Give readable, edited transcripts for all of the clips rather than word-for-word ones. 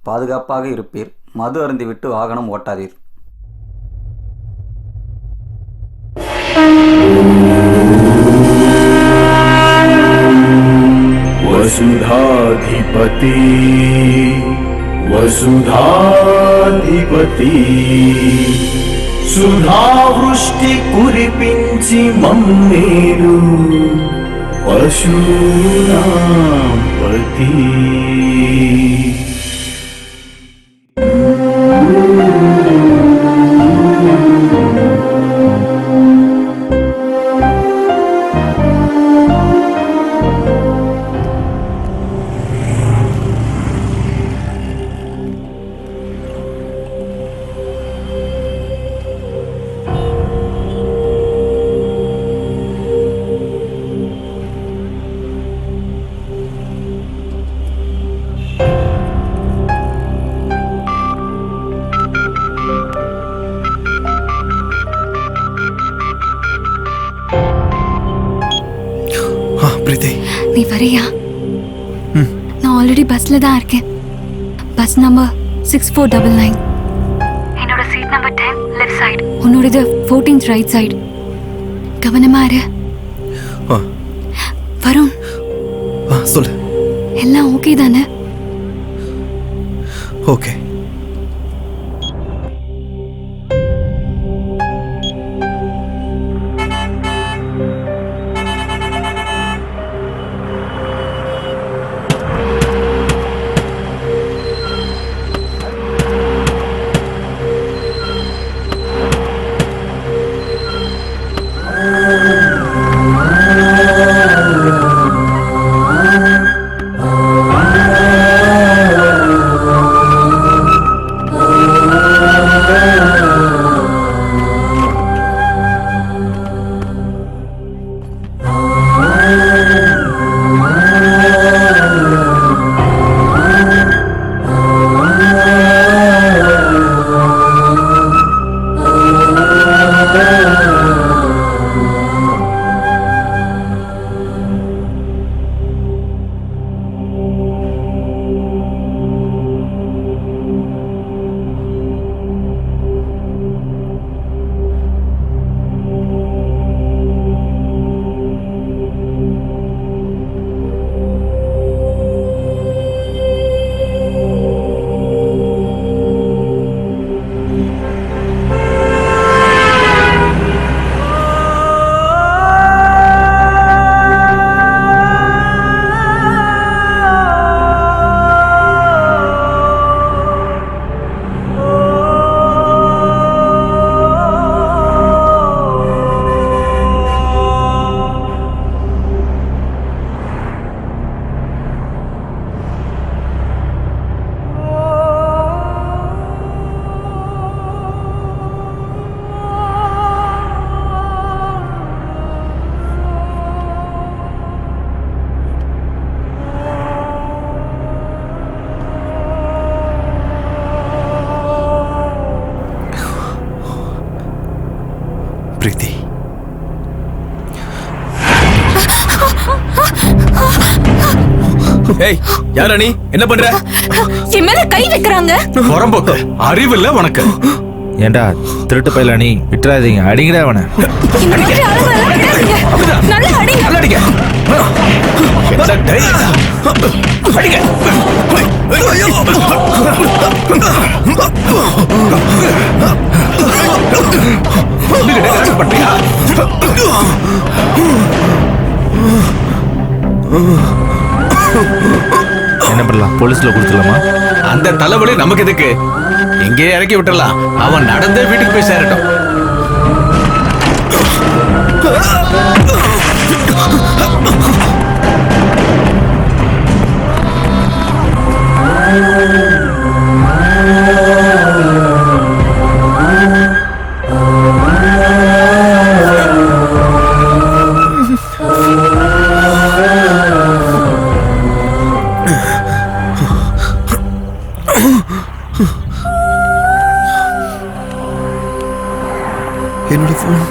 பாதுகாப்பாக இருப்பீர். மது அருந்திவிட்டு வாகனம் ஓட்டாதீர். वसुधाधिपति वसुधाधिपति सुधावृष्टि कुरिपिंचि मम्मेलु पशूनां पति. நீ வரையா? நான் ஆல்ரெடி பஸ்ல தான் இருக்கேன். Bus number 6499. என்னோட சீட் நம்பர் 10 லெஃப்ட் சைடு. உன்னோடது 14th ரைட் சைடு. கவனமா இரு. வருண், சொல்லு. எல்லாம் ஓகே தானே? ஓகே. பிரீத்தி, ஏய், யாரா நீ? என்ன பண்ற? என் மேல கை வைக்கறாங்க. வரம்போக்கு அறிவில்ல உனக்கு? ஏண்டா திருட்டு பையல நீ? விட்டுறாதீங்க, அடிங்கடா அவனை. நல்லா அடிங்க. நல்லா அடிங்க. என்ன தைரியம்? அடிங்க. ஐயோ. நீங்க டான்ஸ் பண்றியா? என்ன பண்ணலாம்? போலீஸ்ல கொடுத்துடலாமா? அந்த தலைவலி நமக்கு எதுக்கு? எங்கே இறக்கி விட்டுறலாம். அவன் நடந்தே வீட்டுக்கு போய் சேரட்டும். என்னோட போன்.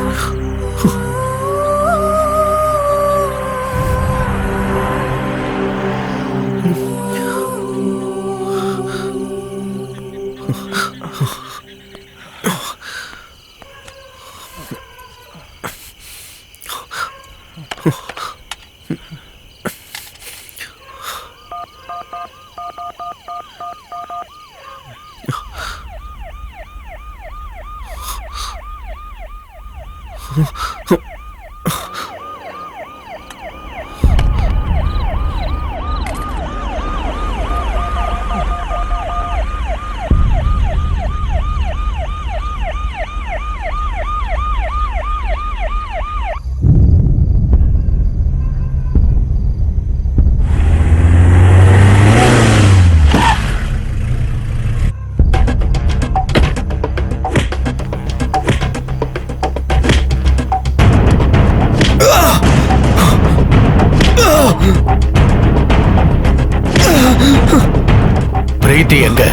பிரீத்தி எங்க?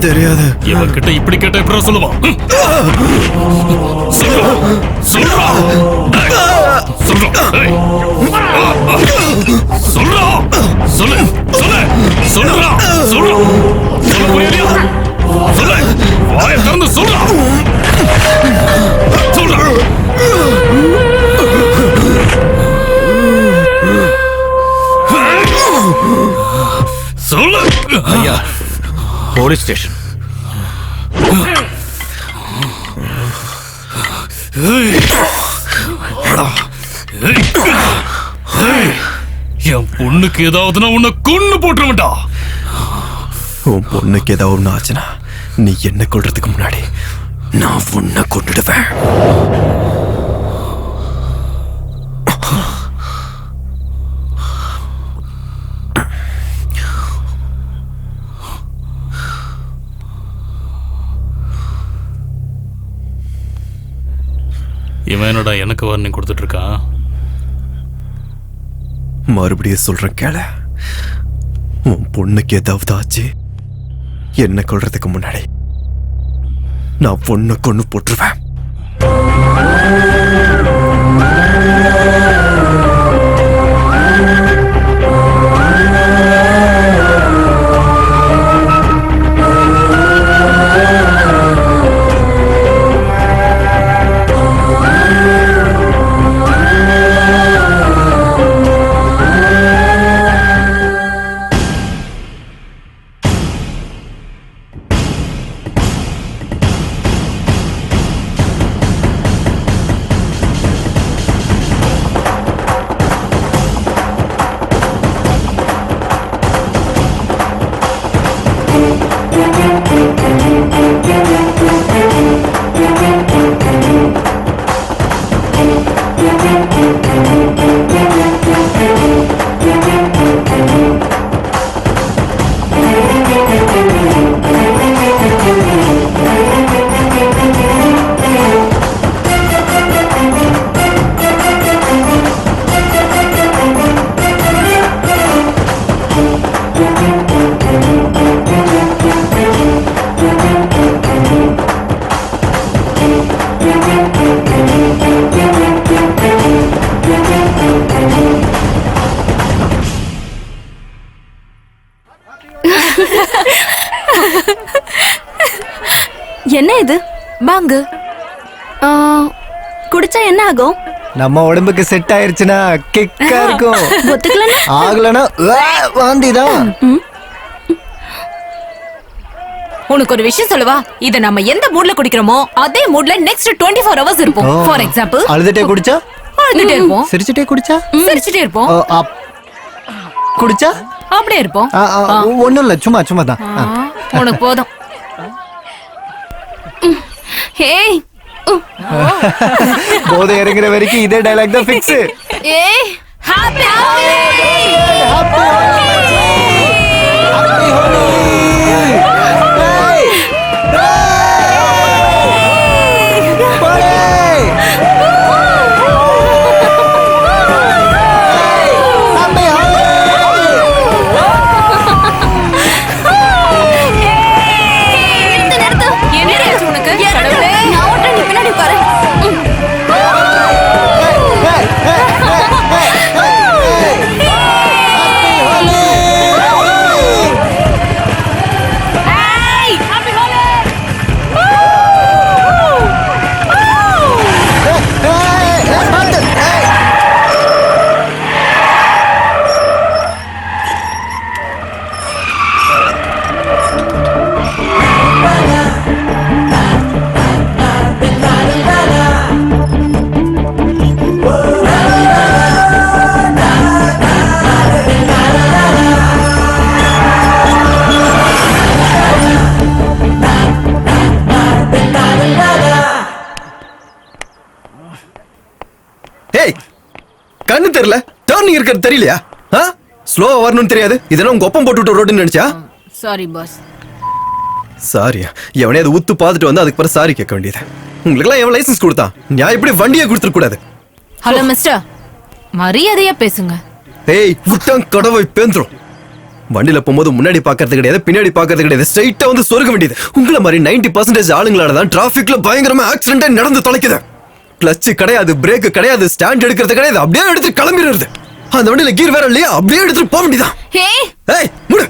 தெரியாது. இவன்கிட்ட இப்படி கேட்ட எப்படி சொல்லுவான்? ஐயா, போலீஸ் ஸ்டேஷன். என் பொண்ணுக்கு ஏதாவதுன்னா உன்னை கொன்னு போட்டுருவா. உன் பொண்ணுக்கு ஏதாவது ஒண்ணு ஆச்சுன்னா நீ என்ன கொல்றதுக்கு முன்னாடி நான் உன்னை கொண்டுடுவேன். இவன் என்னடா எனக்கு வார்னிங் கொடுத்துட்டு இருக்கான்? மறுபடியும் சொல்றேன் கேள. உன் பொண்ணுக்கு ஏதாவது ஆச்சு என்ன கொல்றதுக்கு முன்னாடி நான் பொண்ணை கொண்டு போட்டுருவேன். என்ன இது? பாங்கு குடிச்சா என்ன ஆகும்? நம்ம உடம்புக்கு செட் ஆயிருச்சுன்னா கிக்கா இருக்கும். ஒத்துக்கலனா ஆகலனா வாந்திதான். உனக்கு ஒரு விஷயம் சொல்லவா? இத நம்ம எந்த மூட்ல குடிக்கிறோமோ அதே மூட்ல நெக்ஸ்ட் 24 ஹவர்ஸ் இருப்போம். ஃபார் எக்ஸாம்பிள், அழுதுட்டே குடிச்சா அழுதுட்டே இருப்போம். சிரிச்சிட்டே குடிச்சா சிரிச்சிட்டே இருப்போம். குடிச்சா அப்படியே இருப்போம். ஒண்ணும் இல்ல, சும்மா தான். உனக்கு போதும். ஏய் போதை இறங்குற வரைக்கும் இதே டயலாக் தான் ஃபிக்ஸ். ஏய் ஹாப்பி இருக்கிறது தெரியலையா? ஸ்லோவா வரணும்னு தெரியாது. இதெல்லாம் உங்க ஒப்பம் போட்டு விட்ட ரோடுன்னு நினைச்சா? Sorry boss. சாரியா? எவனே அதை ஊத்து பார்த்துட்டு வந்து அதுக்கு பிறகு சாரி கேட்க வேண்டியது. உங்களுக்கெல்லாம் எவன் லைசன்ஸ் கொடுத்தான்? நான் இப்படி வண்டியை கொடுத்துட கூடாது. ஹலோ மிஸ்டர், மரியாதையா பேசுங்க. ஏய், விட்டான் கடவை பேந்துரும். வண்டியில போகும்போது முன்னாடி பாக்குறது கிடையாது, பின்னாடி பாக்குறது கிடையாது, ஸ்ட்ரைட்டா வந்து சொருக வேண்டியது. உங்களை மாதிரி 90% ஆளுங்களால தான் டிராபிக்ல பயங்கரமா ஆக்சிடென்ட் நடந்து தொலைக்குது. கிளட்ச் கிடையாது, பிரேக் கிடையாது, ஸ்டாண்ட் எடுக்கிறது கிடையாது, அப்படியே எடுத்து கிளம்பிடுறது. அந்த வண்டியில கீர் வேற இல்லையா, அப்படியே எடுத்துட்டு போக வேண்டியதான். ஏய் முடு.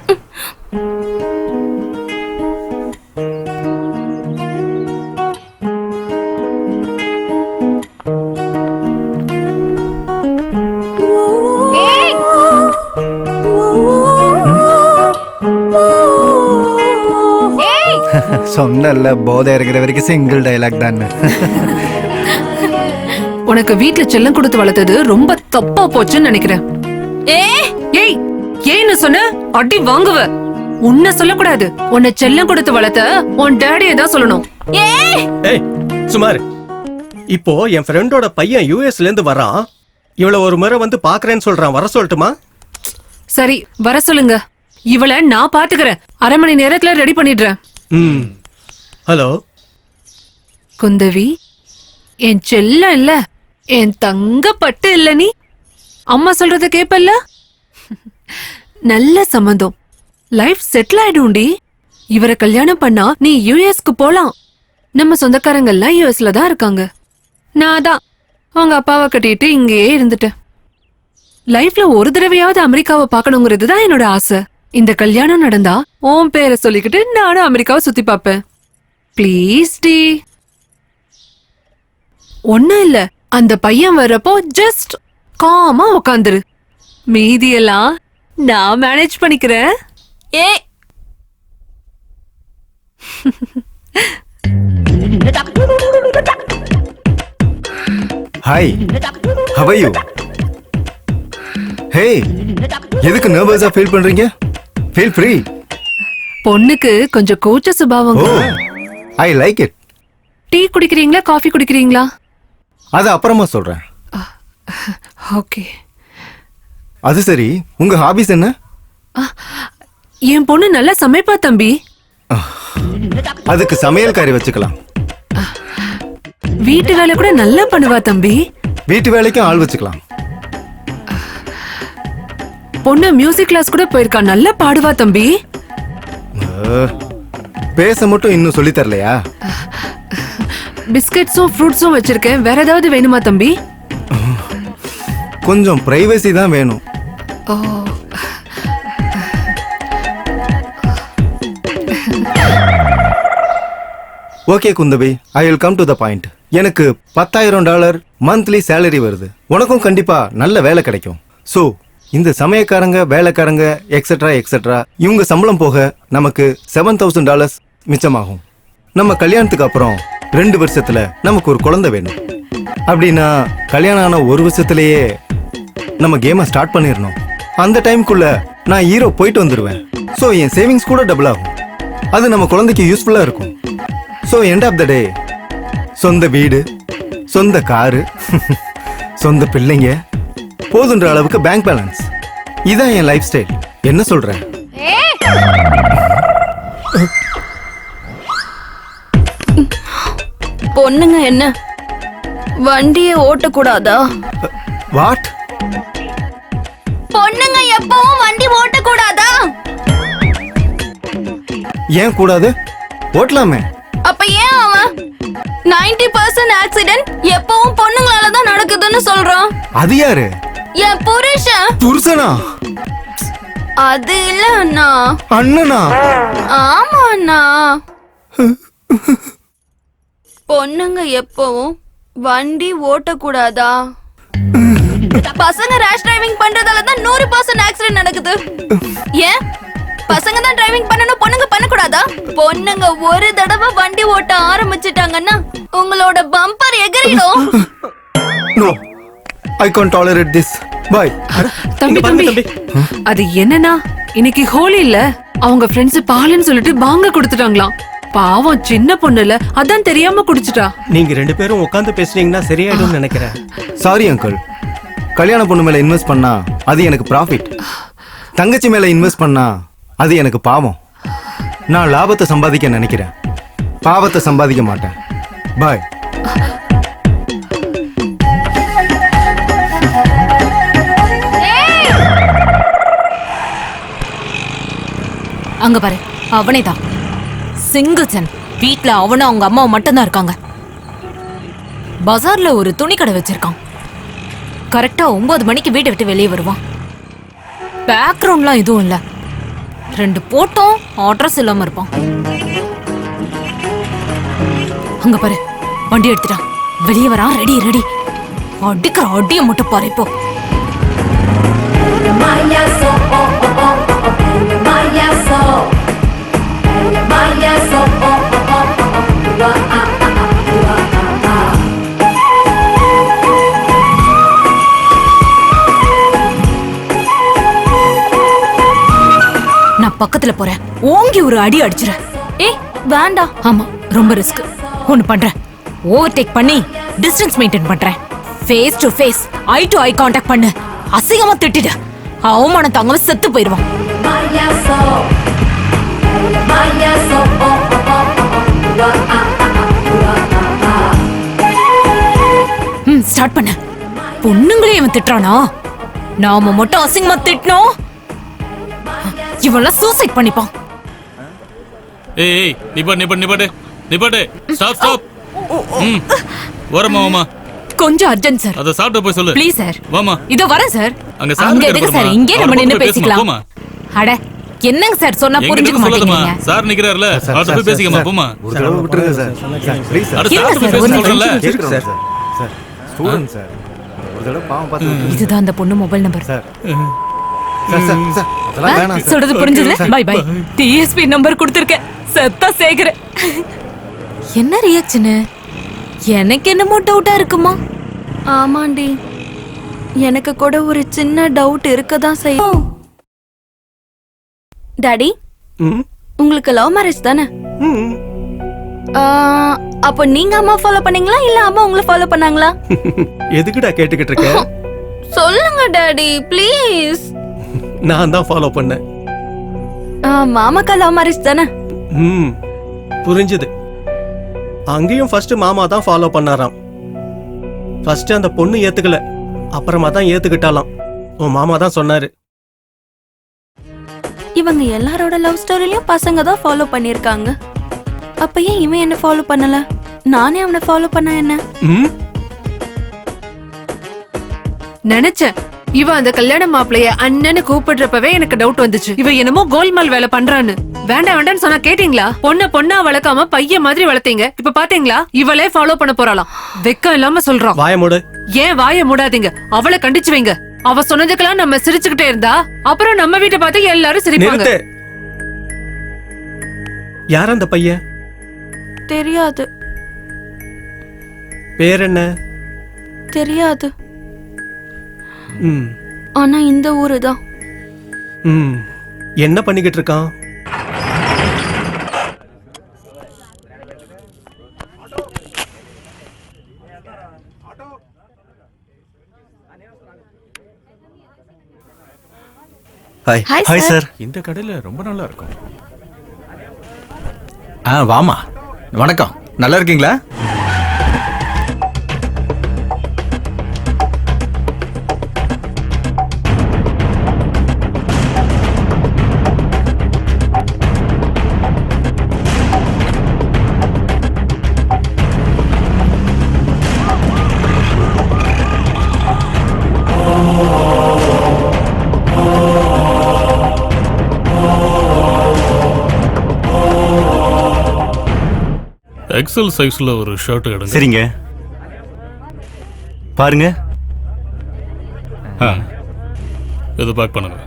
சொன்னல போதை இருக்கிற வரைக்கும் சிங்கிள் டைலாக் தான். உனக்கு வீட்ல செல்லம் கொடுத்து வளர்த்தது ரொம்ப தப்பா போச்சுன்னு நினைக்கிறேன். ஏய், ஏன்னு சொன்ன அடி வாங்குவ. உன்னை சொல்லக்கூடாது, உன்னை செல்லம் கொடுத்து வளர்த்த உன் டேடியை தான் சொல்லணும். ஏய் சுமார், இப்போ என் ஃப்ரெண்டோட பையன் யூஎஸ்ல இருந்து வரான். இவள ஒரு முறை வந்து பாக்குறேன்னு சொல்றான். வர சொல்லட்டுமா? சரி, வர சொல்லுங்க. இவளை நான் பாத்துக்கிறேன். 1/2 மணி நேரத்துல ரெடி பண்ணிடுறேன். ஹலோ குந்தவி, என் செல்லம் இல்ல, என் தங்க பட்டு இல்ல. நீ அம்மா சொல்றத கேப்பல்ல? நல்ல சம்பந்தம், லைஃப் செட்டில் ஆயிடும்டி. இவரை கல்யாணம் பண்ணா நீ யூஎஸ்க்கு போலாம். நம்ம சொந்தக்காரங்க எல்லாம் யூஎஸ்ல தான் இருக்காங்க. நான் தான் அவங்க அப்பாவை கட்டிட்டு இங்கேயே இருந்துட்டேன். லைஃப்ல ஒரு தடவையாவது அமெரிக்காவை பார்க்கணுங்கிறது தான் என்னோட ஆசை. இந்த கல்யாணம் நடந்தா உன் பேரை சொல்லிக்கிட்டு நானும் அமெரிக்காவை சுத்தி பார்ப்பேன். ப்ளீஸ் டி. ஒண்ணும் இல்ல, அந்த பையன் வர்றப்போ ஜஸ்ட் காமா உக்காந்துரு. மீதியெல்லாம் நான் மேனேஜ் பண்ணிக்கிறேன். Hi, how are you? Hey, எதுக்கு நர்வஸா ஃபீல் பண்றீங்க? Feel free. பொண்ணுக்கு கொஞ்சம் கூச்ச சுபாவம். I like it. டீ குடிக்கிறீங்களா, காஃபி குடிக்கிறீங்களா? அது அப்புறமா சொல்றேன். ஓகே. அது சரி, உங்க ஹாபிஸ் என்ன? என் பொண்ணு நல்லா சமைப்பா தம்பி. அதுக்கு சமையல்காரி வச்சுக்கலாம். வீட்டு வேலை கூட நல்லா பண்ணுவா தம்பி. வீட்டு வேலைக்கும் ஆள் வச்சுக்கலாம். பொண்ணு மியூசிக் கிளாஸ் கூட போயிருக்கா, நல்லா பாடுவா தம்பி. பேச மட்டும் இன்னும் சொல்லி தரலையா? பிஸ்கெட்ஸும் ஃப்ரூட்ஸும் வச்சிருக்கேன். வேற ஏதாவது வேணுமா தம்பி? கொஞ்சம் பிரைவசி தான் வேணும். Okay Kundavai, I will come to the point. எனக்கு $10,000 மந்த்லி சேலரி வருது. உனக்கும் கண்டிப்பா நல்ல வேலை கிடைக்கும். ஸோ இந்த சமயக்காரங்க, வேலைக்காரங்க, எக்ஸெட்ரா எக்ஸெட்ரா, இவங்க சம்பளம் போக நமக்கு $7,000 மிச்சமாகும். நம்ம கல்யாணத்துக்கு அப்புறம் 2 வருஷத்துல நமக்கு ஒரு குழந்தை வேணும். அப்படின்னா கல்யாணம் ஆன 1 வருஷத்துலயே நம்ம கேமை ஸ்டார்ட் பண்ணிடணும். அந்த டைம்குள்ள நான் ஹீரோ போயிட்டு வந்துடுவேன். ஸோ என் சேவிங்ஸ் கூட டபுள் ஆகும். அது நம்ம குழந்தைக்கு யூஸ்ஃபுல்லா இருக்கும். ஸோ எண்ட் ஆஃப் த டே சொந்த வீடு, சொந்த காரு, சொந்த பிள்ளைங்க, போதுன்ற அளவுக்கு பேங்க் பேலன்ஸ். இதான் என் லைஃப் ஸ்டைல். என்ன சொல்ற? பொண்ணுங்க என்ன வண்டியை ஓட்டக்கூடாதா? வாட்? பொண்ணுங்க எப்பவும் வண்டி ஓட்டக்கூடாதா? ஏன் கூடாது? ஓட்டலாமே. அப்ப ஏன் அவன் 90% ஆக்சிடென்ட் எப்பவும் பொண்ணுங்களால தான் நடக்குதுன்னு சொல்றான்? அது யாரு? என் புருஷன். புருஷனா? அது இல்ல அண்ணா. அண்ணனா? ஆமா அண்ணா. பொண்ணுங்க எப்பவும் வண்டி ஓட்டக்கூடாதா? பசங்க ரேஷ் டிரைவிங் பண்றதால தான் 100% ஆக்சிடென்ட் நடக்குது. ஏன் பசங்க தான் டிரைவிங் பண்ணனும், பொண்ணுங்க பண்ணக்கூடாதா? பொண்ணுங்க ஒரு தடவை வண்டி ஓட்ட ஆரம்பிச்சிட்டாங்கன்னா உங்களோட பம்பர் எகிறிடும். No, I can't tolerate this. Bye. தம்பி தம்பி, அது என்னன்னா இன்னைக்கு ஹோலி இல்ல, அவங்க ஃப்ரெண்ட்ஸ் பாலுன்னு சொல்லிட்டு பாங்க கொடுத்துட்டாங்களாம். பாவம் சின்ன பொண்ணுல, அதான் தெரியாம குடிச்சிட்டா. நீங்க 2 பேரும் உட்கார்ந்து பேசுறீங்கன்னா சரியாயிடும்னு நினைக்கிறேன். சாரி அங்கிள், கல்யாண பொண்ணு மேல இன்வெஸ்ட் பண்ணா அது எனக்கு ப்ராஃபிட். தங்கச்சி மேல இன்வெஸ்ட் பண்ணா அது எனக்கு பாவம். நான் லாபத்தை சம்பாதிக்க நினைக்கிறேன், பாவத்தை சம்பாதிக்க மாட்டேன். பாய். அங்க பாரு, அவனே தான் சிங்கிள்சன். வீட்ல அவனும் அவங்க அம்மாவும் மட்டும்தான் இருக்காங்க. பஜார்ல ஒரு துணி கடை வச்சிருக்கான். கரெக்டா 9 மணிக்கு வீட்டை விட்டு வெளியே வருவான். பேக்ரவுண்ட்லாம் எதுவும் இல்ல. 2 போட்டோம் அட்ரஸ் இல்லாம இருப்பான். அங்க பாரு, வண்டி எடுத்துட்டான். வெளியே வரான். Ready ready. அடிக்கிற அடிய மட்டும் பாரு. இப்போ நான் பக்கத்துல போறேன். ஓங்கி ஒரு அடி அடிச்சுற. ஏய் வேண்டாம். ஆமா, ரொம்ப ரிஸ்க். ஒன்னு பண்றேன், ஓவர்டேக் பண்ணி டிஸ்டன்ஸ் மெயின்டைன் பண்றேன். Face to face, eye to eye contact பண்ணு. அசிங்கமா திட்டிடு. அவமானம் தாங்காம செத்து போயிடுவான். ஸ்டார்ட் பண்ண. பொண்ணுங்களே இவன் திட்டுறானா? நாம மட்டும் அசிங்கமா திட்டணும், இவெல்லாம் சூசைட் பண்ணிப்பான். ஏய் நிப்பாட்டு. Stop stop. வரமா வாமா. கொஞ்சம் அர்ஜென்ட் சார். அத சாப்பிட்டு போய் சொல்லு. Please sir. வாமா. இதோ வரேன் சார். அங்க சார் அங்க எதுக்கு சார்? இங்கே நம்ம நின்னு பேசிக்கலாம். அட என்னங்க சார் சொன்னா புரிஞ்சுக்க மாட்டீங்க. சார் நிக்கறாருல, அவர்ட்ட போய் பேசிக்கமா. போமா. ஒரு தடவை விட்டுருங்க சார். Sir please sir. அட சார் போய் பேச சொல்றல. Sir sir student sir. ஒரு தடவை பாவம் பார்த்து. இதுதான் அந்த பொண்ணு mobile number. Sir sir sir sir அதெல்லாம் வேணாம் சார். சொல்றது புரிஞ்சதுல? Bye bye. டிஎஸ்பி நம்பர் கொடுத்திருக்கேன். செத்தா சேகர. என்ன ரியாக்ஷன்? எனக்கு என்னமோ டவுட்டா இருக்குமா? ஆமாண்டி, எனக்கு கூட ஒரு சின்ன டவுட் இருக்கதான் செய்யும். டாடி, உங்களுக்கு லவ் மேரேஜ் தானே? அப்போ நீங்க அம்மா ஃபாலோ பண்ணீங்களா இல்ல அம்மா உங்களை ஃபாலோ பண்ணாங்களா? எதுக்குடா கேட்டுக்கிட்டு இருக்க? சொல்லுங்க டாடி ப்ளீஸ். நான் தான் ஃபாலோ பண்ணேன். மாமாக்கா லவ் மேரேஜ் தானே? புரிஞ்சுது. அங்கேயும் ஃபர்ஸ்ட் மாமா தான் ஃபாலோ பண்ணாராம். ஃபர்ஸ்ட் அந்த பொண்ணு ஏத்துக்கல, அப்புறமா தான் ஏத்துக்கிட்டாலாம். உன் மாமா தான் சொன்னாரு. இவங்க எல்லாரோட லவ் ஸ்டோரியிலயும் பசங்க தான் ஃபாலோ பண்ணிருக்காங்க. அப்ப ஏன் இவன் என்ன ஃபாலோ பண்ணல? நானே அவனை ஃபாலோ பண்ண என்ன? நினைச்சேன் இவ அந்த கல்யாண மாப்பிளைய அண்ணன்னு கூப்பிடுறப்பவே எனக்கு டவுட் வந்துச்சு. இவ என்னமோ கோல்மால் வேலை பண்றான்னு. வேண்டாம் வேண்டாம்னு சொன்னா கேட்டீங்களா? பொண்ணா வளர்க்காம பையன் மாதிரி வளர்த்தீங்க. இப்ப பாத்தீங்களா இவளே ஃபாலோ பண்ண போறாளாம். வெக்கம் இல்லாம சொல்றான். வாய மூடு. ஏன் வாய மூடாதீங்க? அவளை கண்டிச்சு வைங்க. அவ சொன்னதுக்கெல்லாம் நம்ம சிரிச்சுக்கிட்டே இருந்தா அப்புறம் நம்ம வீட்டை பார்த்து எல்லாரும் சிரிப்பாங்க. யார் அந்த பையன்? தெரியாது. பேர் என்ன? தெரியாது. ஆனா இந்த ஊரு தான். என்ன பண்ணிக்கிட்டு இருக்கான்? Hi sir. இந்த கடையில ரொம்ப நல்லா இருக்கும். வாமா. வணக்கம். நல்லா இருக்கீங்களா? எக்ஸல் சைஸ்ல ஒரு ஷர்ட் எடுங்க. சரிங்க. பாருங்க. இது பேக் பண்ணுங்க.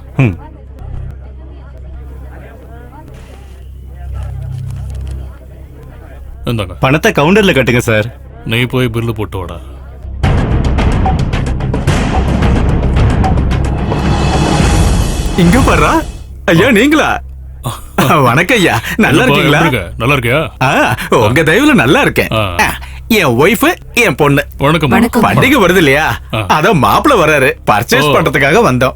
இந்தாங்க. பணத்தை கவுண்டர்ல கட்டுங்க சார். நீ போய் பில்லு போட்டு வாடா. இங்க பாரு. ஐயா நீங்களா? வணக்கம் ஐயா. நல்லா இருக்கீங்களா? நல்லா இருக்கியா? உங்க தயவுல நல்லா இருக்கேன். என் ஒய்ஃப் என் பொண்ணு. வணக்கம் பண்டிகை வருது இல்லையா, அதான் மாப்பிள்ள வர்றாரு. பர்ச்சேஸ் பண்றதுக்காக வந்தோம்.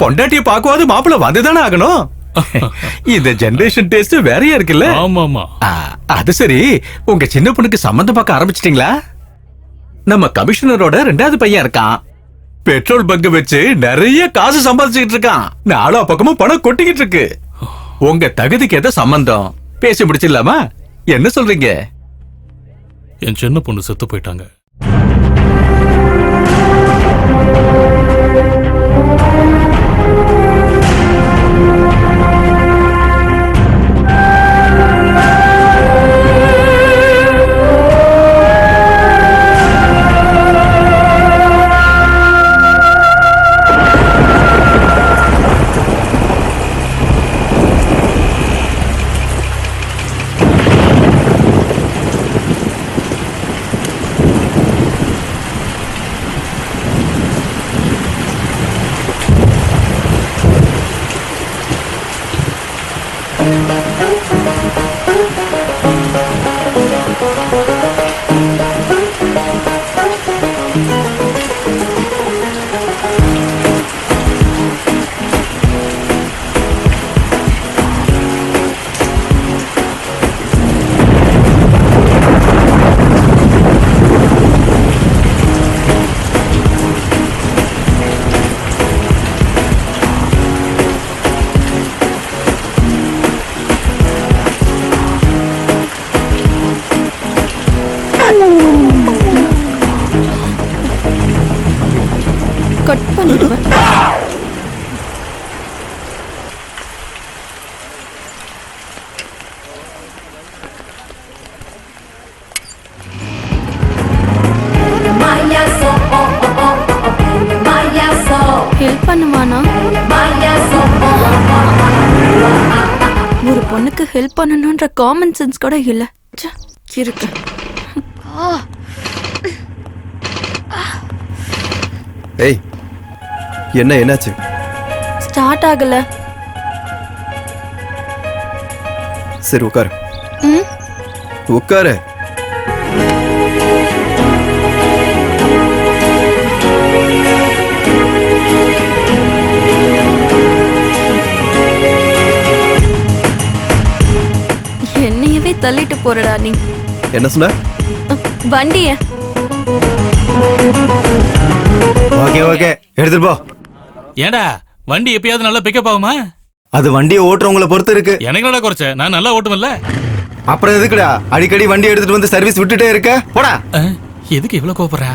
பொண்டாட்டிய பாக்குவாது மாப்பிள்ள வந்துதானே ஆகணும். இந்த ஜெனரேஷன் டேஸ்ட் வேறையா இருக்குல்ல. ஆமாமா. அது சரி, உங்க சின்ன பொண்ணுக்கு சம்பந்தம் பார்க்க ஆரம்பிச்சிட்டீங்களா? நம்ம கமிஷனரோட 2வது பையன் இருக்கான். பெட்ரோல் பங்க் வச்சு நிறைய காசு சம்பாதிச்சுக்கிட்டு இருக்கான். நாலா பக்கமும் பணம் கொட்டிக்கிட்டு இருக்கு. உங்க தகுதிக்கு எதை சம்பந்தம் பேசி முடிச்சிடலாமா? என்ன சொல்றீங்க? என் சின்ன பொண்ணு செத்து போயிட்டாங்க. கட் பண்ணிடுவேன். ஹெல்ப் பண்ணுவானா? ஒரு பொண்ணுக்கு ஹெல்ப் பண்ணணும்ன்ற காமன் சென்ஸ் கூட இல்ல. இருக்கு. ஏய், என்னாச்சு? ஸ்டார்ட் ஆகல. சரி உட்காரு. உட்காரு. என்னையவே தள்ளிட்டு போறடா நீ. என்ன சொன்ன? வண்டிய. ஓகே ஓகே, எடுத்துட்டு போ. ஏண்டா வண்டி எப்பயாவது நல்லா பிக்கப் ஆகுமா? அது வண்டியை ஓட்டுறவங்கள பொறுத்து இருக்கு. எனக்கு என்னடா குறைச்ச? நான் நல்லா ஓட்டுமில்ல. அப்புறம் எதுக்குடா அடிக்கடி வண்டி எடுத்துட்டு வந்து சர்வீஸ் விட்டுட்டே இருக்க? போடா. எதுக்கு இவ்வளவு கோபப்படுற?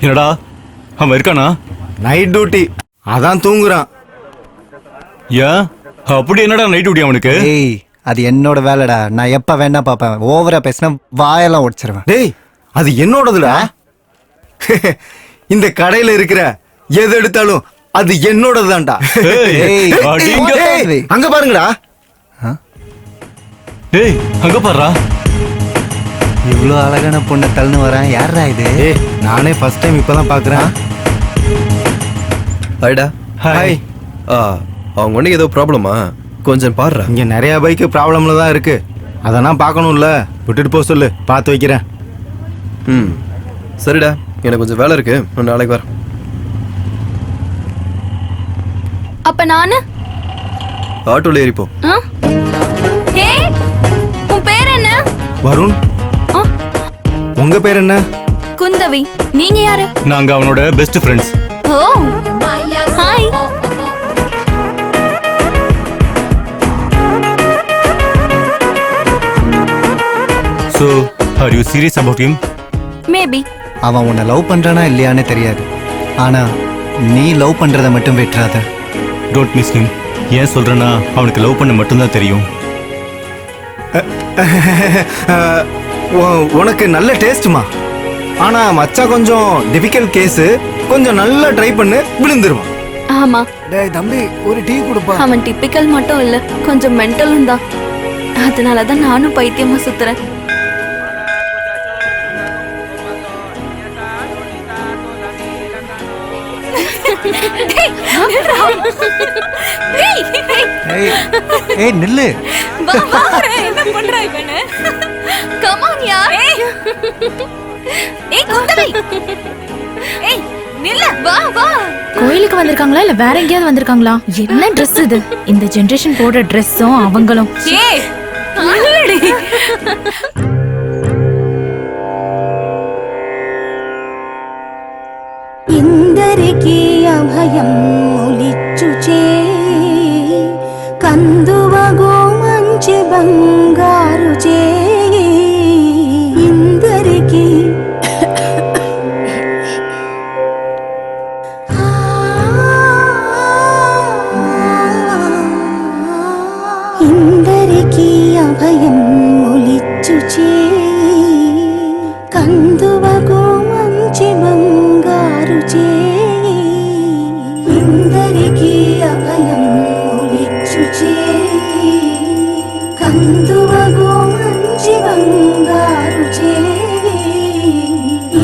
என்னடா அவன் இருக்கானா? நைட் டியூட்டி, அதான் தூங்குறான். ஏன் அப்படி என்னடா நைட் டியூட்டி அவனுக்கு? ஏய், அது என்னோட வேலைடா. நான் எப்ப வேணா பாப்பேன். ஓவரா பேசினா வாயெல்லாம் உடைச்சிருவேன். டேய், அது என்னோடதுடா. இந்த கடையில இருக்கிற எது எடுத்தாலும் அது என்னோடதுதான்டா. அங்க பாருங்கடா. டேய், அங்க பாருடா. இவ்வளவு அழகான பொண்ணை தள்ளுன்னு வரேன். யாரா இது? நானே ஃபர்ஸ்ட் டைம் இப்பதான் பாக்குறேன். ஹாய்டா. ஹாய். அவங்க ஒன்றும் ஏதோ ப்ராப்ளமா? கொஞ்சம் பாடுறா. இங்க நிறைய பைக்கு ப்ராப்ளம்ல தான் இருக்கு. அதெல்லாம் பார்க்கணும்ல. விட்டுட்டு போக சொல்லு, பார்த்து வைக்கிறேன். சரிடா, எனக்கு கொஞ்சம் வேலை இருக்கு. நான் நாளைக்கு வரேன். அப்ப நானு ஆட்டோல ஏறிப்போ. ஏய், உன் பேர் என்ன? வருண். உங்க பேர் என்ன? குந்தவி. நீங்க யாரு? நாங்க அவனோட best friends. Oh, hi. So, are you serious about him? Maybe. அவன் உன்னை லவ் பண்றானா இல்லையான்னு தெரியாது. ஆனா நீ லவ் பண்றத மட்டும் விட்டுறாத. Don't miss him. ஏன் சொல்றேன்னா அவனுக்கு லவ் பண்ண மட்டும்தான் தெரியும். உனக்கு நல்ல டேஸ்ட்மா. ஆனா மச்சான் கொஞ்சம் டிஃபிகல்ட் கேஸ். கொஞ்சம் நல்லா ட்ரை பண்ணு, விழுந்துருவான். ஆமா. டேய் தம்பி, ஒரு டீ குடுப்பா. அவன் டிபிக்கல் மட்டும் இல்ல, கொஞ்சம் மென்டலும் தான். அதனாலதான் நானும் பைத்தியமா சுத்துறேன். ஏய் நில்லு. என்ன பண்ற இவனே? கம் ஆன் யார். ஏய் குந்தவி, ஏய் நில்ல. வா வா. கோயிலுக்கு வந்திருக்காங்களா இல்ல வேற எங்கேயாவது வந்திருக்காங்களா? என்ன Dress இது? இந்த ஜெனரேஷன் போடுற Dressம் அவங்களும். ஏய் நில்லடி. ఇందరికి అభయం ఒలిచ్చుచే కందువగో మంచి బంగారు చే ఇందరికి ఇందరికి అభయం ఒలిచ్చుచే కందువగో మంచి బంగారు చే ఇందరికి అభయం ఒలిచ్చుచే కందువగో మంచి బంగారు చే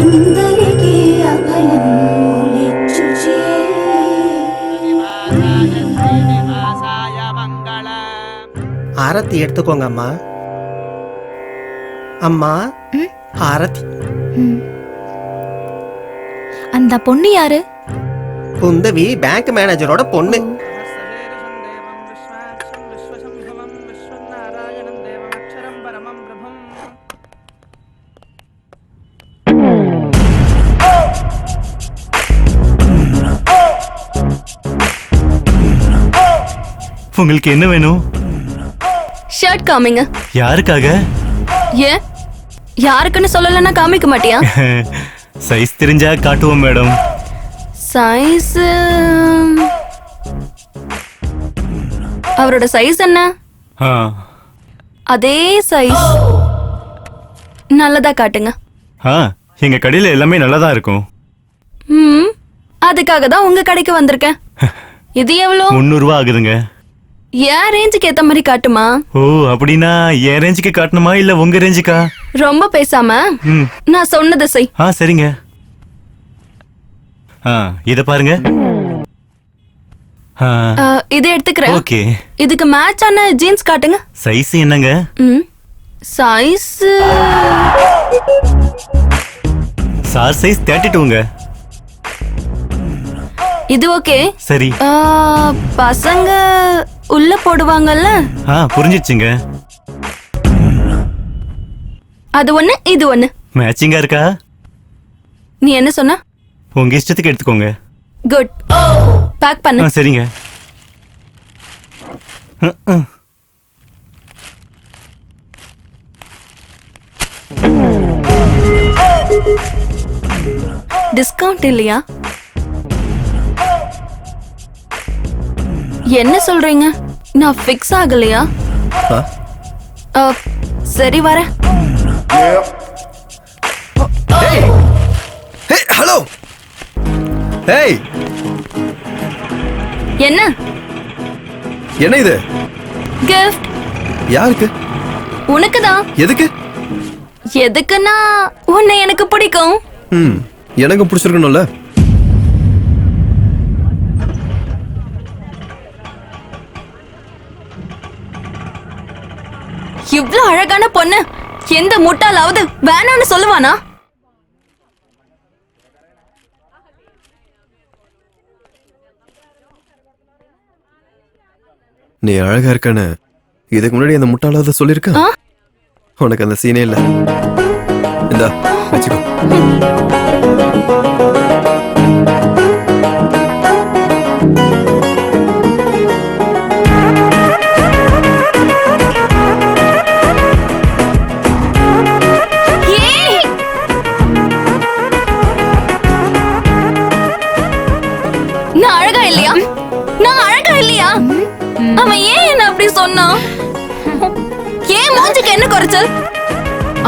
ఇందరికి అభయం ఒలిచ్చుచే. ஆரத்தி எடுத்துக்கோங்க அம்மா. அம்மா ஆரத்தி. அந்த பொண்ணு யாரு? குந்தவி பேங்க் மேனேஜரோட பொண்ணு. உங்களுக்கு என்ன வேணும்? ஷர்ட் காமிங்க. யாருக்காக? ஏன் யாருக்குன்னு சொல்லலன்னா காமிக்க மாட்டியா? சைஸ் தெரிஞ்சா காட்டுவோம் மேடம். சைஸ் அவரோட சைஸ் என்ன? அதே சைஸ். நல்லதா காட்டுங்க. எங்க கடையில எல்லாமே நல்லதா இருக்கும். அதுக்காக தான் உங்க கடைக்கு வந்திருக்கேன். இது எவ்வளவு? 300 ரூபா ஆகுதுங்க. என் ரேஞ்சுக்கு ஏத்த மாதிரி காட்டுமா? ஓ அப்படின்னா என் ரேஞ்சுக்கு காட்டணுமா இல்ல உங்க ரேஞ்சுக்கா? ரொம்ப பேசாம நான் சொன்னதை செய். சரிங்க. இத பாருங்க. இதை எடுத்துக்கிறேன். ஓகே. இதுக்கு மேட்ச் ஆன ஜீன்ஸ் காட்டுங்க. சைஸ் என்னங்க? சைஸ் சார் சைஸ் 32ங்க. இது ஓகே. சரி. பசங்க உள்ள போடுவாங்கல்ல? புரிஞ்சிச்சுங்க. அது ஒண்ணு இது ஒண்ணு. மேட்சிங்கா இருக்கா? நீ என்ன சொன்ன? உங்க இஷ்டத்துக்கு எடுத்துக்கோங்க. குட். பேக் பண்ணு. சரிங்க. டிஸ்கவுண்ட் இல்லையா? என்ன சொல்றீங்க? நான் ஃபிக்ஸ் ஆகலையா? சரி வரேன். ஹலோ. ஏய் என்ன என்ன இது? கிஃப்ட். யாருக்கு? உனக்கு தான். எதுக்கு? எதுக்குன்னா உன்னை எனக்கு பிடிக்கும். எனக்கும் பிடிச்சிருக்கணும்ல. இவ்ளோ அழகான பொண்ணு எந்த முட்டாளாவது வேணான்னு சொல்லுவானா? நீ அழகா இருக்கானு இதுக்கு முன்னாடி அந்த முட்டாளாவது சொல்லிருக்கா? உனக்கு அந்த சீனே இல்ல. இந்தா வச்சுக்கோ. நான் அழகா இல்லையா? நான் அழகா இல்லையா? அவன் ஏன் என்ன அப்படி சொன்னான்? ஏன் மூஞ்சிக்கு என்ன குறைச்சல்?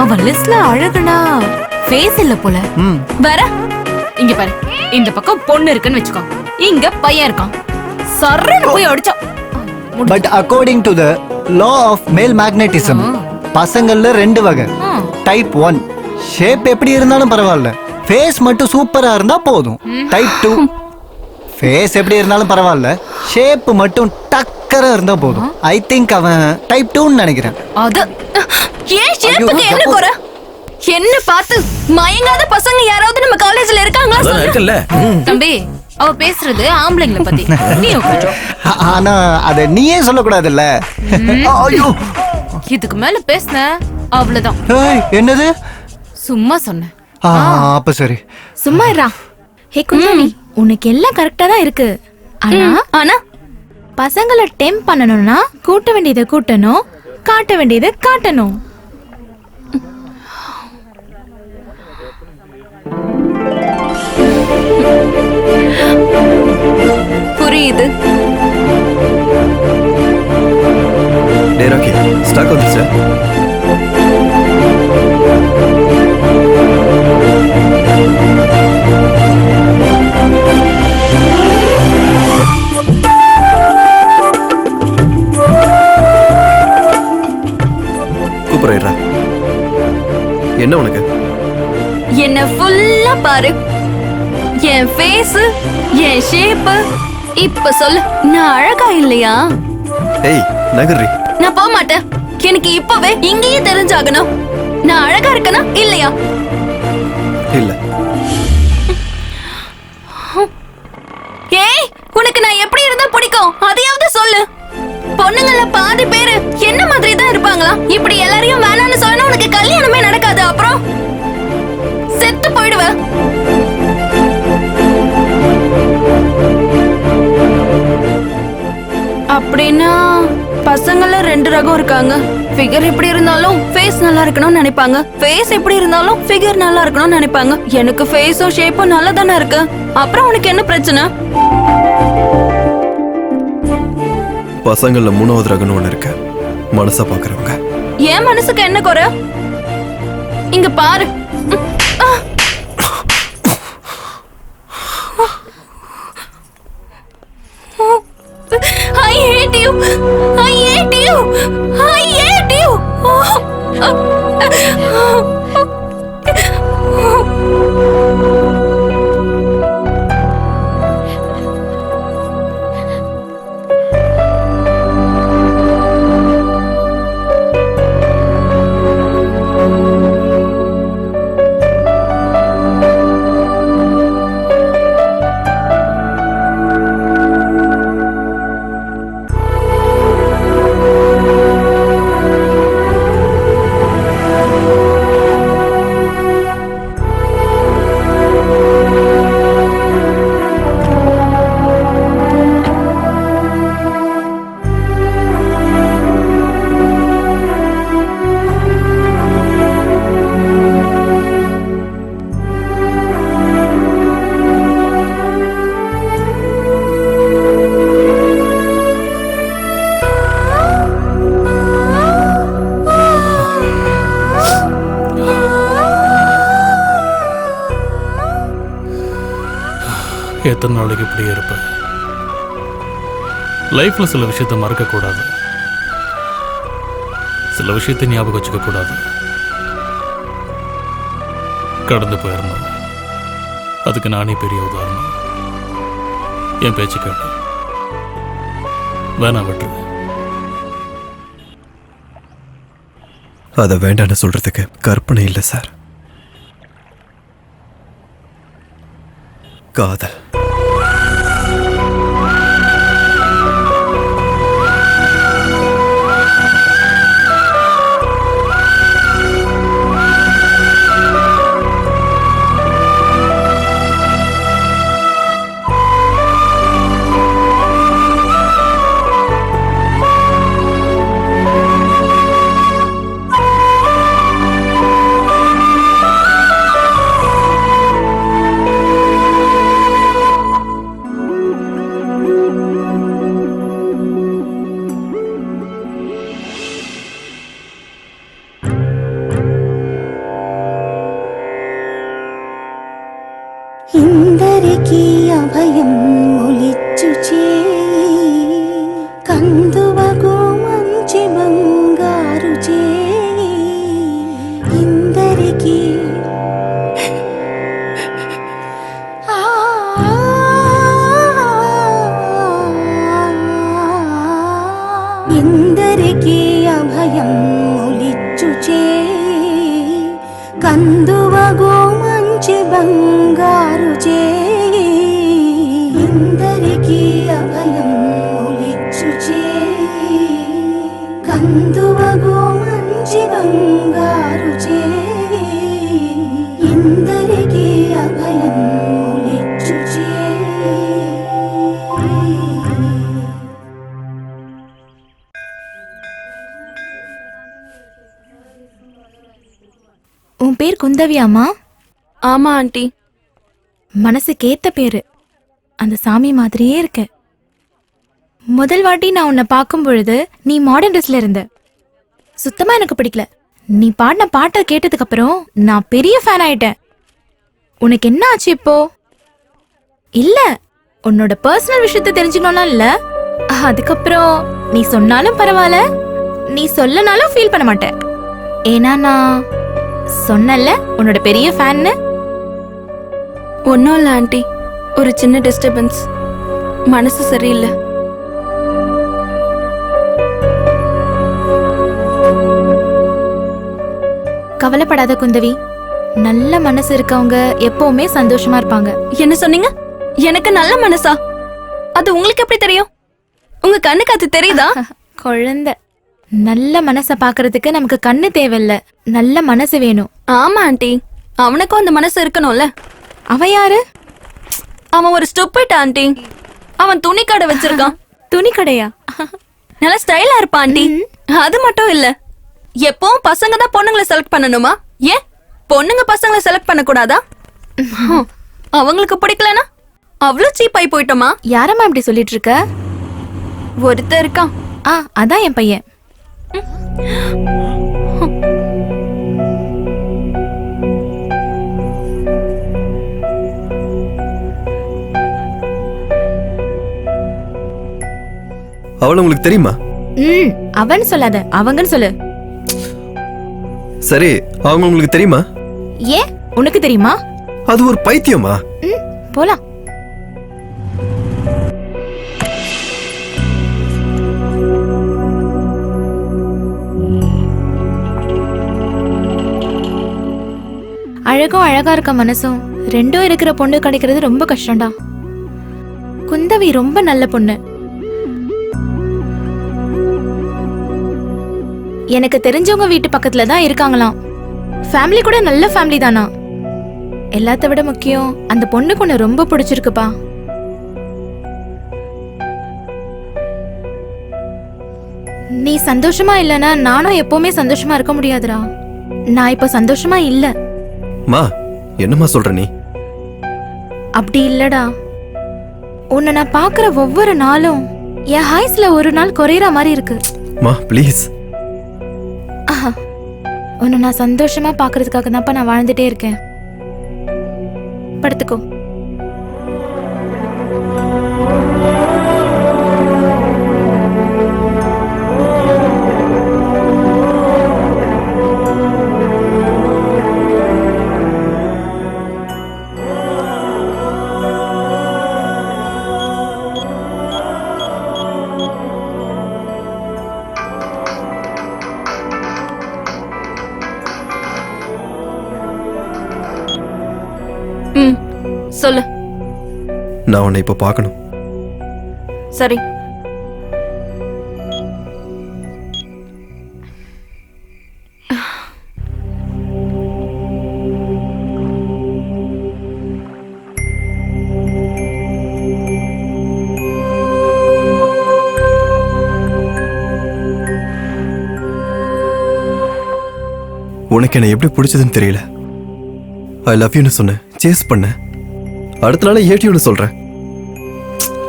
அவன் லிஸ்ட்ல அழகுனா ஃபேஸ் இல்ல போல. வேற இங்க பாரு. இந்த பக்கம் பொண்ணு இருக்குன்னு வெச்சுக்கோ. இங்க பையன் இருக்கான். சர்றன்னு போய் அடிச்சா. But according to the law of male magnetism பசங்கள்ல 2 வகை. டைப் 1 ஷேப் எப்படி இருந்தாலும் பரவாயில்ல, ஃபேஸ் மட்டும் சூப்பரா இருந்தா போதும். டைப் 2 ஃபேஸ் எப்படி இருந்தாலும் பரவாயில்ல, ஷேப் மட்டும் டக்கரா இருந்தா போதும். ஐ திங்க் அவன் டைப் 2ன்னு நினைக்கிறேன். அது ஏன் ஷேப்புக்கு என்ன குறை? என்ன பார்த்து மயங்காத பசங்க யாராவது நம்ம காலேஜ்ல இருக்காங்களா சொல்லு. இருக்குல்ல தம்பி அவ பேசுறது ஆம்பளைங்கள பத்தி. நீ உட்காரு. ஆனா அத நீயே சொல்லக்கூடாதுல்ல. ஐயோ, இதுக்கு மேல பேசுன அவ்வளவுதான். ஏய், என்னது? சும்மா சொன்னேன். அப்ப சரி. சும்மா இருடா. ஹே குந்தாணி, உனக்கு எல்லாம் கரெக்டா தான் இருக்கு. ஆனா பசங்களை டெம்ப் பண்ணணும்னா கூட்ட வேண்டியதை கூட்டணும், காட்ட வேண்டியதை காட்டணும். புரியுது. டேய் ராக்கி, ஸ்டாக் வந்துச்சு. கூப்பிடுறா. என்ன உனக்கு? என்ன ஃபுல்லா பாரு. என் ஃபேஸ், என் ஷேப். இப்ப சொல்லு, நான் அழகா இல்லையா? ஏய் நகர்றி. நான் போக மாட்டேன். எனக்கு இப்பவே இங்கேயே தெரிஞ்சாகணும். நான் அழகா இருக்கனா இல்லையா? இல்ல. ஏய், உனக்கு நான் எப்படி இருந்தா பிடிக்கும் அதையாவது சொல்லு. பொண்ணுங்கள பாதி பேரு என்ன மாதிரி தான் இருப்பாங்களா? இப்படி எல்லாரையும் வேணான்னு சொன்னா உனக்கு கல்யாணமே நடக்காது. அப்புறம் செத்து போயிடுவ. அப்படின்னா பசங்கள ரெண்டு ரகம் இருக்காங்க. ஃபிகர் எப்படி இருந்தாலும் ஃபேஸ் நல்லா இருக்கணும்னு நினைப்பாங்க. ஃபேஸ் எப்படி இருந்தாலும் ஃபிகர் நல்லா இருக்கணும்னு நினைப்பாங்க. எனக்கு ஃபேஸும் ஷேப்பும் நல்லா தானே இருக்கு. அப்புறம் உனக்கு என்ன பிரச்சனை? பசங்கள்ல மூணாவது ரகம்னு ஒண்ணு இருக்கு, மனச பாக்குறவங்க. என் மனசுக்கு என்ன குறை? இங்க பாரு. I hate you. I hate you. I hate you. எத்தனை நாளைக்கு இப்படியே இருப்ப? லைஃப்ல சில விஷயத்தை மறக்க கூடாது, சில விஷயத்தை ஞாபகம் வச்சுக்க கூடாது. கடந்து போயிடணும். அதுக்கு நானே பெரிய உதாரணம். என் பேச்சு கேட்டு வேணா விட்டுரு. அதை வேண்டான்னு சொல்றதுக்கு கற்பனை இல்லை சார், காதல். ఇందరికీ అభయం ఒలిచ్చుచే కందువగో మంచి బంగారు చే ఇందరికీ ఇందరికీ అభయం ఒలిచ్చు ఒలిచుచే కందువగో మంచి బంగారు చే ఇందరికీ అభయం ఒలిచుచే కందువగో మంచి బంగారు చే ఇందరికీ అభయం ఒలిచుచే. உன் பேர் குந்தவியாமா? ஆமா ஆண்டி. மனசுக்கேத்த பேரு. அந்த சாமி மாதிரியே இருக்க. முதல் வாட்டி நான் உன்னை பார்க்கும் பொழுது நீ மாடர்ன் ட்ரெஸ்ல இருந்த. சுத்தமா எனக்கு பிடிக்கல. நீ பாடின பாட்டை கேட்டதுக்கு அப்புறம் நான் பெரிய ஃபேன் ஆயிட்டேன். உனக்கு என்ன ஆச்சு இப்போ? இல்ல, உன்னோட பர்சனல் விஷயத்தை தெரிஞ்சுக்கணும்னா இல்ல. அதுக்கப்புறம் நீ சொன்னாலும் பரவாயில்ல, நீ சொல்லனாலும் ஃபீல் பண்ண மாட்டேன். ஏன்னா நான் சொன்னல உன்னோட பெரிய ஃபேன்னு. ஒன்றும் இல்லை ஆண்டி, ஒரு சின்ன டிஸ்டர்பன்ஸ், மனசு சரியில்லை. கவலைப்படாத குந்தவி, நல்ல மனசு இருக்கவங்க எப்பவுமே சந்தோஷமா இருப்பாங்க. என்ன சொன்னீங்க? எனக்கு நல்ல மனசா? அது உங்களுக்கு எப்படி தெரியும்? உங்க கண்ணுக்கு அது தெரியுதா? குழந்தை, நல்ல மனச பாக்குறதுக்கு நமக்கு கண்ணு தேவையில்ல, நல்ல மனசு வேணும். ஆமா ஆண்டி, அவனுக்கும் அந்த மனசு இருக்கணும்ல. அவன் யாரு? அவன் ஒரு ஸ்டூபிட் ஆண்டி. அவன் துணி கடை வச்சிருக்கான். துணி கடையா? நல்ல ஸ்டைலா இருப்பான் ஆண்டி. அது மட்டும் இல்ல, எப்பவும் பசங்க தான் பொண்ணுங்களை செலக்ட் பண்ணணுமா? ஏன் பொண்ணுங்க பசங்களை செலக்ட் பண்ண கூடாதா? அவங்களுக்கு பிடிக்கலனா அவ்வளவு சீப் ஆகி போயிட்டோமா? யாரம்மா இப்படி சொல்லிட்டு இருக்க? ஒருத்தர் இருக்கான். அதான் என் பையன். அவள உங்களுக்கு தெரியுமா? அவன் சொல்லாத, அவங்கன்னு சொல்லு. சரி, அவங்க உங்களுக்கு தெரியுமா? ஏன் உனக்கு தெரியுமா? அது ஒரு பைத்தியமா? போலாம். அழகும் அழகா இருக்க மனசும் ரெண்டும் இருக்கிற பொண்ணு கிடைக்கிறது ரொம்ப கஷ்டம்டா. குந்தவி ரொம்ப நல்ல பொண்ணு. எனக்கு தெரிஞ்சவங்க வீட்டு பக்கத்துல தான் இருக்காங்களாம். ஃபேமிலி கூட நல்ல ஃபேமிலி தானா. எல்லாத்த விட முக்கியம், அந்த பொண்ணுக்கு உன்னை ரொம்ப பிடிச்சிருக்குப்பா. நீ சந்தோஷமா இல்லனா நானும் எப்பவுமே சந்தோஷமா இருக்க முடியாதுடா. நான் இப்ப சந்தோஷமா இல்ல. மா, என்னம்மா சொல்ற நீ? அப்படி இல்லடா, உன்னை நான் பாக்குற ஒவ்வொரு நாளும் என் ஹாய்ஸ்ல ஒரு நாள் குறையற மாதிரி இருக்கு. மா ப்ளீஸ். உன்னை நான் சந்தோஷமா பாக்குறதுக்காக தான்ப்பா நான் வாழ்ந்துட்டே இருக்கேன். படுத்துக்கோ. சொல்லு. நான் உன்னை இப்ப பார்க்கணும். சரி. உனக்கு என்ன எப்படி பிடிச்சதுன்னு தெரியல. ஐ லவ் யூன்னு சொன்னேன், சேஸ் பண்ண. அடுத்த நாள் ஏடியூன்னு சொல்றேன்.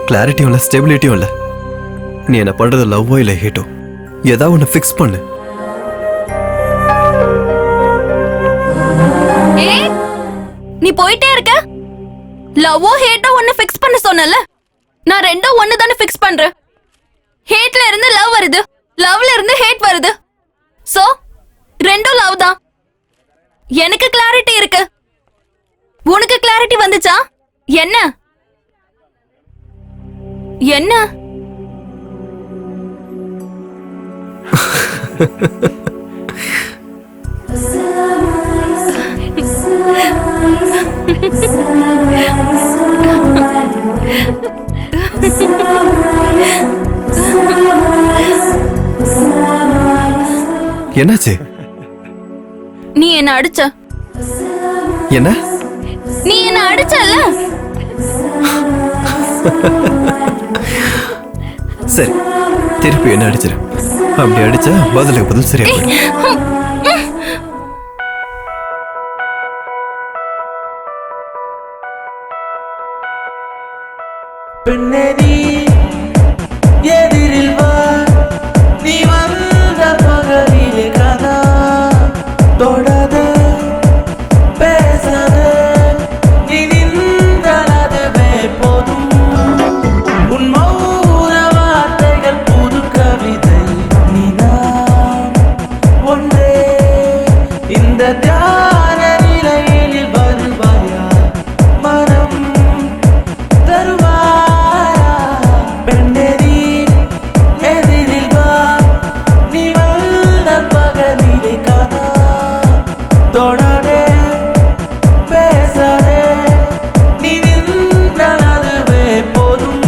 கிளாரிட்டியும் இல்லை, ஸ்டெபிலிட்டியும் இல்லை. நீ என்ன பண்றது லவ்வோ இல்லை ஹேட்டோ, ஏதாவது ஒன்று ஃபிக்ஸ் பண்ணு. நீ போயிட்டே இருக்க. லவ்வோ ஹேட்டோ ஒன்னு ஃபிக்ஸ் பண்ண சொன்னல. நான் ரெண்டும் ஒன்னு தானே ஃபிக்ஸ் பண்றேன். ஹேட்ல இருந்து லவ் வருது, லவ்ல இருந்து ஹேட் வருது. சோ ரெண்டும் லவ் தான். எனக்கு கிளாரிட்டி இருக்கு, உனக்கு கிளாரிட்டி வந்துச்சா? என்ன என்ன? என்னாச்சு? நீ என்ன அடிச்ச. என்ன? நீ என்ன அடிச்சல. சரி, திருப்பி என்ன அடிச்சிரு. அப்படி அடிச்சா பதிலுக்கு பதில் சரியா போயிடும். பெண்ணெதி எதிரில் வா, நீ வந்த பகலிலே கதா தொடாத பேசாத, நீ நின்றதுவே போதும். உன் மௌன வார்த்தைகள் புது கவிதை, நீ நான் ஒன்றே. இந்த தியான நிலையில் வருவாயா, மனம் தருவாயா. பெண்ணெதி எதிரில் வா, நீ வந்த பகலிலே கதா தொடாதே பேசாதே, நீ நின்றதுவே போதும்.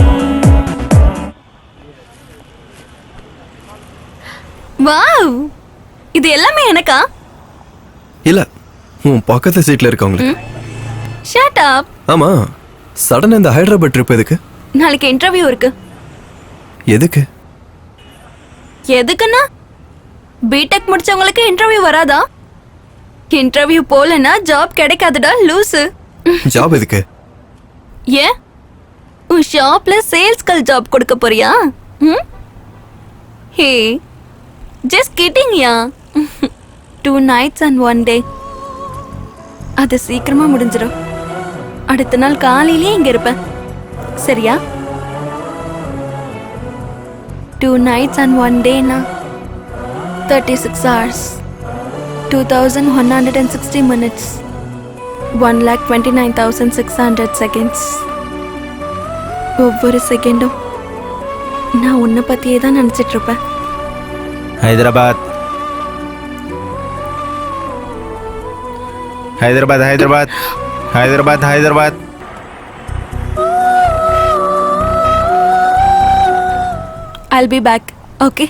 வாவ், இது எல்லாமே எனக்கா? இல்ல, உன் பக்கத்து சீட்ல இருக்கவங்களுக்கு. Shut up. ஆமா, சடனா இந்த ஹைதராபாத் ட்ரிப் எதுக்கு? நாளைக்கு இன்டர்வியூ இருக்கு. எதுக்கு? எதுக்குன்னா பிடெக் முடிச்சவங்களுக்கு இன்டர்வியூ வராதா? இன்டர்வியூ போலனா ஜாப் கிடைக்காதுடா லூசு. ஜாப் எதுக்கு? ஏன் உன் ஷாப்ல சேல்ஸ் கல் ஜாப் கொடுக்க போறியா? Hey, just kidding yeah. 2 nights and 1 day. அது சீக்கிரமா முடிஞ்சிடும். அடுத்த நாள் காலையிலே இங்க இருப்பேன். சரியா? 2 nights and 1 day na 36 hours, 2160 minutes, 1,29,600 seconds. ஒவ்வொரு செகண்டும் நான் உன்னை பத்தியே தான் நினைச்சிட்டு இருப்பேன். Hyderabad Hyderabad Hyderabad Hyderabad Hyderabad. I'll be back. Okay.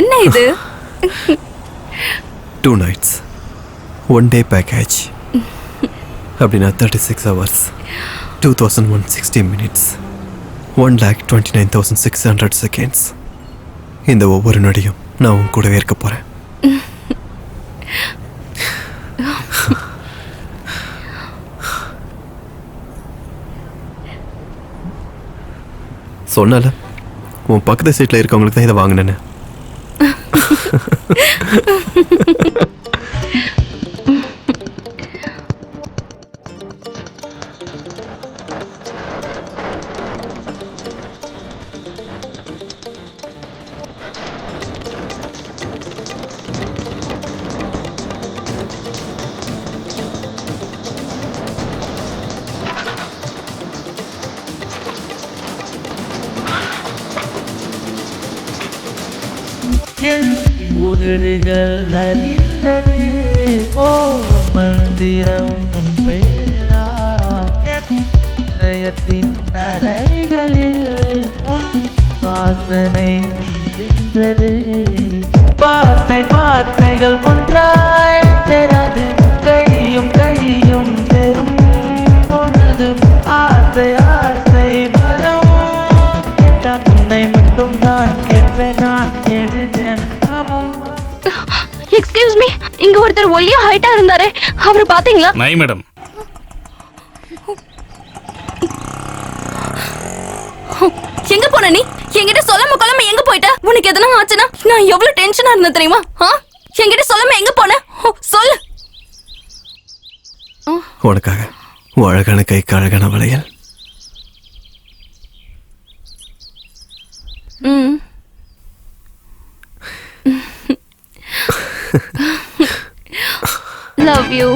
என்ன இது? 2 nights 1 day package. அப்படின்னா 36 hours, 2160 minutes, 1,29,600 seconds. இந்த ஒவ்வொரு நொடியும் நான் உன் கூடவே இருக்க போறேன். சொன்னால உன் பக்கத்து சீட்ல இருக்கவங்களுக்கு தான் இதை வாங்கினேன்னு. உதடுகள் நலிந்தது ஓ மந்திரம் பெயரா இதயத்தின் நரைகளில் வாசனை சென்றது வார்த்தைகள் ஒன்றாய் சேராது கையும் சேரும் பொழுது ஆசை வரும் கேட்டால் உன்னை மட்டும் நான் கேட்பேன் நான் எழுதேன் எக்ஸ்கியூஸ் மீ, இங்க ஒருத்தர் ஒல்லியா ஹைட்டா இருந்தாரே, அவரை பாத்தீங்களா? நை மேடம். எங்க போன நீ? என்கிட்ட சொல்லாம கொள்ளாம எங்க போயிட்ட? உனக்கு எதனா ஆச்சுன்னா நான் எவ்வளவு டென்ஷனா இருந்தேன் தெரியுமா? என்கிட்ட சொல்லாம எங்க போன? சொல்லு. உனக்காக அழகான கைக்கு அழகான வளையல். Love you.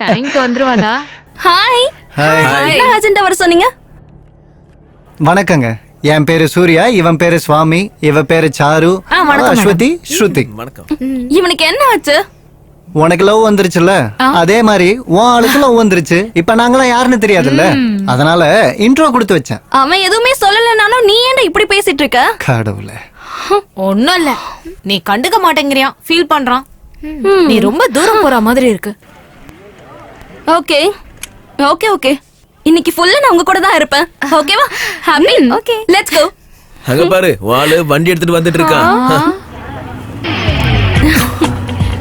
டைம்க்கு வந்துருவாடா. ஹாய். என்ன அர்ஜென்ட்டா வர சொன்னீங்க? வணக்கங்க, என் பேரு சூர்யா, இவன் பேரு சுவாமி, இவ பேரு சாரு, அஸ்வதி, ஸ்ருதி. இவனுக்கு என்ன ஆச்சு? உனக்கு லவ் வந்துருச்சுல்ல, அதே மாதிரி உன் ஆளுக்கு லவ் வந்துருச்சு. இப்ப நாங்களாம் யாருன்னு தெரியாதுல்ல, அதனால இன்ட்ரோ கொடுத்து வச்சேன். அவன் எதுவுமே சொல்லலனாலும் நீ ஏன்டா இப்படி பேசிட்டு இருக்க? கடவுளே. ஒண்ணும் இல்ல, நீ கண்டுக்க மாட்டேங்கறியா, ஃபீல் பண்றான். நீ ரொம்ப தூரம் போற மாதிரி இருக்கு. ஓகே ஓகே ஓகே, இன்னைக்கு ஃபுல்லா நான் உங்க கூட தான் இருப்பேன். ஓகேவா? ஹாப்பி? Okay, let's go. அங்க பாரு, வாளு வண்டி எடுத்துட்டு வந்துட்டு இருக்கான்.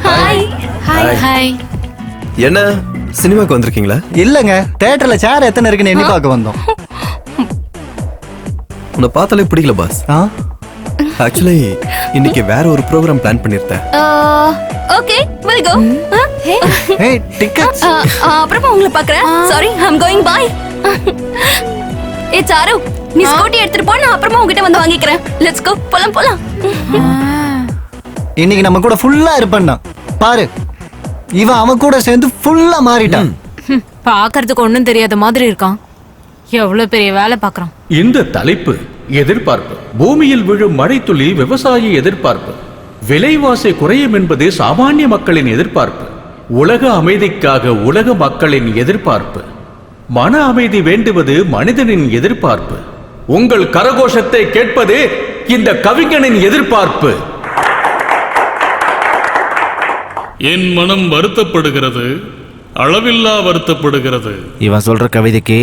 Hi hi hi. என்ன சினிமாக்கு வந்திருக்கீங்களா? இல்லங்க, தியேட்டர்ல சேர் எத்தனை இருக்குன்னு எண்ணி பார்க்க வந்தோம். உன்னை பார்த்தாலே பிடிக்கல பாஸ். ஆக்சுவலி இன்னைக்கு வேற ஒரு ப்ரோகிராம் பிளான் பண்ணிருந்தேன். Okay, will go. Hey, tickets. அப்புறமா உங்களை பார்க்கறேன். Sorry, I am going bye. ஏ சாரு, நீ ஸ்கூட்டி எடுத்துட்டு போ, நான் அப்புறமா உன்கிட்ட வந்து வாங்கிக்கிறேன். லெட்ஸ் கோ, போலாம் போலாம். இன்னைக்கு நம்ம கூட ஃபுல்லா இருப்பேன்னா பாரு, இவன் அவன் கூட சேர்ந்து ஃபுல்லா மாறிட்டான். பாக்குறதுக்கு ஒண்ணும் தெரியாத மாதிரி இருக்கான். எவ்வளவு பெரிய வேலை பாக்குறான். இந்த தலைப்பு எதிர்பார்ப்பு. பூமியில் விழும் மழைத்துளி விவசாய எதிர்பார்ப்பு. விலைவாசி குறையும் என்பது சாமானிய மக்களின் எதிர்பார்ப்பு. உலக அமைதிக்காக உலக மக்களின் எதிர்பார்ப்பு. மன அமைதி வேண்டுவது மனிதனின் எதிர்பார்ப்பு. உங்கள் கரகோஷத்தை கேட்பது இந்த கவிஞனின் எதிர்பார்ப்பு. என் மனம் வருத்தப்படுகிறது, அளவில்லா வருத்தப்படுகிறது. இவன் சொல்ற கவிதைக்கு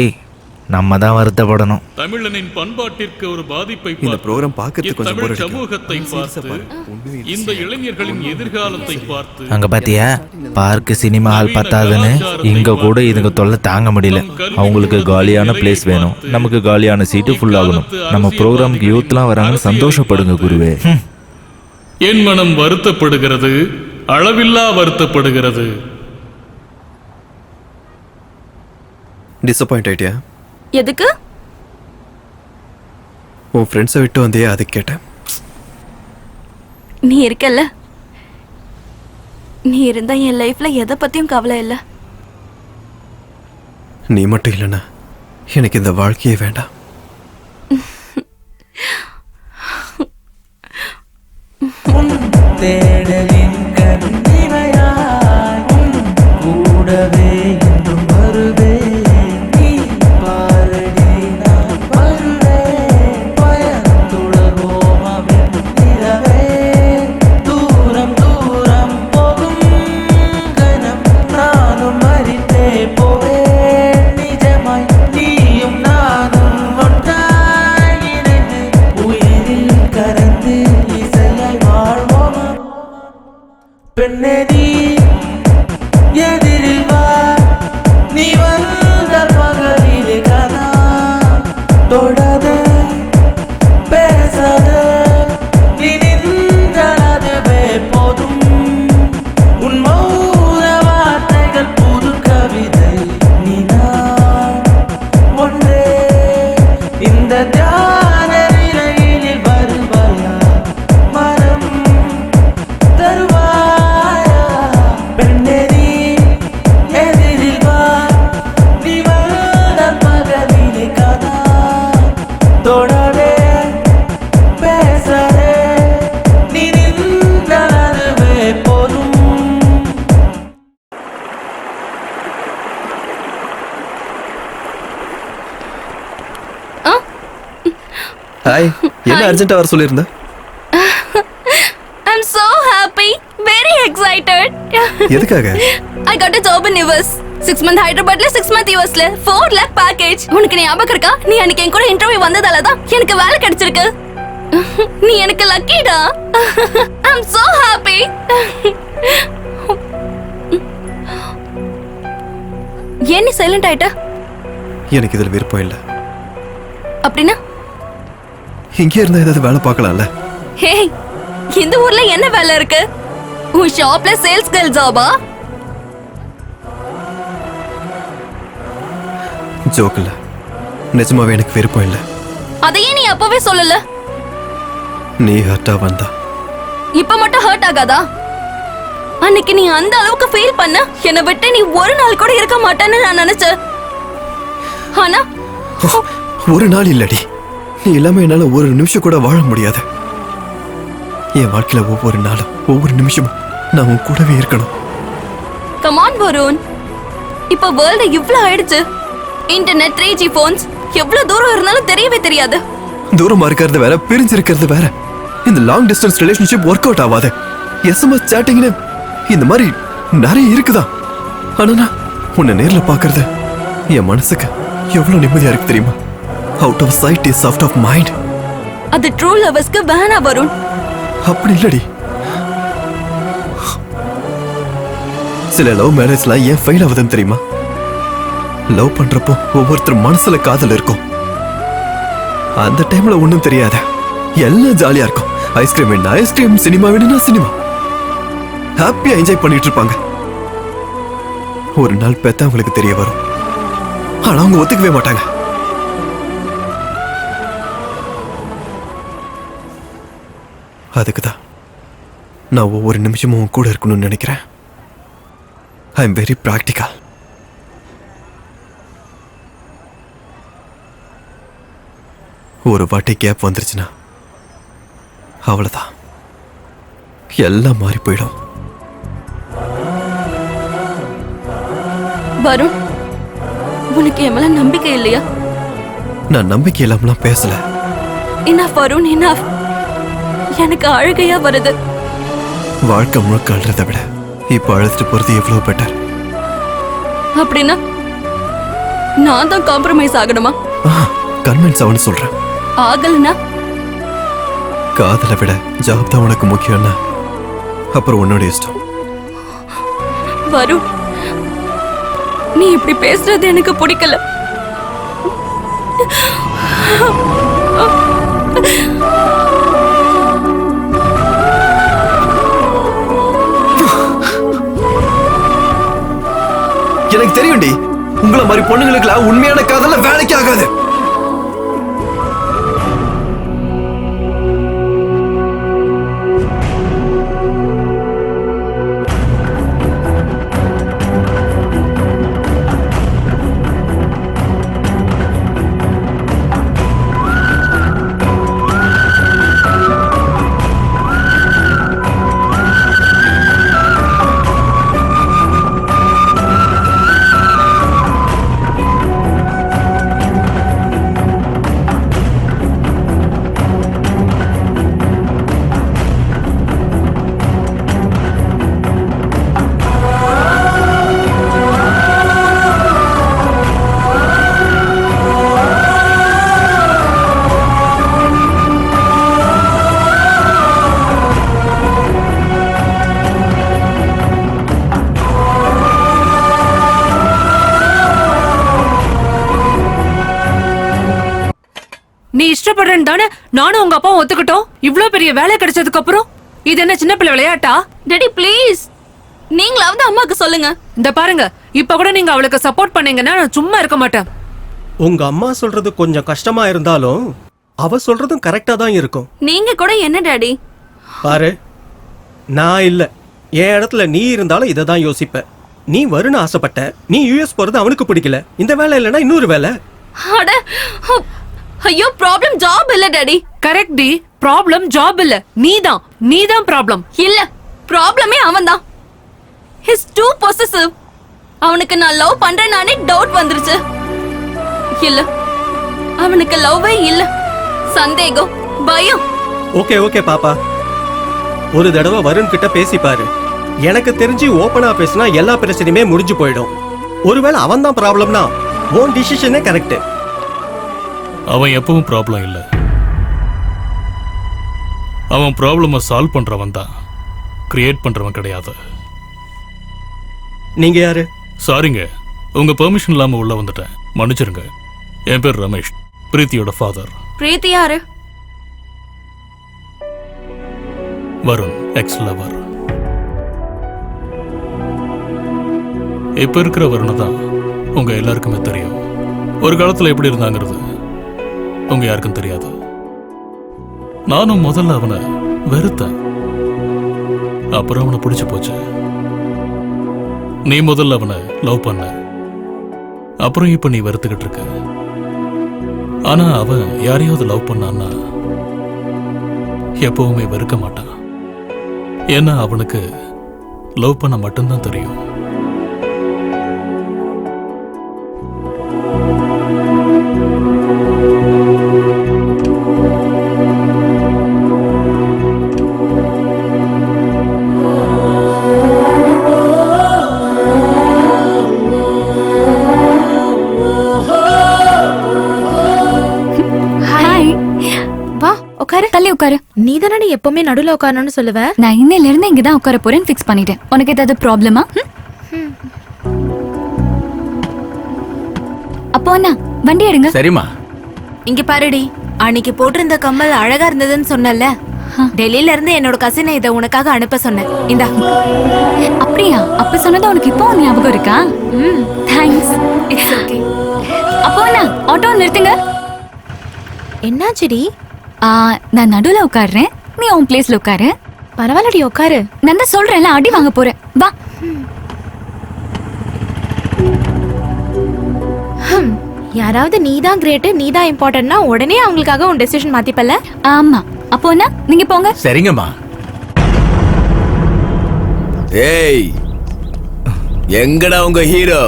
நம்ம தான் வருத்தப்படணும். தமிழனின் பண்பாட்டிற்கு ஒரு பாதிப்பை இந்த ப்ரோகிராம் பார்க்கிறதுக்கு கொஞ்சம் போர் அடிக்கும். சமூகத்தை பார்த்து, இந்த இளைஞர்களின் எதிர்காலத்தை பார்த்து. அங்க பாத்தியா, பார்க்கு சினிமா ஹால் பத்தாதுன்னு இங்க கூட இதுங்க தொல்லை தாங்க முடியல. அவங்களுக்கு காலியான பிளேஸ் வேணும், நமக்கு காலியான சீட்டு ஃபுல் ஆகணும். நம்ம ப்ரோக்ராமுக்கு யூத்லாம் வராங்கன்னு சந்தோஷப்படுங்க குருவே. என் மனம் வருத்தப்படுகிறது, அளவில்லா வருத்தப்படுகிறது. டிசப்பாயிண்ட் ஆயிட்டியா? எதுக்கு? உன் ஃப்ரெண்ட்ஸை விட்டு வந்தே அது கேட்டேன். நீ இருக்கல்ல, நீ இருந்தா என் லைஃப்ல எதை பத்தியும் கவலை இல்ல. நீ மட்டும் இல்லைன்னா எனக்கு இந்த வாழ்க்கையே வேண்டாம். தேடலின் கண்ணிமையாய் கூடவே என்றும் வருவே. நீ பாரடி நான் வருவேன், பயந்துடர்வோம் அவன் நிலவே. தூரம் தூரம் போகும் கணம் நானும் மறித்தே போவேன். நிஜமாய் நீயும் நானும் ஒன்றாய் இணைந்து உயிரில் கலந்து இசையாய் வாழ்வோமா. பெண்ணே நீ எதிரில் வா, நீ வந்த பகலிலே கனா. தொடாத பேசாத, நீ நின்றதுவே போதும். உன் மௌன வார்த்தைகள் புது கவிதை. ஹாய், என்ன அர்ஜென்ட்டா வர சொல்லியிருந்த? I'm so happy, very excited. எதுக்காக? I got a job in US. 6 month Hyderabadல 6 month USல 4 lakh package. உனக்கு ஞாபகம் இருக்கா? நீ அன்னைக்கு என் கூட இன்டர்வியூ வந்ததால தான் எனக்கு வேலை கிடைச்சிருக்கு. நீ எனக்கு லக்கிடா. I'm so happy. ஏன் நீ சைலண்ட் ஆயிட்ட? எனக்கு இதுல விருப்பம் இல்ல. அப்படின்னா? இங்கே இருந்தா ஏதாவது வேலை பார்க்கலாம்ல? ஹே, இந்த ஊர்ல என்ன வேலை இருக்கு? உன் ஷாப்ல சேல்ஸ் கேர்ள் ஜாபா? ஜோக் இல்ல, நிஜமாவே எனக்கு விருப்பம் இல்ல. அதையே நீ அப்பவே சொல்லல. நீ ஹர்ட்டா வந்தா இப்ப மட்டும் ஹர்ட் ஆகாதா? அன்னைக்கு நீ அந்த அளவுக்கு ஃபீல் பண்ண, என்னை விட்டு நீ ஒரு நாள் கூட இருக்க மாட்டேன்னு நான் நினைச்சேன். ஆனா ஒரு நாள் இல்லடி, நீ இல்லாம என்னால ஒரு நிமிஷம் கூட வாழ முடியாது. என் வாழ்க்கையில ஒவ்வொரு நாளும் ஒவ்வொரு நிமிஷமும் நான் உன் கூடவே இருக்கணும். கம் ஆன் வருண், இப்ப வேர்ல்ட் இவ்ளோ ஆயிடுச்சு. இன்டர்நெட், 3G போன்ஸ், எவ்வளவு தூரம் இருந்தாலும் தெரியவே தெரியாது. தூரமா இருக்கிறது வேற, பிரிஞ்சு இருக்கிறது வேற. இந்த long distance relationship work out ஆகாது. SMS சாட்டிங்னு இந்த மாதிரி நிறைய இருக்குதா. ஆனா நான் உன்னை நேர்ல பாக்குறது என் மனசுக்கு எவ்வளவு நிம்மதியா இருக்கு தெரியுமா? Out of sight is out of mind. அது ட்ரூ லவர்ஸ்க்கு வேணா வருண். அப்படி இல்லடி. சில லவ் மேரேஜ்லாம் ஏன் ஃபெயில் ஆகுதுன்னு தெரியுமா? லவ் பண்றப்போ ஒவ்வொருத்தர் மனசுல காதல் இருக்கும். அந்த டைம்ல ஒண்ணும் தெரியாத, எல்லாம் ஜாலியா இருக்கும். ஐஸ்கிரீம் வேணும் ஐஸ்கிரீம், சினிமா வேணும்னா சினிமா, ஹாப்பியா என்ஜாய் பண்ணிட்டு இருப்பாங்க. ஒரு நாள் பெத்த அவங்களுக்கு தெரிய வரும். ஆனா அவங்க ஒத்துக்கவே மாட்டாங்க. அதுக்குதான் நான் ஒவ்வொரு நிமிஷமும் உன் கூட இருக்கணும்னு நினைக்கிறேன். I am very practical. ஒரு வாட்டி கேப் வந்துருச்சுன்னா அவ்வளவுதான், எல்லாம் மாறி போயிடும். வருண், உனக்கு என் மேல நம்பிக்கை இல்லையா? நான் நம்பிக்கை இல்லாமலாம் பேசல. Enough Varun, enough. எனக்கு அழுகையா வருது. வாழ்க்கை முழுக்க அழுறதை விட இப்ப அழுதுட்டு போறது எவ்வளவு பெட்டர். அப்படின்னா நான் தான் காம்ப்ரமைஸ் ஆகணுமா? கன்வின்ஸ் ஆகணும்னு சொல்றேன். ஆகலனா? காதலை விட ஜாப் தான் உனக்கு முக்கியம்னா அப்புறம் உன்னோட இஷ்டம். வருண், நீ இப்படி பேசுறது எனக்கு பிடிக்கல. எனக்கு தெரியும்டி, உங்களை மாதிரி பொண்ணுங்களுக்குலாம் உண்மையான காதல வேலைக்கு ஆகாது. நீ இஷ்டப்படுறேன்னு தானே நானும் உங்க அப்பா ஒத்துக்கிட்டோம். இவ்ளோ பெரிய வேலை கிடைச்சதுக்கு அப்புறம் இது என்ன சின்ன பிள்ளை விளையாட்டா? டாடி ப்ளீஸ், நீங்களாவது அம்மாக்கு சொல்லுங்க. இந்த பாருங்க, இப்ப கூட நீங்க அவளுக்கு சப்போர்ட் பண்ணீங்கன்னா நான் சும்மா இருக்க மாட்டேன். உங்க அம்மா சொல்றது கொஞ்சம் கஷ்டமா இருந்தாலும் அவ சொல்றதும் கரெக்டா தான் இருக்கும். நீங்க கூட என்ன டாடி? பாரு, நான் இல்ல, என் இடத்துல நீ இருந்தாலும் இதை தான் யோசிப்ப. நீ வரும்னு ஆசைப்பட்ட, நீ யூஎஸ் போறது அவனுக்கு பிடிக்கல. இந்த வேலை இல்லைன்னா இன்னொரு வேலை. அட ஐயோ, ப்ராப்ளம் ஜாப் இல்ல டாடி. கரெக்ட் டி, ப்ராப்ளம் ஜாப் இல்ல, நீதான் ப்ராப்ளம். இல்ல, ப்ராப்ளமே அவன்தான். His too possessive. அவனுக்கு நான் லவ் பண்றேனானே டவுட் வந்துருச்சு. இல்ல, அவனுக்கு லவ்வே இல்ல, சந்தேகம், பயம். ஓகே ஓகே பாப்பா, ஒரு தடவை வருண் கிட்ட பேசி பாரு. எனக்கு தெரிஞ்சு ஓபனா பேசினா எல்லா பிரச்சனையுமே முடிஞ்சு போயிடும். ஒருவேளை அவன் தான் ப்ராப்ளம்னா உன் டிசிஷனே கரெக்ட். அவன் எப்பவும் ப்ராப்ளம் இல்லை, அவன் ப்ராப்ளமை சால்வ் பண்றவன் தான், கிரியேட் பண்றவன் கிடையாது. நீங்க யாரு? சாரிங்க, உங்க பெர்மிஷன் இல்லாம உள்ள வந்துட்டேன், மன்னிச்சிருங்க. என் பேர் ரமேஷ், பிரீத்தியோட ஃபாதர். பிரீத்தி யாரு? Varun, X lower. இப்ப இருக்கிற வருணை தான் உங்க எல்லாருக்குமே தெரியும். ஒரு காலத்துல எப்படி இருந்தாங்கிறது உங்க யாருக்கும் தெரியாது. நானும் முதல்ல அவனை வெறுத்தேன், அப்புறம் அவனை பிடிச்சு போச்சு. நீ முதல்ல அவனை லவ் பண்ண, அப்புறம் இப்ப நீ வெறுத்துக்கிட்டு இருக்க. ஆனா அவன் யாரையாவது லவ் பண்ணான்னா எப்பவுமே வெறுக்க மாட்டான். ஏன்னா அவனுக்கு லவ் பண்ண மட்டும்தான் தெரியும். தள்ளி உட்காரு. நீ தானே எப்பவுமே நடுவுல உட்காரணும்னு சொல்லுவ. நான் இன்னையில இருந்து இங்கதான் உட்கார போறேன்னு ஃபிக்ஸ் பண்ணிட்டேன். உனக்கு ஏதாவது ப்ராப்ளமா? அப்போ அண்ணா வண்டி எடுங்க. சரிம்மா. இங்க பாருடி, அன்னைக்கு போட்டிருந்த கம்மல் அழகா இருந்ததுன்னு சொன்னல, டெல்லியில இருந்து என்னோட கசினை இதை உனக்காக அனுப்ப சொன்னேன். இந்தா. அப்படியா? அப்ப சொன்னது உனக்கு இப்போ ஞாபகம் இருக்கா? தேங்க்ஸ். It's okay. அப்போ அண்ணா ஆட்டோ நிறுத்துங்க. என்னாச்சுடி? நான் நடுவுல உட்காடுறேன், நீ உன் பிளேஸ்ல உட்காரு. பரவாயில்லடி உட்காரு. நான் தான் சொல்றேன்ல, அடி வாங்க போறேன். வா. யாராவது நீதான் கிரேட், நீதான் இம்பார்ட்டன்ட்னா உடனே அவங்களுக்காக உன் டெசிஷன் மாத்திப்பல. ஆமா. அப்போ அண்ணா நீங்க போங்க. சரிங்கம்மா. ஏய், எங்கடா உங்க ஹீரோ?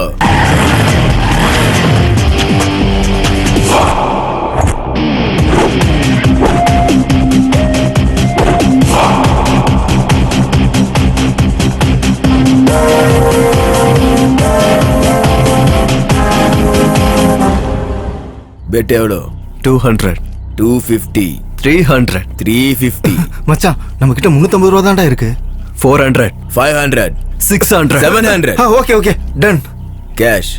பெட் எவ்வளோ? 200, 250, 300, 350. மச்சான், நம்ம கிட்ட 350 ரூபா தான்டா இருக்கு. 400, 500, 600, 700. Okay okay, done. கேஷ்.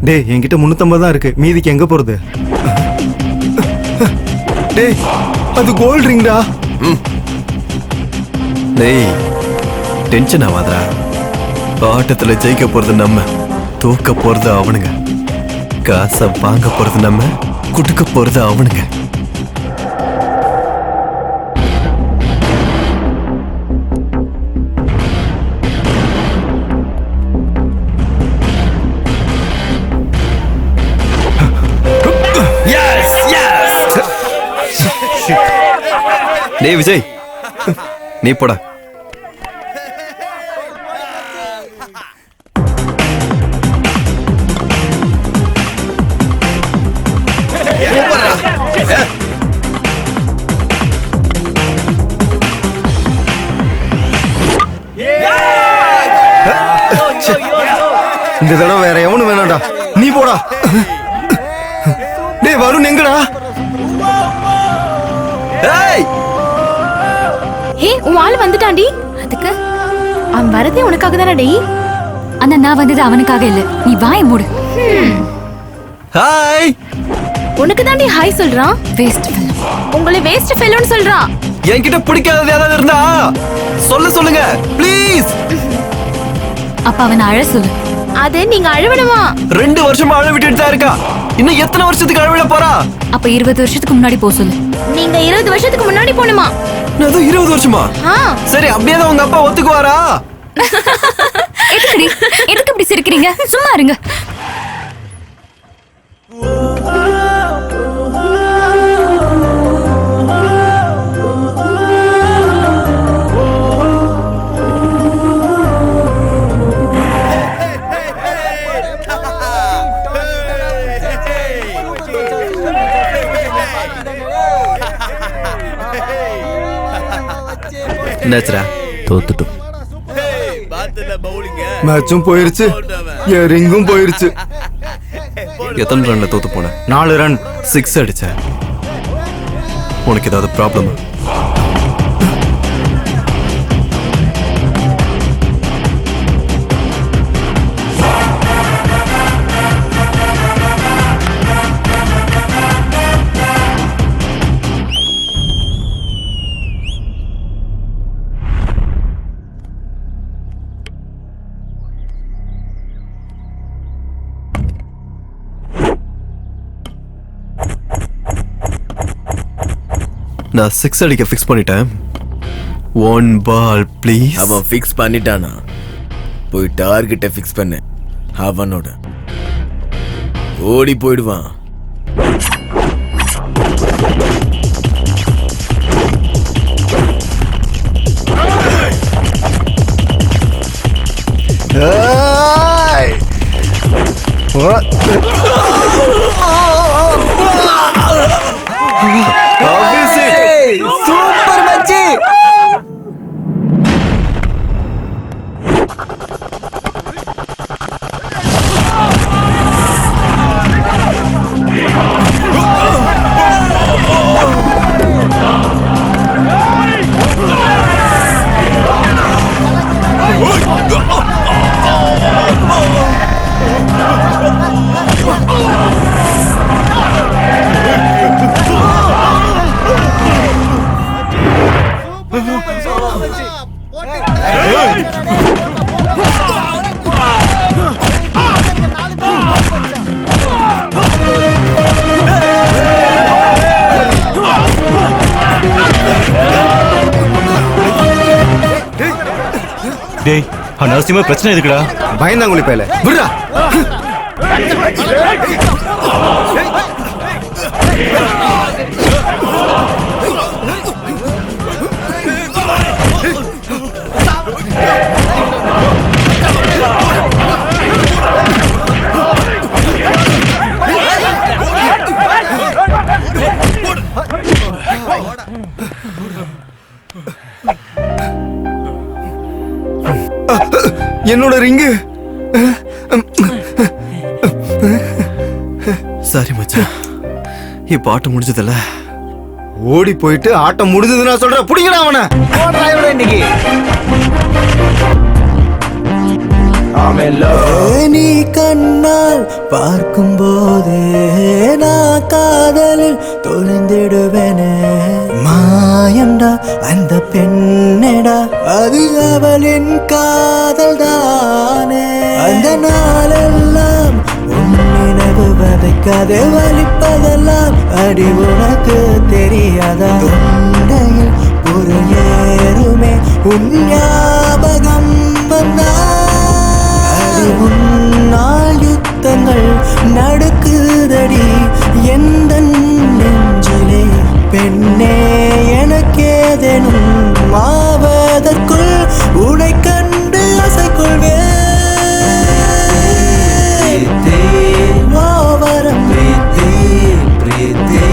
டேய், என்கிட்ட 350 தான் இருக்கு, மீதிக்கு எங்க போறது? டேய், அது கோல்ட் ரிங்டா. டேய், டென்ஷன் ஆகாதடா. ஆட்டத்துல ஜெயிக்க போறது நம்ம, தூக்க போறது அவனுங்க. காசை வாங்க போறது நம்ம, குடுக்க போறது அவனுங்க. டேய் விஜய், நீ போடா. இந்த தடவை வேற எவனும் வேணாம்டா, நீ போடா. டேய் வருண் எங்கடா? ஏய், ஹே, உன் ஆள் வந்துட்டான்டி. அதுக்கு அவன் வரதே உனக்காக தானே. டேய், ஆனா நான் வந்தது அவனுக்காக இல்ல, நீ வாயை மூடு. ஹாய். உனக்கு தாண்டி ஹாய் சொல்றான். Waste fellow. உங்களை வேஸ்ட் ஃபெல்லோன்னு சொல்றான். என்கிட்ட பிடிக்காதது ஏதாவது இருந்தா சொல்லுங்க ப்ளீஸ். அப்ப அவனை அழ சொல்லு. அது நீங்க அழுவணுமா? 2 வருஷமா அழ விட்டுட்டு தான் இருக்கா. இன்னும் எத்தனை வருஷத்துக்கு அழவிட போறா? அப்ப 20 வருஷத்துக்கு முன்னாடி போ சொல்லு. நீங்க 20 வருஷத்துக்கு முன்னாடி போணுமா? அது 20 வருஷமா? சரி, அப்படியே தான் உங்க அப்பா ஒத்துக்குவாரா? எதுக்கு இப்படி சிரிக்கிறீங்க? சும்மா இருங்க. என்னாச்சுடா? தோத்துட்டோம். மேட்சும் போயிருச்சு, என் ரிங்கும் போயிருச்சு. எத்தனை ரன்ல தோத்து போன? 4 ரன். 6 அடிச்ச. உனக்கு ஏதாவது ப்ராப்ளம்? நான் 6 அடிக்க ஃபிக்ஸ் பண்ணிட்டேன். 1 பால் ப்ளீஸ். அவன் ஃபிக்ஸ் பண்ணிட்டானா? போய் டார்கெட்டை ஃபிக்ஸ் பண்ணு. அவனோட ஓடி போயிடுவான். சூப்பர் மச்சி. டேய், அனாவசியமா பிரச்சனை எதுக்குடா? பயந்தாங்குழி பேல விடுறா. என்னோட ரிங்கு. சாரி மச்சான், இப்ப ஆட்டம் முடிஞ்சதில்ல. ஓடி போயிட்டு ஆட்டம் முடிஞ்சது நான் சொல்றேன். புடிங்கடா அவனை. இன்னைக்கு நீ கண்ணால் பார்க்கும் போதே நான் காதலில் தொலைந்திடுவேனே. மாயம்டா அந்த பெண்ணடா, அது அவளின் காதல் தானே. அந்த நாளெல்லாம் உன் நினைவு வதைக்காதே, வலிப்பதெல்லாம் அடி உனக்கு தெரியாதா? தொண்டையில் ஒரு ஏறுமே உன் ஞாபகம் வந்தா. உன்னால் யுத்தங்கள் நடக்குதடி எந்த நெஞ்சிலே. பெண்ணே எனக்கேதேனும் ஆவதற்குள் உனை கண்டு அசைக்கொள்வேன். ஓவரம் பிரீத்தி பிரீத்தி,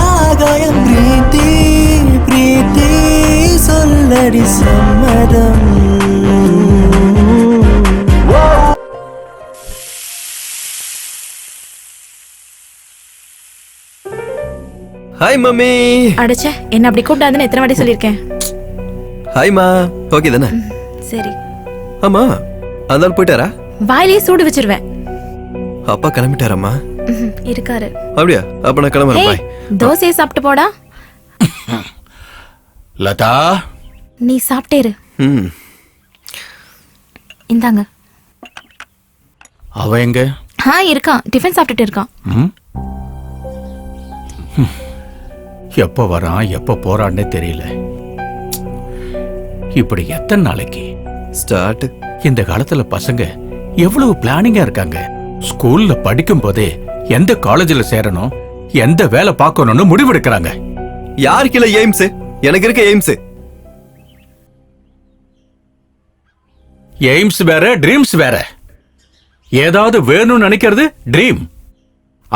ஆகாயம் பிரீத்தி பிரீத்தி, சொல்லடி சம்மதம். Hi mummy. அடச்சே, என்ன அப்படி கூப்பிடாதுன்னு எத்தனை வாட்டி சொல்லியிருக்கேன். ஹாய்மா. ஓகே தானே? சரி. ஆமா, அந்த ஆள் போயிட்டாரா? வாயிலே சூடு வச்சிருவேன். அப்பா கிளம்பிட்டாரம்மா? இருக்காரு. அப்படியா? அப்ப நான் கிளம்புறேன். பாய். தோசையை சாப்பிட்டு போடா. லதா, நீ சாப்பிட்டேரு. இந்தாங்க. அவ எங்க? இருக்கான், டிஃபன் சாப்பிட்டுட்டு இருக்கான். எப்ப வரான் எப்ப போறான்னே தெரியல. இப்படி எத்தனை நாளைக்கு? ஸ்டார்ட். இந்த காலத்துல பசங்க எவ்வளவு பிளானிங்கா இருக்காங்க. ஸ்கூல்ல படிக்கும் போதே எந்த காலேஜ்ல சேரணும், எந்த வேலை பார்க்கணும்னு முடிவெடுக்கிறாங்க. யாருக்கு இல்ல எய்ம்ஸ்? எனக்கு இருக்க எய்ம்ஸ். எய்ம்ஸ் வேற, ட்ரீம்ஸ் வேற. ஏதாவது வேணும்னு நினைக்கிறது ட்ரீம்,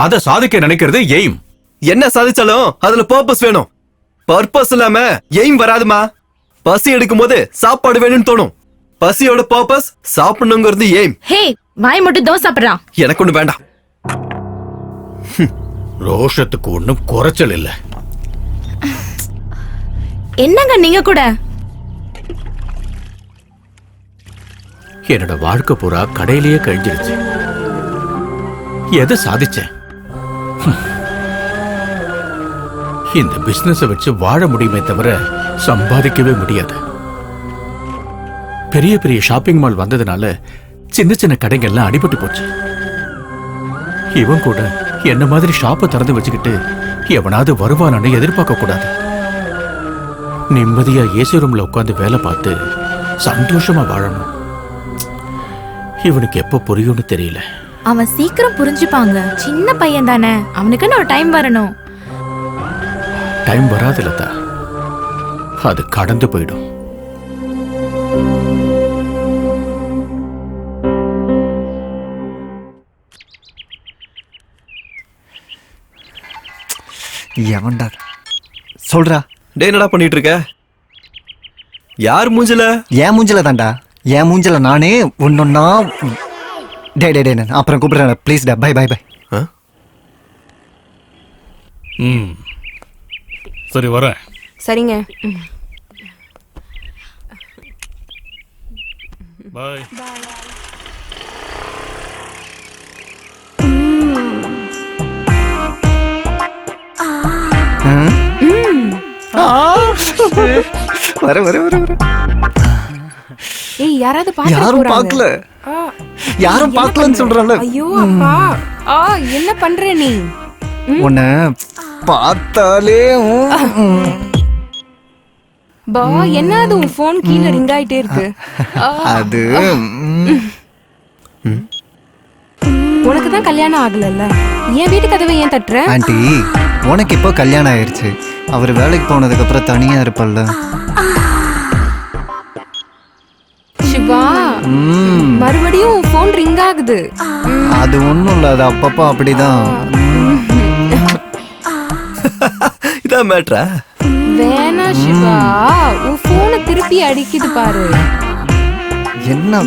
அத சாதிக்க நினைக்கிறது எய்ம். என்ன சாதிச்சாலும் அதுல பர்பஸ் வேணும். பர்பஸ் இல்லாம எய்ம் வராதுமா. பசி எடுக்கும் போது சாப்பாடு வேணும்னு தோணும். பசியோட பர்பஸ் சாப்பிடணுங்கிறது எய்ம். ஹே, வாய் மட்டும் தோசை சாப்பிடுறான். எனக்கு ஒண்ணு வேண்டாம். ரோஷத்துக்கு ஒண்ணும் குறைச்சல் இல்ல. என்னங்க நீங்க கூட? என்னோட வாழ்க்கை பூரா கடையிலேயே கழிஞ்சிருச்சு. எதை சாதிச்சேன்? இந்த பிசினஸ வச்சு வாழ முடியுமே தவிர சம்பாதிக்கவே முடியாது. பெரிய பெரிய ஷாப்பிங் மால் வந்ததுனால சின்ன சின்ன கடைகள்லாம் அடிபட்டு போச்சு. இவன் கூட என்ன மாதிரி ஷாப்பை திறந்து வச்சுக்கிட்டு எவனாவது வருவானு எதிர்பார்க்க கூடாது. நிம்மதியா ஏசி ரூம்ல உட்காந்து வேலை பார்த்து சந்தோஷமா வாழணும். இவனுக்கு எப்ப புரியும்னு தெரியல. அவன் சீக்கிரம் புரிஞ்சுப்பாங்க. சின்ன பையன் தானே, அவனுக்குன்னு ஒரு டைம் வரணும். டைம் வராது லதா, அது கடந்து போயிடும். எவன்டா சொல்றா? டே, என்னடா பண்ணிட்டு இருக்க? யார் மூஞ்சில? என் மூஞ்சில தான்டா. என் மூஞ்சில நானே ஒன்னொன்னா. டே டே டே, அப்புறம் கூப்பிடுறேன் ப்ளீஸ் டா. Bye bye bye. சரி வரேன். சரிங்க. பாய். வர வர வர வர. ஏய், யாராவது யாரும் பார்க்கல. யாரும் பார்க்கலன்னு சொல்றல. ஐயோ அப்பா, என்ன பண்ற நீ? உன்னை பார்த்தாலே பா, என்ன அது உன் போன் கீழ ரிங் ஆயிட்டே இருக்கு? அது உனக்கு தான் கல்யாணம் ஆகலல்ல, என் வீட்டு கதவை ஏன் தட்டுற? ஆண்டி, உனக்கு இப்போ கல்யாணம் ஆயிருச்சு. அவர் வேலைக்கு போனதுக்கு அப்புறம் தனியா இருப்பல்ல. சிவா, மறுபடியும் உன் போன் ரிங் ஆகுது. அது ஒண்ணும் இல்ல, அது அப்பப்போ அப்படிதான். இதான் மேட்ரா? வேணா சிவா, உன் போனை திருப்பி அடிக்குது பாரு. என்ன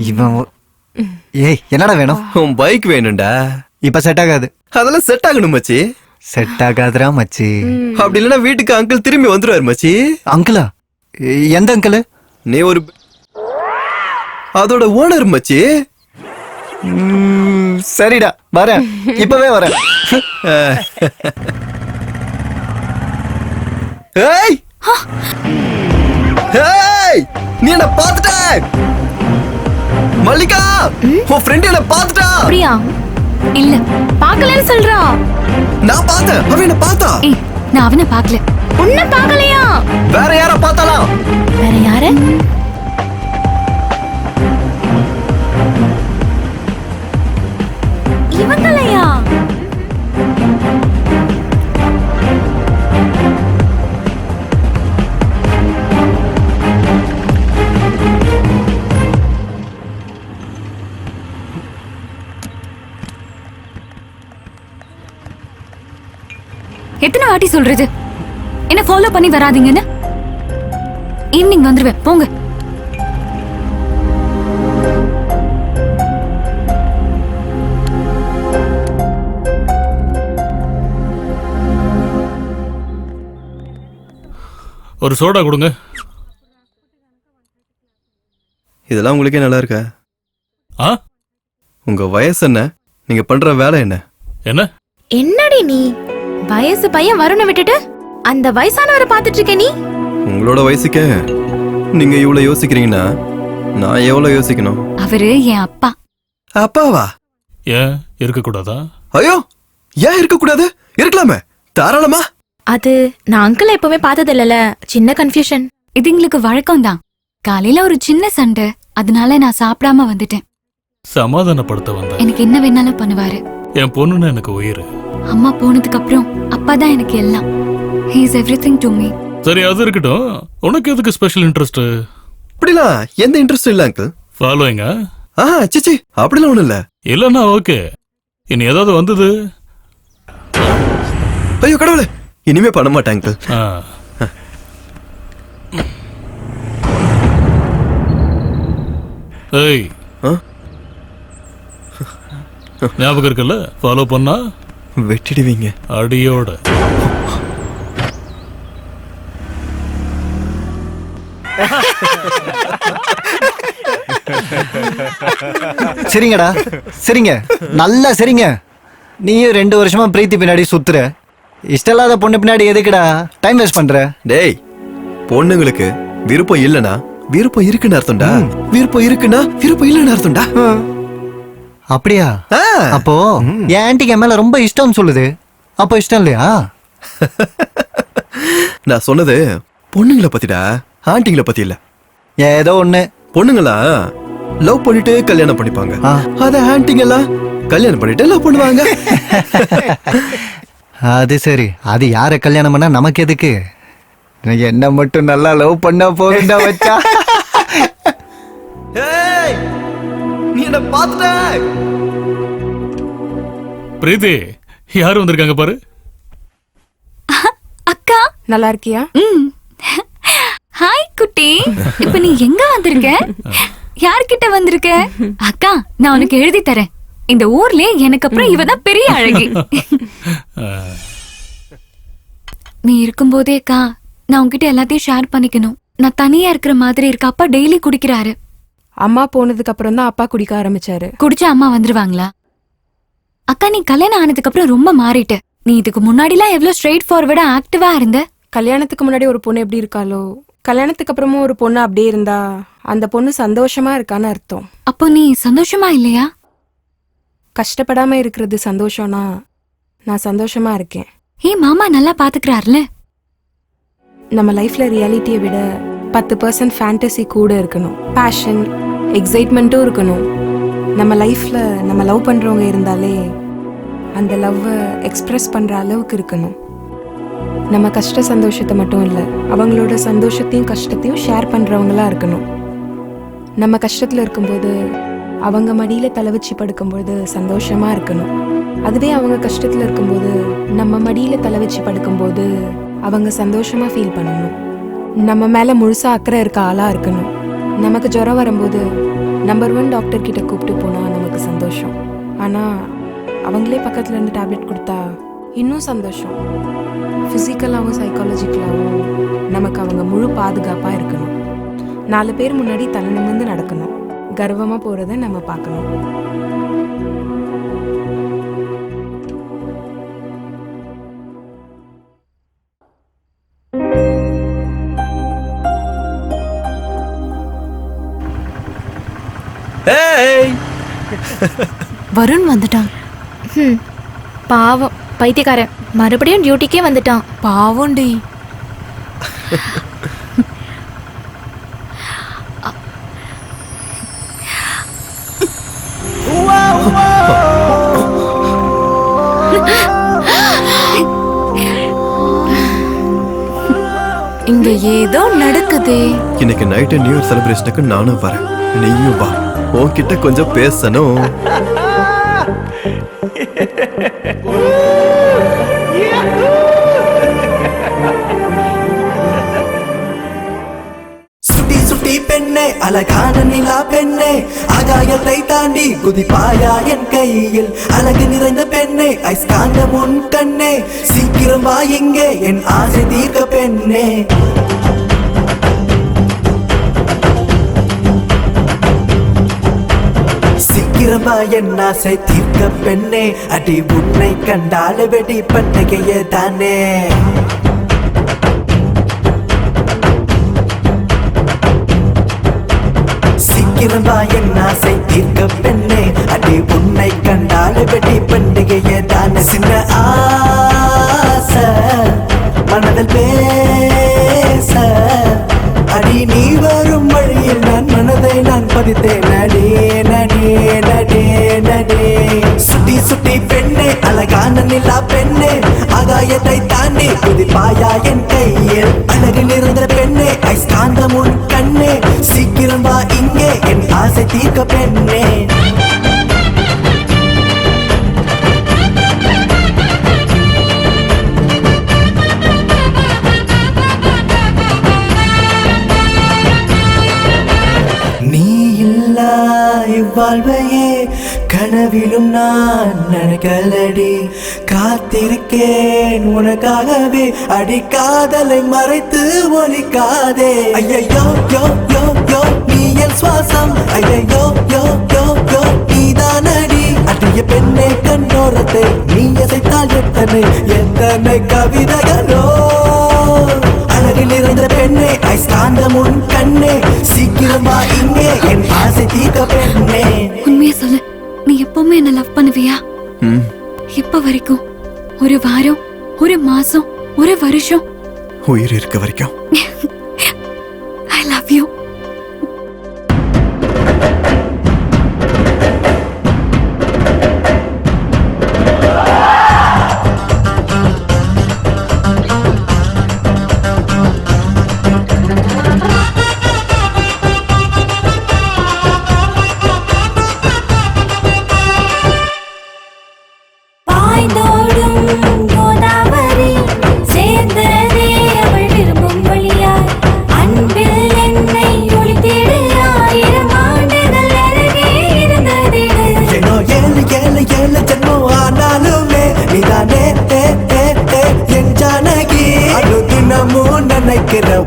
இவன்? ஏய், என்னடா வேணும்? உன் பைக் வேணும்டா. இப்ப செட் ஆகாது. அதெல்லாம் செட் ஆகணும் மச்சி. செட் ஆகாதுரா மச்சி. அப்படி இல்லைன்னா வீட்டுக்கு அங்கிள் திரும்பி வந்துருவாரு மச்சி. அங்கிளா? எந்த அங்கிள்? நீ ஒரு அதோட ஓனர் மச்சி. சரிடா, வரேன், இப்பவே வரேன். ஏய் ஏய், நீ என்ன பாத்துட்ட? மல்லிகா, உன் ஃப்ரெண்ட் என்ன பாத்துட்டா? பிரியா இல்ல, பார்க்கலன்னு சொல்றா. நான் பார்த்தேன், அவன் என்ன பார்த்தா. ஏய், நான் அவனை பார்க்கல. உன்னை பார்க்கலையா? வேற யார பார்த்தாலாம்? வேற யாரு? இவங்களையா? எத்தனை வாட்டி சொல்றது என்ன ஃபாலோ பண்ணி வராதீங்கன்னு? ஈவினிங் வந்துருவேன், போங்க. ஒரு சோடா கொடுங்க. இதெல்லாம் உங்களுக்கே நல்லா இருக்கா? உங்க வயசு என்ன? நீங்க பண்ற வேலை என்ன? என்ன என்னடி நீ? வயசு பையன் வருண விட்டுட்டு அந்த வயசானவரை பாத்துட்டு இருக்க நீ? உங்களோட வயசுக்கு நீங்க இவ்வளவு யோசிக்கிறீங்கன்னா நான் எவ்வளவு யோசிக்கணும்? அவரு என் அப்பா. அப்பாவா? ஏன் இருக்க கூடாதா? ஐயோ, ஏன் இருக்க கூடாது? இருக்கலாமே, தாராளமா. அது நான் அங்கிள் எப்பவுமே பார்த்தது இல்லல, சின்ன கன்ஃபியூஷன். இது எங்களுக்கு வழக்கம் தான். காலையில ஒரு சின்ன சண்டை, அதனால நான் சாப்பிடாம வந்துட்டேன். சமாதானப்படுத்த வந்த. எனக்கு என்ன வேணாலும் பண்ணுவாரு. என் பொண்ணுன்னு எனக்கு உயிர். அம்மா போனதுக்கு அப்புறம் அப்பா தான் எனக்கு எல்லாம். He is everything to me. சரி, அது இருக்கட்டும். உனக்கு எதுக்கு ஸ்பெஷல் இன்ட்ரெஸ்ட்? அப்படிலாம் எந்த இன்ட்ரெஸ்ட் இல்ல அங்கிள். ஃபாலோயிங்க? சிச்சி, அப்படிலாம் ஒண்ணும் இல்ல. இல்லன்னா ஓகே. இனி ஏதாவது வந்தது? ஐயோ கடவுளே, இனிமே பண்ண மாட்டேன் அங்கிள். ஏய், ஞாபகம் இருக்குல்ல? ஃபாலோ பண்ணா வெட்டிடுவீங்க அடியோட. சரிங்கடா, சரிங்க, நல்லா சரிங்க. நீயும் 2 வருஷமா பிரீத்தி பின்னாடி சுத்துற. இஷ்டம் இல்லாத பொண்ணு பின்னாடி எதுக்குடா டைம் வேஸ்ட் பண்ற? டேய், பொண்ணுங்களுக்கு விருப்பம் இல்லனா விருப்பம் இருக்குன்னு அர்த்தம்டா. விருப்பம் இருக்குன்னா விருப்பம் இல்லன்னு அர்த்தம்டா. அப்படியா? அப்போ என் ஆன்ட்டிக்கு என் மேல ரொம்ப இஷ்டம்னு சொல்லுது. அப்போ இஷ்டம் இல்லையா? நான் சொன்னது பொண்ணுங்களை பத்திடா, ஆண்டிங்களை பத்தி இல்ல. ஏதோ ஒண்ணு. பொண்ணுங்களா லவ் பண்ணிட்டு கல்யாணம் பண்ணிப்பாங்க. அத ஆண்டிங்களா கல்யாணம் பண்ணிட்டு லவ் பண்ணுவாங்க. அது சரி, அது யார கல்யாணம் பண்ணா நமக்கு எதுக்கு? என்ன மட்டும் நல்லா லவ் பண்ணா போகுண்டா வச்சா. நீ என்ன பாத்துட்ட? பிரீத்தி, யாரு வந்திருக்காங்க பாரு. அக்கா, நல்லா இருக்கியா? ஹாய் குட்டி. இப்ப நீ எங்க வந்திருக்க? யார்கிட்ட வந்திருக்க? அக்கா, நான் உனக்கு எழுதி தரேன். இந்த ஊர்ல எனக்கு அப்புறம் இவதான் பெரிய அழகி. நீ இருக்கும்போதே அக்கா, நான் உன்கிட்ட எல்லாத்தையும் ஷேர் பண்ணிக்கணும். நான் தனியா இருக்கிற மாதிரி இருக்க. அப்பா டெய்லி குடிக்கிறாரு. அம்மா போனதுக்கு அப்புறம் தான் அப்பா குடிக்க ஆரம்பிச்சாரு. குடிச்சா அம்மா வந்துருவாங்களா? அக்கா, நீ கல்யாணம் ஆனதுக்கு அப்புறம் ரொம்ப மாறிட்ட. நீ இதுக்கு முன்னாடிலாம் எவ்வளவு ஸ்ட்ரெயிட் ஃபார்வர்டா ஆக்டிவா இருந்த. கல்யாணத்துக்கு முன்னாடி ஒரு பொண்ணு எப்படி இருக்காளோ, கல்யாணத்துக்கு அப்புறமும் ஒரு பொண்ணு அப்படியே இருந்தா அந்த பொண்ணு சந்தோஷமா இருக்கான்னு அர்த்தம். அப்போ நீ சந்தோஷமா இல்லையா? கஷ்டப்படாம இருக்கிறது சந்தோஷம்னா நான் சந்தோஷமா இருக்கேன். மாமா நல்லா பாத்துக்கிறாருல. நம்ம லைஃப்ல ரியாலிட்டியை விட 10% ஃபேண்டசி கூட இருக்கணும். பேஷன், எக்ஸைட்மெண்ட்டும் இருக்கணும். நம்ம லைஃப்ல நம்ம லவ் பண்றவங்க இருந்தாலே அந்த லவ்வை எக்ஸ்பிரஸ் பண்ற அளவுக்கு இருக்கணும். நம்ம கஷ்ட சந்தோஷத்தை மட்டும் இல்லை, அவங்களோட சந்தோஷத்தையும் கஷ்டத்தையும் ஷேர் பண்றவங்களா இருக்கணும். நம்ம கஷ்டத்துல இருக்கும்போது அவங்க மடியில தலை வச்சு படுக்கும்போது சந்தோஷமா இருக்கணும். அதுவே அவங்க கஷ்டத்துல இருக்கும்போது நம்ம மடியில தலை வச்சு படுக்கும்போது அவங்க சந்தோஷமா ஃபீல் பண்ணணும். நம்ம மேல முழுசா அக்கறை இருக்க ஆளா இருக்கணும். நமக்கு ஜுரம் வரும்போது நம்பர் 1 டாக்டர் கிட்ட கூப்பிட்டு போனா நமக்கு சந்தோஷம். ஆனா அவங்களே பக்கத்துல இருந்து டேப்லெட் கொடுத்தா இன்னும் சந்தோஷம். ஃபிசிக்கலாகவும் சைக்காலஜிக்கலாகவும் நமக்கு அவங்க முழு பாதுகாப்பா இருக்கணும். 4 பேர் முன்னாடி தலை நிமிர்ந்து நடக்கணும். கர்வமா போறதை நம்ம பார்க்கணும். வருண் வந்துட்டான். பாவம் பைத்தியக்காரன் மறுபடியும் டியூட்டிக்கே வந்துட்டான். பாவம்டி. இங்க ஏதோ நடக்குதே. இன்னைக்கு நைட்டு நியூ இயர் செலிப்ரேஷனுக்கு நானும் வரேன். நீயும் வா, உன்கிட்ட கொஞ்சம் பேசணும். சுட்டி சுட்டி பெண்ணே, அழகான நிலா பெண்ணே, ஆகாயத்தை தாண்டி குதிப்பாயா என் கையில். அழகு நிறைந்த பெண்ணே, ஐஸ்காந்த முன் கண்ணே, சீக்கிரம் வா இங்கே என் ஆசை தீர்க்க பெண்ணே. சீக்கிரம் வா என் ஆசை தீர்க்க பெண்ணே, அடி உன்னை கண்டால வெடி பண்டிகையே தானே. சீக்கிரம் வா என் ஆசை தீர்க்க பெண்ணே, அடி உன்னை கண்டால வெடி பண்டிகையே தானே. சின்ன ஆசை மனதில் பேச, அடி நீ வரும் வழியில் நான் மனதை நான் பதித்தேன். நடி நடி நடி நடி. சுட்டி சுட்டி பெண்ணே, அழகான நிலா பெண்ணே, ஆகாயத்தை தாண்டி குதிப்பாயா என் கையில். அழகு நிறைந்த பெண்ணே, ஐஸ்காந்தம் உன் கண்ணே, சீக்கிரம் வா இங்கே என் ஆசை தீர்க்க பெண்ணே. வாழ்வையே கனவிலும் நான் நினைக்கலடி. காத்திருக்கேன் உனக்காகவே, அடி காதலை மறைத்து ஒலிக்காதே. ஐயோ யோ யோ யோ நீ என் சுவாசம், ஐயோ யோ யோ யோ நீதானடி. அடிய பெண்ணே கண்ணோரத்தை நீ அசைத்தால் எத்தனை எத்தனை கவிதைகளோ. அழகில் இருந்த பெண்ணே ஐஸ்காந்தம் உன் கண்ணே, சீக்கிரமா இங்கே என் ஆசை தீர்க்க பெண்ணே. உண்மையா சொல்லு, நீ எப்பவுமே என்ன லவ் பண்ணுவியா? எப்ப வரைக்கும்? ஒரு வாரம், ஒரு மாசம், ஒரு வருஷம்? உயிர் இருக்க வரைக்கும். I love you.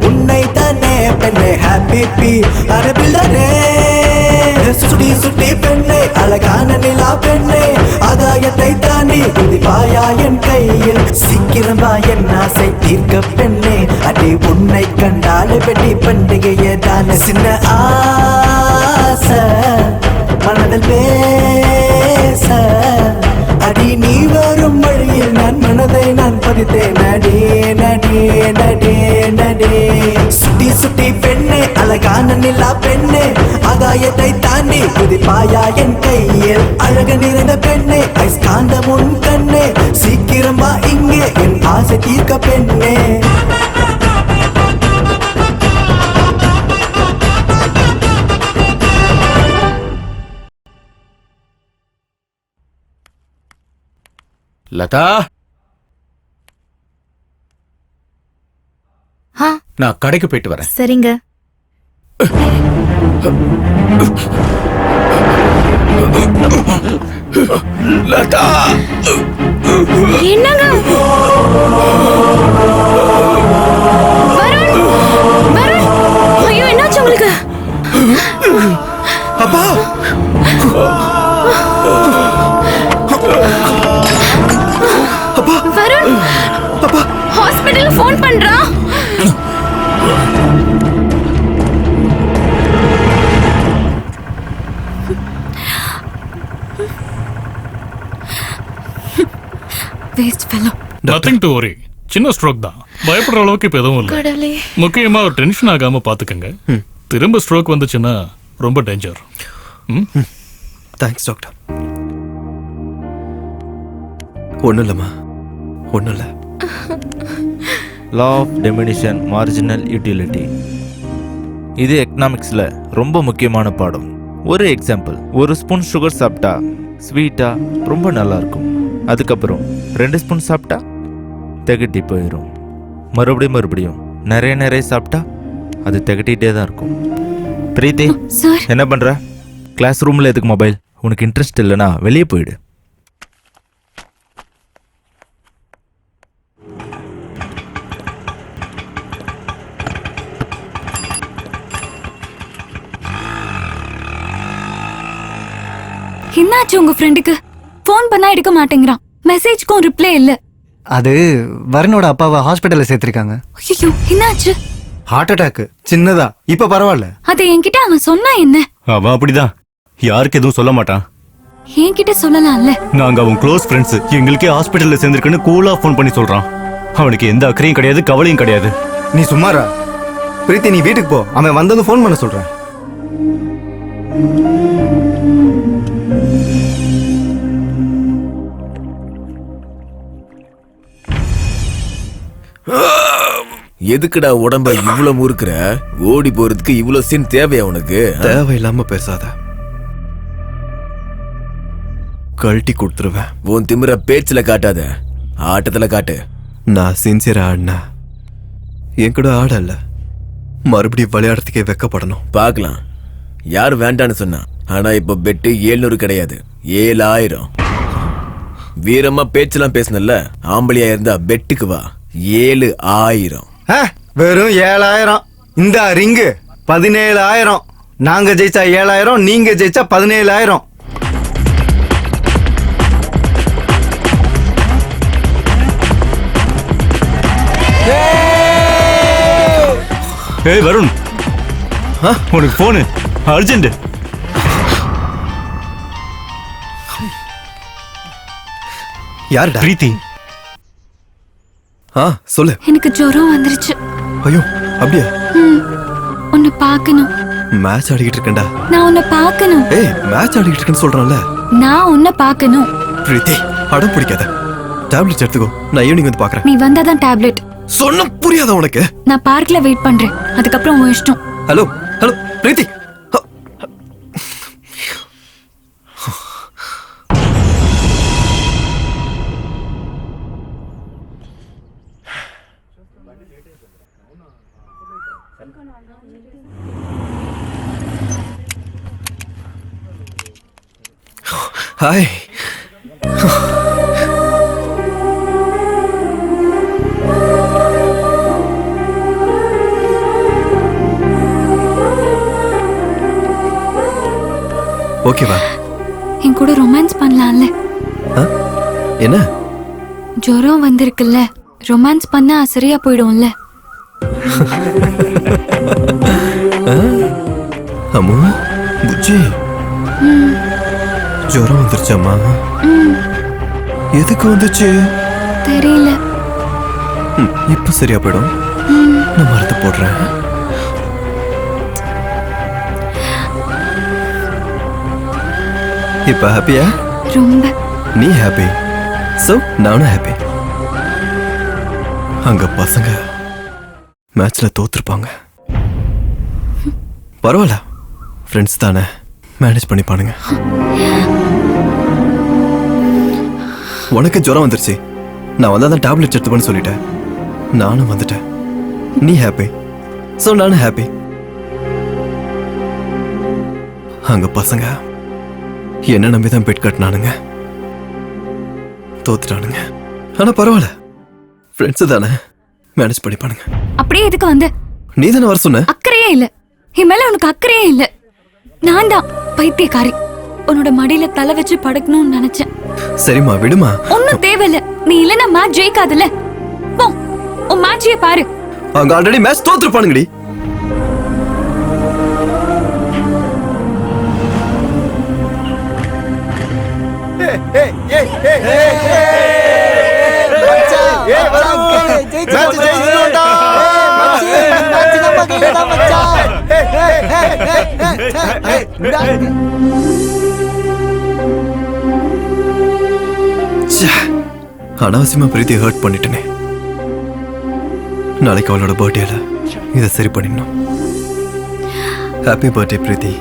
உன்னை தானே பெண்ணே ஹாப்பி அரபில்தானே. சுட்டி சுட்டி பெண்ணே அழகான நிலா பெண்ணே, ஆதாயத்தை தாண்டி குதிப்பாயா என் கையில். சீக்கிரமா என் ஆசை தீர்க்க பெண்ணே, அடி உன்னை கண்டாலே வெடி பண்டிகையே தானே. சின்ன ஆசை மனதில் பேச, அடி நீ வரும் வழியில் நான் மனதை நான் பதித்தேன். நடி நடி நடி நடி சுட்டி சுட்டி பெண்ணே அழகான நிலா பெண்ணே, ஆகாயத்தை தாண்டி குதிப்பாயா என் கையில். அழகு நிறைந்த பெண்ணே ஐஸ்காந்தம் உன் கண்ணே, சீக்கிரமா இங்கே என் ஆசை தீர்க்க பெண்ணே. லதா, நான் கடைக்கு போயிட்டு வரேன். சரிங்க. லதா, என்னங்க? வருண், வருண், ஐயோ என்னாச்சு உங்களுக்கு? அப்பா, வருண், ஹாஸ்பிடல் ஃபோன் பண்றா. Waste fellow. Nothing to worry, சின்ன ஸ்ட்ரோக் தான், பயப்படுற அளவுக்கு இப்ப எதுவும் இல்லை. கடவுளே. முக்கியமா ஒரு டென்ஷன் ஆகாம பாத்துக்கங்க. திரும்ப ஸ்ட்ரோக் வந்துச்சுன்னா ரொம்ப டேஞ்சர். Thanks doctor. ஒன்றும் இல்லைம்மா, ஒன்றும் இல்லை. லா ஆஃப் டெமினிஷன் மார்ஜினல் யூட்டிலிட்டி, இது எக்கனாமிக்ஸில் ரொம்ப முக்கியமான பாடம். ஒரு எக்ஸாம்பிள், ஒரு ஸ்பூன் சுகர் சாப்பிட்டா ஸ்வீட்டாக ரொம்ப நல்லாயிருக்கும். அதுக்கப்புறம் 2 ஸ்பூன் சாப்பிட்டா திகட்டி போயிடும். மறுபடியும் நிறைய சாப்பிட்டா அது திகட்டிகிட்டே தான் இருக்கும். பிரீத்தி, என்ன பண்ணுற? கிளாஸ் ரூமில் எதுக்கு மொபைல்? உனக்கு இன்ட்ரெஸ்ட் இல்லைனா வெளியே போயிடு. என்னாச்சு உங்க ஃப்ரெண்டுக்கு? ஃபோன் பண்ணா எடுக்க மாட்டேங்கிறான், மெசேஜ்க்கும் ரிப்ளை இல்ல. அது வருணோட அப்பாவை ஹாஸ்பிட்டல்ல சேர்த்திருக்காங்க. ஐயோ, என்னாச்சு? ஹார்ட் அட்டாக், சின்னதா, இப்ப பரவாயில்ல. அதை என்கிட்ட அவன் சொன்னா என்ன? அவன் அப்படிதான், யாருக்கு எதுவும் சொல்ல மாட்டான். என்கிட்ட சொல்லலாம்ல. நாங்க அவன் க்ளோஸ் ஃப்ரெண்ட்ஸ், எங்களுக்கே ஹாஸ்பிட்டல்ல சேர்ந்திருக்குன்னு கூலா ஃபோன் பண்ணி சொல்றான். அவனுக்கு எந்த அக்கறையும் கிடையாது, கவலையும் கிடையாது. நீ சும்மாரா பிரீத்தி, நீ வீட்டுக்கு போ, அவன் வந்ததும் ஃபோன் பண்ண சொல்றேன். எதுக்குடா உடம்ப இவ்வளவு முறுக்குற? ஓடி போறதுக்கு இவ்வளவு சீன் தேவையா உனக்கு? தேவையில்லாம பேசாத, கழட்டி கொடுத்துருவேன். உன் திமிர பேச்சுல காட்டாத, ஆட்டத்துல காட்டு. நான் சின்சியரா ஆடினா என் கூட ஆடல, மறுபடியும் விளையாடுறதுக்கே வெக்கப்படணும். பார்க்கலாம், யார் வேண்டான்னு சொன்னா? ஆனா இப்ப பெட்டு 700 கிடையாது 7000. வீரமா பேச்செல்லாம் பேசுனல்ல, ஆம்பளையா இருந்தா பெட்டுக்கு வா. 7000. வெறும் 7000. இந்த ரிங்கு 17000. நாங்க ஜெயிச்சா 7000, நீங்க ஜெயிச்சா 17000. ஏய் வருண், உனக்கு போனு அர்ஜென்ட். யாருடா? பிரீத்தி. சொல்லு. எனக்கு ஜுரம் வந்துருச்சு. ஐயோ அப்படியா? உன்னை பார்க்கணும். மேட்ச் ஆடிக்கிட்டு இருக்கேன்டா. நான் உன்னை பார்க்கணும். ஏய் மேட்ச் ஆடிக்கிட்டு இருக்கேன்னு சொல்றான்ல. நான் உன்னை பார்க்கணும். பிரீத்தி அடம் பிடிக்காத. டேப்லெட் எடுத்துக்கோ, நான் ஈவினிங் வந்து பார்க்கறேன். நீ வந்தாதான் டேப்லெட். சொன்ன புரியாதா உனக்கு? நான் பார்க்ல வெயிட் பண்றேன், அதுக்கப்புறம் உன் இஷ்டம். ஹலோ ஹலோ பிரீத்தி. ஹாய். ஓகேவா? என் கூட ரொமான்ஸ் பண்ணலாம்ல? என்ன? ஜுரம் வந்திருக்குல்ல, ரொமான்ஸ் பண்ணா சரியா போயிடும்ல? அம்மா புஜ்ஜி, ஜுரம் வந்துருச்சாம்மா? எதுக்கு வந்துச்சு தெரியல. இப்ப சரியா போயிடும். நான் மருந்து போடுறேன். இப்ப ஹாப்பியா? ரொம்ப. நீ ஹாப்பி, சோ நானும் ஹாப்பி. அங்க பசங்க மேட்ச்ல தோத்துருப்பாங்க. பரவாயில்ல, ஃப்ரெண்ட்ஸ் தானே, மேனேஜ் பண்ணிப்பானுங்க. உனக்கு ஜுரம் வந்துருச்சு, நான் வந்தாதான் டேப்லெட் எடுத்துப்பேன்னு சொல்லிட்டேன். நானும் வந்துட்டேன். நீ ஹாப்பி, சோ நானும் ஹாப்பி. அங்க பசங்க என்ன நம்பிதான் பெட் கட்டினானுங்க, தோத்துட்டானுங்க. ஆனா பரவாயில்ல, ஃப்ரெண்ட்ஸ் தானே, மேனேஜ் பண்ணிப்பானுங்க. அப்படியே எதுக்கு வந்து? நீ தானே வர சொன்ன. அக்கறையே இல்ல என் மேல, உனக்கு அக்கறையே இல்ல. நான் தான் பைத்தியக்காரி, உன்னோட மடியில தலை வச்சு படுக்கணும்னு நினைச்சேன். சரிம்மா விடுமா. ஒன்னும் தேவையில்ல, நீ இல்லன்னா மேட்ச் ஜெயிக்காதுல்ல. போ, உன் மேட்சையே பாரு. அங்க ஆல்ரெடி மேட்ச் தோத்துருப்பானுங்கடி. அனாவசியமா பிரீத்தி ஹர்ட் பண்ணிட்டேனே. நாளைக்கு அவளோட பர்த்டேல இதை சரி பண்ணிடணும். ஹாப்பி பர்த்டே பிரீத்தி.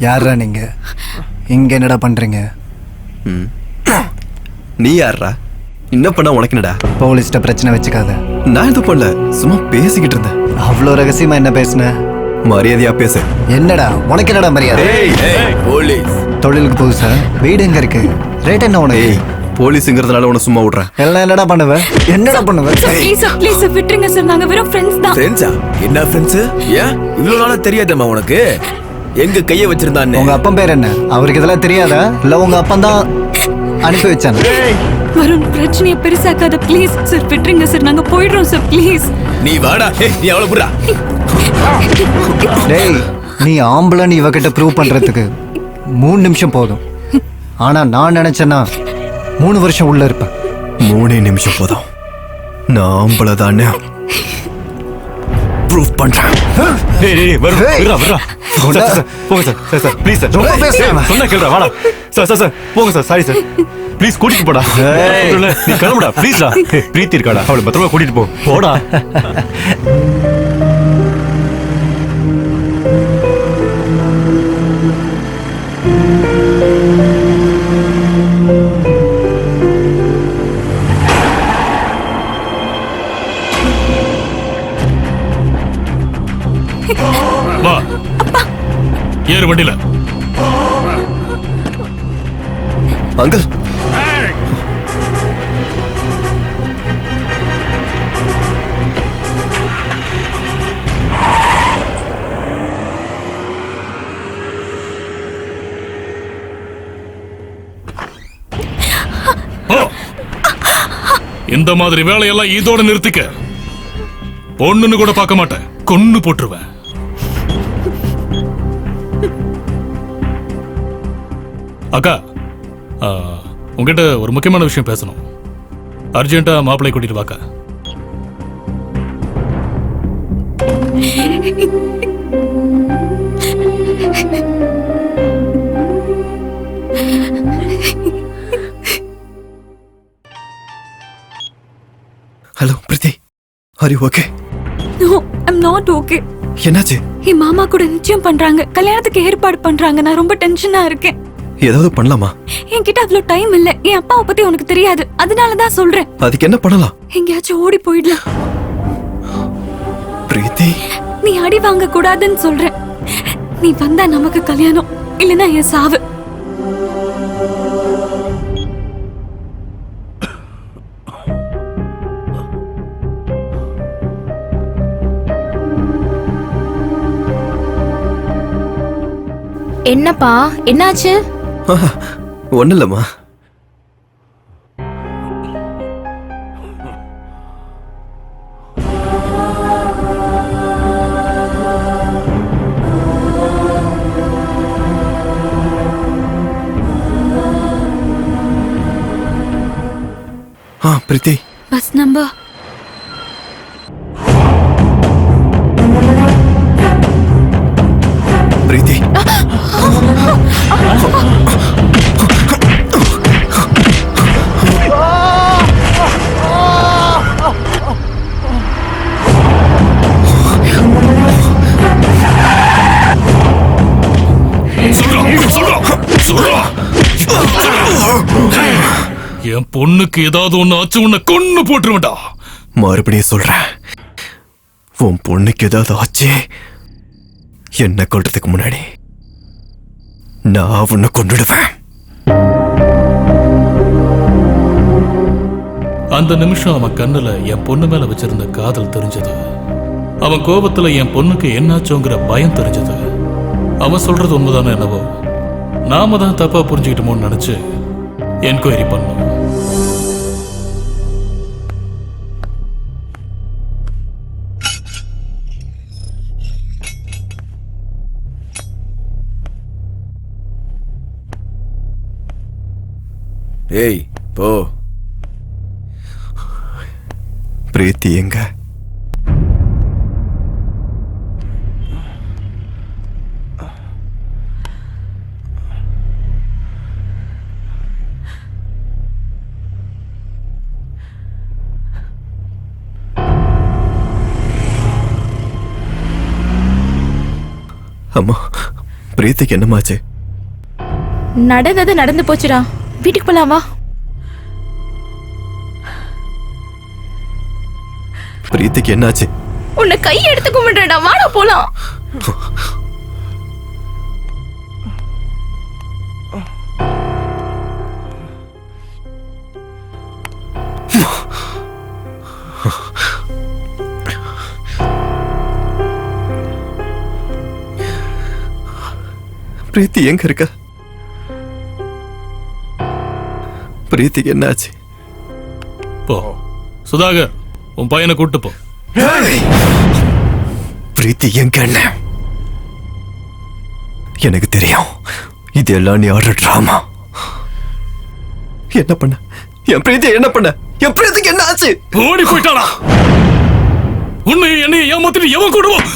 யாரா நீங்க இங்க என்னடா பண்றீங்க? நீ யாரா? என்ன பண்ணா உனக்கு என்னடா? போலீஸ்ட பிரச்சனை வச்சுக்காத. நான் எதுவும் பண்ணல, சும்மா பேசிக்கிட்டு இருந்தேன். அவ்வளோ ரகசியமா என்ன பேசுன? மரியாதையா பேசு. என்னடா உனக்கு என்னடா மரியாதை? போலீஸ் தொழிலுக்கு புதுசா? வீடு எங்க இருக்கு? ரேட் என்ன உனக்கு? போலீஸ்ங்கிறதுனால உன சும்மா விடுறேன். எல்லாம் என்னடா பண்ணுவ? என்னடா பண்ணுவ? ப்ளீஸ் விட்டுருங்க சார், நாங்க வெறும் ஃப்ரெண்ட்ஸ் தான். ஃப்ரெண்ட்ஸா? என்ன ஃப்ரெண்ட்ஸ்? ஏன் இவ்வளவு நாளா தெரியாதம்மா உனக்கு? எங்க கைய வச்சிருந்தானே? உங்க அப்பன் பேர் என்ன? அவருக்கு இதெல்லாம் தெரியாதா? இல்ல உங்க அப்பன் தான் அனுப்பி வச்சாங்க? வருண், பிரச்சனையை பெருசாக்காத ப்ளீஸ் சார், விட்டுருங்க சார், நாங்க போயிடுறோம் சார் ப்ளீஸ். நீ வாடா, நீ அவளை புடா. டேய், நீ ஆம்பளன்னு இவகிட்ட ப்ரூவ் பண்றதுக்கு 3 நிமிஷம் போதும். ஆனா நான் நினைச்சேன்னா 3 வருஷம் உள்ள இருப்பேன். 3 நிமிஷம் போதும். நான் ஆம்பளை தானே ப்ரூவ் பண்றேன். போங்க சார் ப்ளீஸ் சார், சொன்னா கேளுடா, வாடா சார் போங்க சார், சாரி சார், ப்ளீஸ் கூட்டிட்டு போடா. நீ கிளம்புடா ப்ளீஸ்டா. பிரீத்தி இருக்காடா, அவளை பத்திரமா கூட்டிட்டு போடா. வா, ஏறு வண்டியில. அங்கிள், இந்த மாதிரி வேலையெல்லாம் இதோட நிறுத்திக்க. பொண்ணுன்னு கூட பார்க்க மாட்டேன், கொன்னு போட்டுருவேன். அக்கா, உங்ககிட்ட ஒரு முக்கியமான விஷயம் பேசணும். அர்ஜென்ட்டா மாப்பிள்ளை கூட்டிட்டு வாக்கா. Hello Preethi, are you okay? No, I'm not okay. என்னாச்சு? என் மாமா கூட நிச்சயம் பண்றாங்க, கல்யாணத்துக்கு ஏற்பாடு பண்றாங்க. நான் ரொம்ப டென்ஷனா இருக்கேன். ஏதாவது பண்ணலாமா? என்கிட்ட அவ்வளவு டைம் இல்ல. என் அப்பாவை பத்தி உனக்கு தெரியாது, அதனாலதான் சொல்றேன். அதுக்கு என்ன பண்ணலாம்? எங்கேயாச்சும் ஓடி போயிடலாம். பிரீத்தி, நீ அடி வாங்க கூடாதுன்னு சொல்றேன். நீ வந்தா நமக்கு கல்யாணம், இல்லனா என் சாவு. என்னப்பா, என்னாச்சு? ஒண்ணு இல்லம்மா. பிரீத்தி, பஸ் நம்பர் பிரீத்தி, என் பொண்ணுக்கு ஏதாவது ஒண்ணு ஆச்சு, உன்னை கொன்னு போட்டுருவேன்டா. மறுபடியும் சொல்றேன், உன் பொண்ணுக்கு ஏதாவது ஆச்சு, என்ன கொல்றதுக்கு முன்னாடி நான் உன்னை கொன்னுடுவேன். அந்த நிமிஷம் அவன் கண்ணுல என் பொண்ணு மேல வச்சிருந்த காதல் தெரிஞ்சது. அவன் கோபத்துல என் பொண்ணுக்கு என்னாச்சோங்கிற பயம் தெரிஞ்சது. அவன் சொல்றது உண்மைதானே என்னவோ, நாம தான் தப்பா புரிஞ்சுக்கிட்டோமோன்னு நினைச்சு என்கொயரி பண்ணோம். ஏய் போ. பிரீத்தி எங்க? அம்மா, பிரீத்திக்கு என்னமாச்சு? நடந்தது நடந்து போச்சுடா. வீட்டுக்கு போலாம் வா. பிரீத்திக்கு என்னாச்சு? உன்னை கை எடுத்து கும்பிடுறா. வாடா போலாம். பிரீத்தி எங்க இருக்க? பிரீத்திக்கு என்னாச்சு? போ சுதாகர், உன் பையனை கூட்டு போ. பிரீத்தி எங்க? என்ன எனக்கு தெரியும். இதெல்லாம் நீ ஆடுற டிராமா. என்ன பண்ண? என் பிரீத்தி என்ன பண்ண? என் பிரீத்திக்கு என்ன ஆச்சு? ஓடி போயிட்டாளா? உன்னை என்னை ஏமாத்திட்டு எவன் கூடுவோம்?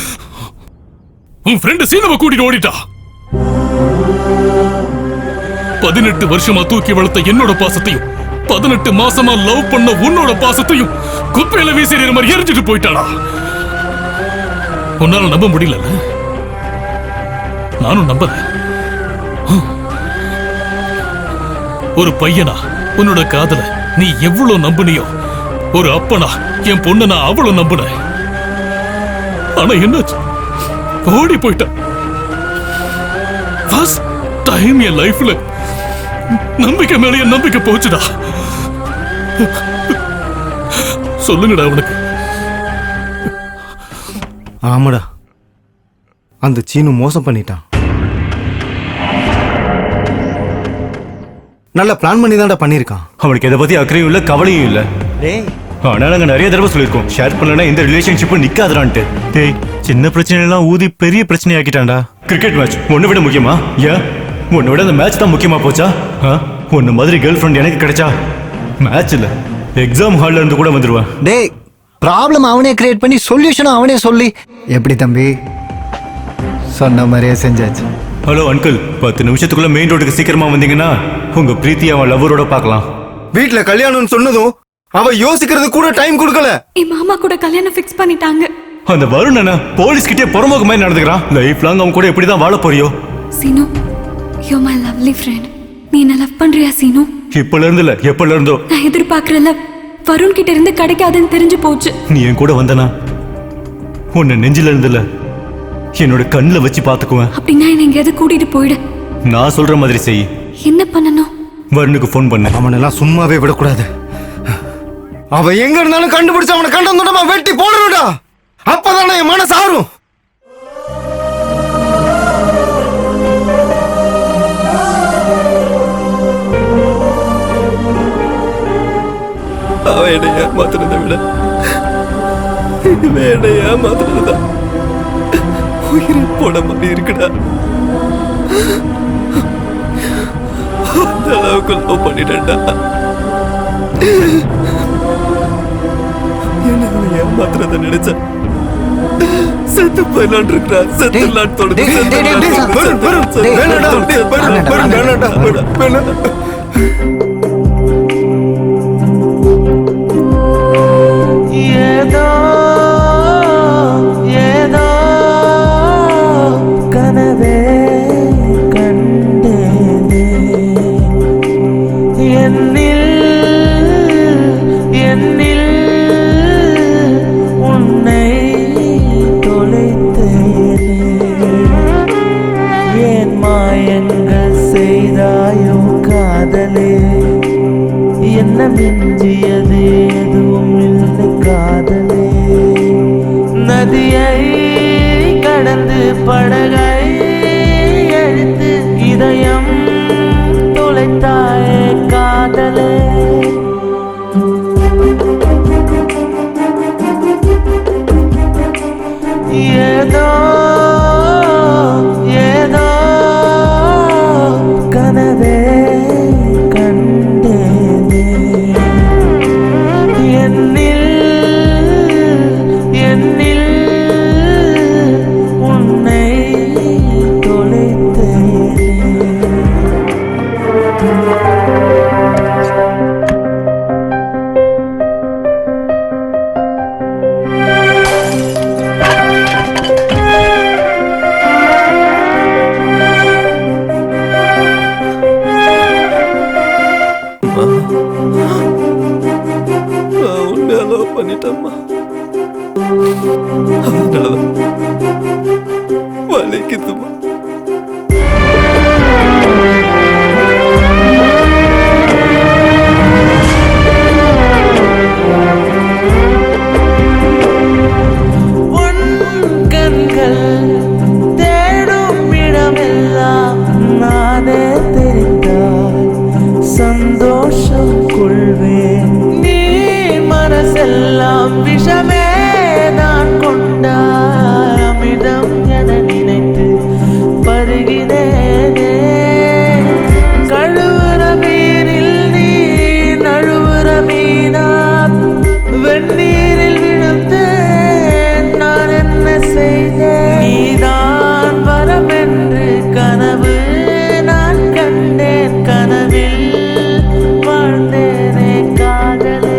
உன் ஃப்ரெண்டு சீனவை கூட்டிட்டு ஓடிட்டா. 18 வருஷமா தூக்கி வளர்த்த என்னோட பாசத்தையும் 18 மாசமா லவ் பண்ண உன்னோட பாசத்தையும் குப்பையில வீசிற மாதிரி எரிஞ்சிட்டு போயிட்டாளா? உன்னால நம்ப முடியல. நானும் நம்பல. ஒரு பையனா உன்னோட காதல நீ எவ்வளவு நம்பினியோ, ஒரு அப்பனா என் பொண்ண நான் அவ்வளவு நம்பினேன். ஆனா என்னாச்சு? ஓடி போயிட்ட. ஃபர்ஸ்ட் டைம் என் லைஃப்ல நம்பிக்கை மேலேயே நம்பிக்கை போச்சுடா. சொல்லுங்கடா அவனுக்கு. ஆமாடா, அந்த சீனு மோசம் பண்ணிட்டான். நல்லா பிளான் பண்ணி தான்டா பண்ணியிருக்கான். அவனுக்கு எதை பத்தி அக்கறையும் இல்ல, கவலையும் இல்ல. ஆனா நாங்க நிறைய தடவை சொல்லியிருக்கோம், ஷேர் பண்ணலன்னா இந்த ரிலேஷன்ஷிப்பும் நிக்காதுடான்ட்டு. டேய், சின்ன பிரச்சனை எல்லாம் ஊதி பெரிய பிரச்சனை ஆக்கிட்டான்டா. கிரிக்கெட் மேட்ச் ஒன்னு விட முக்கியமா? ஏன் உன்னை விட அந்த மேட்ச் தான் முக்கியமா போச்சா? உன்ன மாதிரி கேர்ள் ஃப்ரெண்ட் எனக்கு கிடைச்சா மேட்ச் இல்ல எக்ஸாம் ஹால்ல இருந்து கூட வந்துருவேன். டேய், ப்ராப்ளம் அவனே கிரியேட் பண்ணி சொல்யூஷனும் அவனே சொல்லி. எப்படி தம்பி? சொன்ன மாதிரியே செஞ்சாச்சு. ஹலோ அங்கிள், 10 நிமிஷத்துக்குள்ள மெயின் ரோடுக்கு சீக்கிரமா வந்தீங்கன்னா உங்க பிரீத்தி அவன் லவ்வரோட பார்க்கலாம். வீட்டுல கல்யாணம்னு சொன்னதும் அவ யோசிக்கிறது கூட டைம் கொடுக்கல. என் மாமா கூட கல்யாணம் ஃபிக்ஸ் பண்ணிட்டாங்க. அந்த வருண் என்ன போலீஸ் கிட்டே புறமுக மாதிரி நடந்துக்கிறான். லைஃப் லாங் அவன் கூட எப்படிதான் வாழ போறியோ? Seenu, you my lovely friend. நீ என்ன லவ் பண்றியா சீனு? இப்பல இருந்து இல்ல, எப்பல இருந்தோ. நான் எதிர்பார்க்கறல வருண் கிட்ட இருந்து கிடைக்காதுன்னு தெரிஞ்சு போச்சு. நீ என் கூட வந்தனா உன்னை நெஞ்சில இருந்துல என்னோட கண்ணுல வச்சு பாத்துக்குவேன். அப்படின்னா என்ன எங்கேயாவது கூட்டிட்டு போயிடு. நான் சொல்ற மாதிரி செய். என்ன பண்ணணும்? வருணுக்கு ஃபோன் பண்ண. அவனெல்லாம் சும்மாவே விடக்கூடாது. அவன் எங்க இருந்தாலும் கண்டுபிடிச்சு அவனை கண்டந்துடமா வெட்டி போடணும்டா. அப்பதானே என் மனசு ஆறும். அவன் என்னை ஏமாத்துறதை விட என்னை ஏமாத்துறதா உயிரை போட மாதிரி இருக்குடா. அந்த அளவுக்கு லவ் பண்ணிட்டேன்டா. என்ன அவன் ஏமாத்துறத நினைச்சா செத்து போயிடலான் இருக்கிறா. செத்துலான் தோணுது. ஏதோ ஏதோ கனவே கண்டேனே என்னில் என்னில் உன்னை தொலைத்தேனே. ஏன் மாயங்கள் செய்தாயோ காதலே? என்ன மிஞ்சியது எதுவும் இல்லை காதலே. நதியை கடந்து படகை எழுத்து இதயம் தொலைத்தாயே காதலே. ஏதோ ஏதோ கனவே கண்டேனே என்னில் என்னில் உன்னை மறந்துட்டம்மா. அதனாலதான் வலிக்குதுமா. கண்கள் தேடும் இடமெல்லாம் நானே தெரிந்தால் சந்தோஷம் கொள்வேன். நீ மனசெல்லாம் விஷமே நான் கொண்டால் அமிர்தம் என நினைத்து பருகினேனே. கழுவுற மீனில் நீ நழுவுற மீனா வெந்நீரில் விழுந்து நான் என்ன செய்தேன்? நீதான் வரம் என்று கனவு நான் கண்டேன். கனவில் வாழ்ந்தேனே காதலே.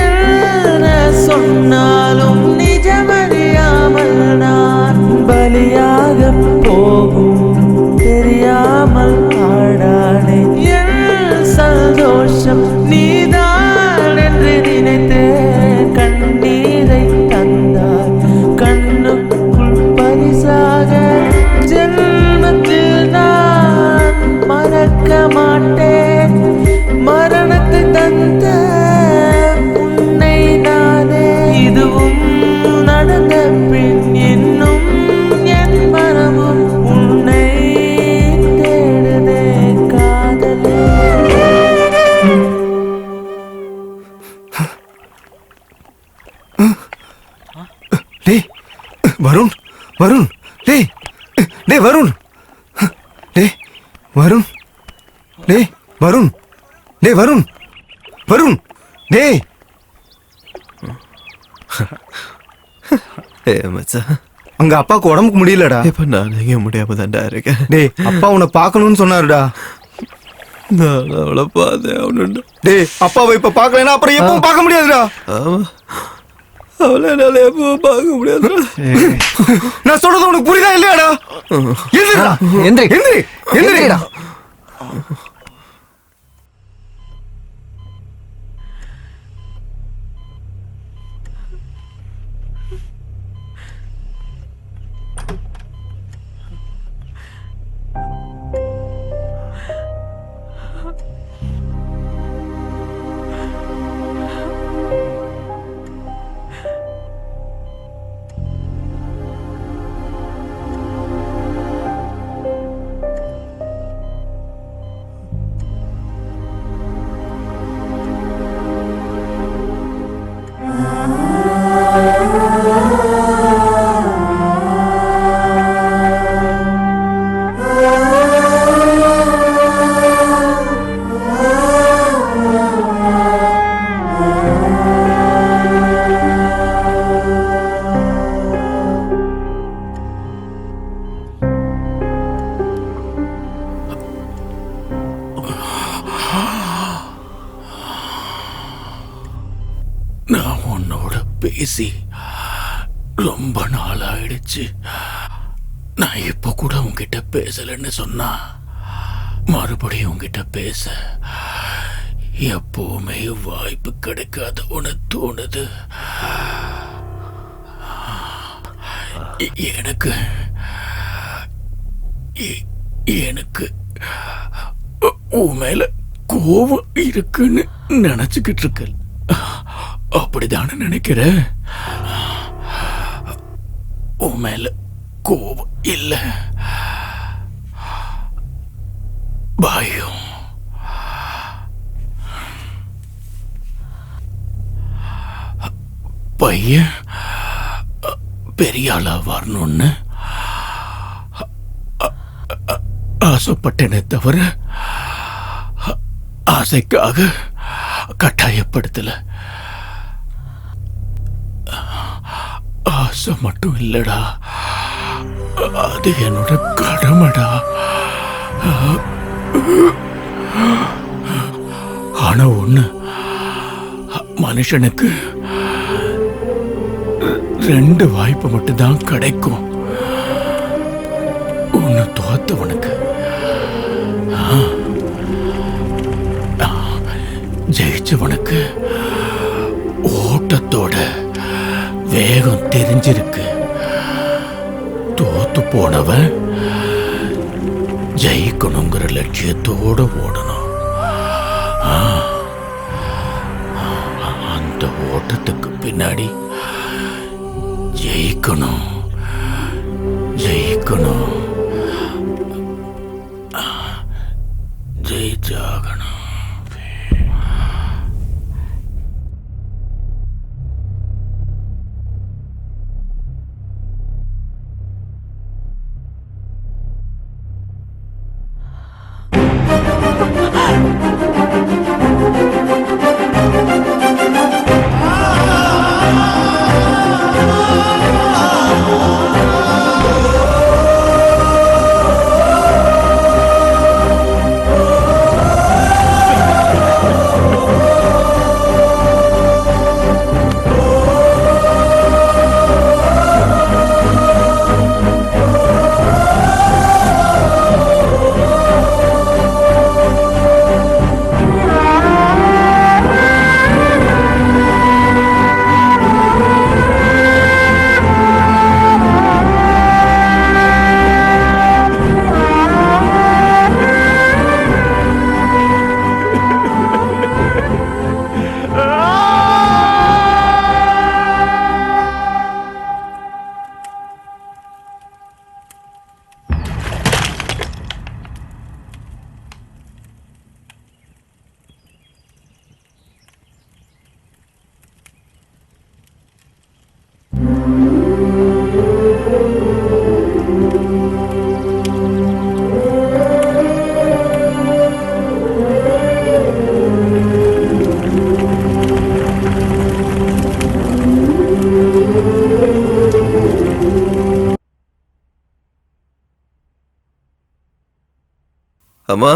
என்ன சொன்னாலும் நிஜமறியாமல் நான் பலியாக போகும் தெரியாமல் ஆடானேன். என் சந்தோஷம் நீதான் என்று நினைத்தேன். கண்ணீரை தந்தார் கண்ணுக்குள் பரிசாக. ஜென்மத்தில் நான் மறக்க மாட்டேன். மரணத்தை தந்த உன்னை நானே. இதுவும் நடந்த பின் இன்னும் என் மனமும் உன்னை தேடுதே காதலே. டேய் வருண், வருண், டேய் டேய் வருண், டேய் வருண், டேய் வருண், டேய் வருண், வருண், டேய். மச்சான், அங்க அப்பாவுக்கு உடம்புக்கு முடியலடா. இப்ப நான் எங்க முடியாம தான்டா இருக்கேன். டேய் அப்பா உன்னை பார்க்கணும்னு சொன்னாருடா. நான் அவளை பார்த்தேன் அவனுண்டா. டேய் அப்பாவை இப்ப பார்க்கலன்னா அப்புறம் எப்பவும் பார்க்க முடியாதுடா. ஆமா, அவளை என்னால எப்பவும் பார்க்க முடியாதுடா. நான் சொல்றது உனக்கு புரியுதா இல்லையாடா? எந்திரிடா, எந்திரி, எந்திரிடா. நான் உன்னோட பேசி ரொம்ப நாள் ஆயிடுச்சு. நான் இப்ப கூட உன்கிட்ட பேசலன்னு சொன்னா மறுபடியும் உன்கிட்ட பேச எப்பவுமே வாய்ப்பு கிடைக்காத உன தோணுது. எனக்கு எனக்கு உன் மேல கோபம் இருக்குன்னு நினைச்சுக்கிட்டு இருக்க. அப்படிதானே நினைக்கிற? உன் மேல கோபம் இல்ல, பயம். பையன் பெரிய ஆளா வரணும்னு ஆசைப்பட்டேனே தவிர ஆசைக்காக கட்டாயப்படுத்தல. ஆசை மட்டும் இல்லடா, அது என்னோட கடமைடா. ஆனா ஒண்ணு, மனுஷனுக்கு 2 வாய்ப்பு மட்டும்தான் கிடைக்கும். ஒன்னு தோத்தவனுக்கு, ஜெயிச்சவனுக்கு ஓட்டத்தோட வேகம் தெரிஞ்சிருக்கு. தோத்து போனவன் ஜெயிக்கணுங்கிற லட்சியத்தோட ஓடணும். அந்த ஓட்டத்துக்கு பின்னாடி ஜெயிக்கணும் ஜெயிக்கணும் ஜெயிச்சாகணும். அம்மா,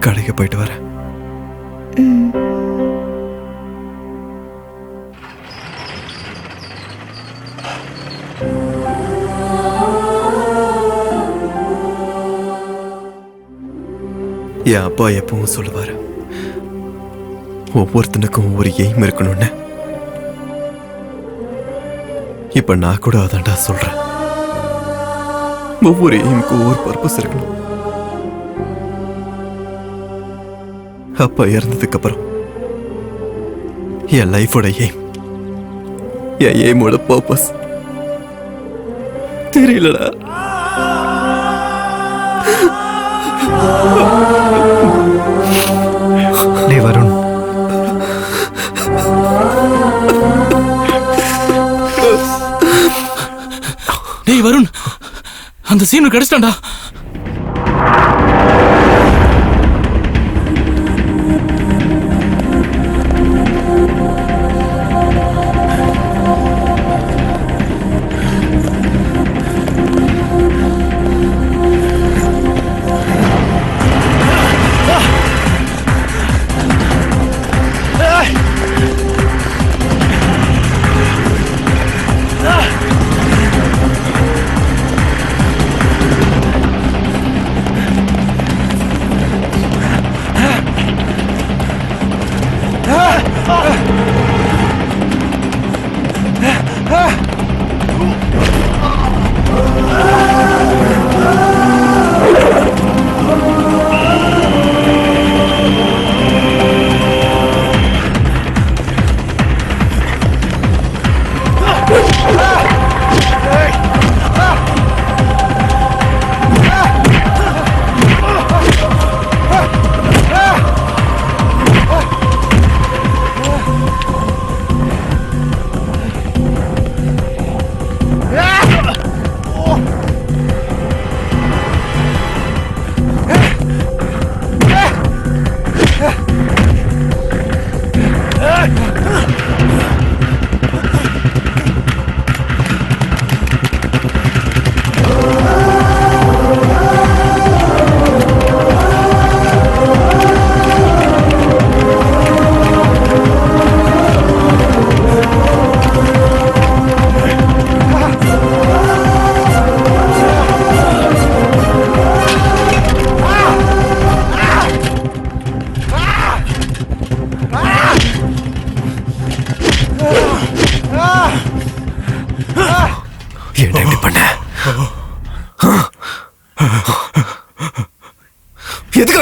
கடைக்கு போயிட்டு வரேன். என் அப்பா எப்பவும் சொல்லுவாரு, ஒவ்வொருத்தனுக்கும் ஒவ்வொரு எய்ம் இருக்கணும்னு. இப்ப நான் கூட அதான்டா சொல்றேன். ஒவ்வொரு எய்முக்கும் ஒவ்வொரு பர்பஸ் இருக்கணும். அப்பா இறந்ததுக்கு அப்புறம் என் லைஃபோட எய்ம், என் எய்மோட பர்பஸ் தெரியலடா. டேய் வருண், டேய் வருண், அந்த சீனு கிடைச்சிட்டான்டா.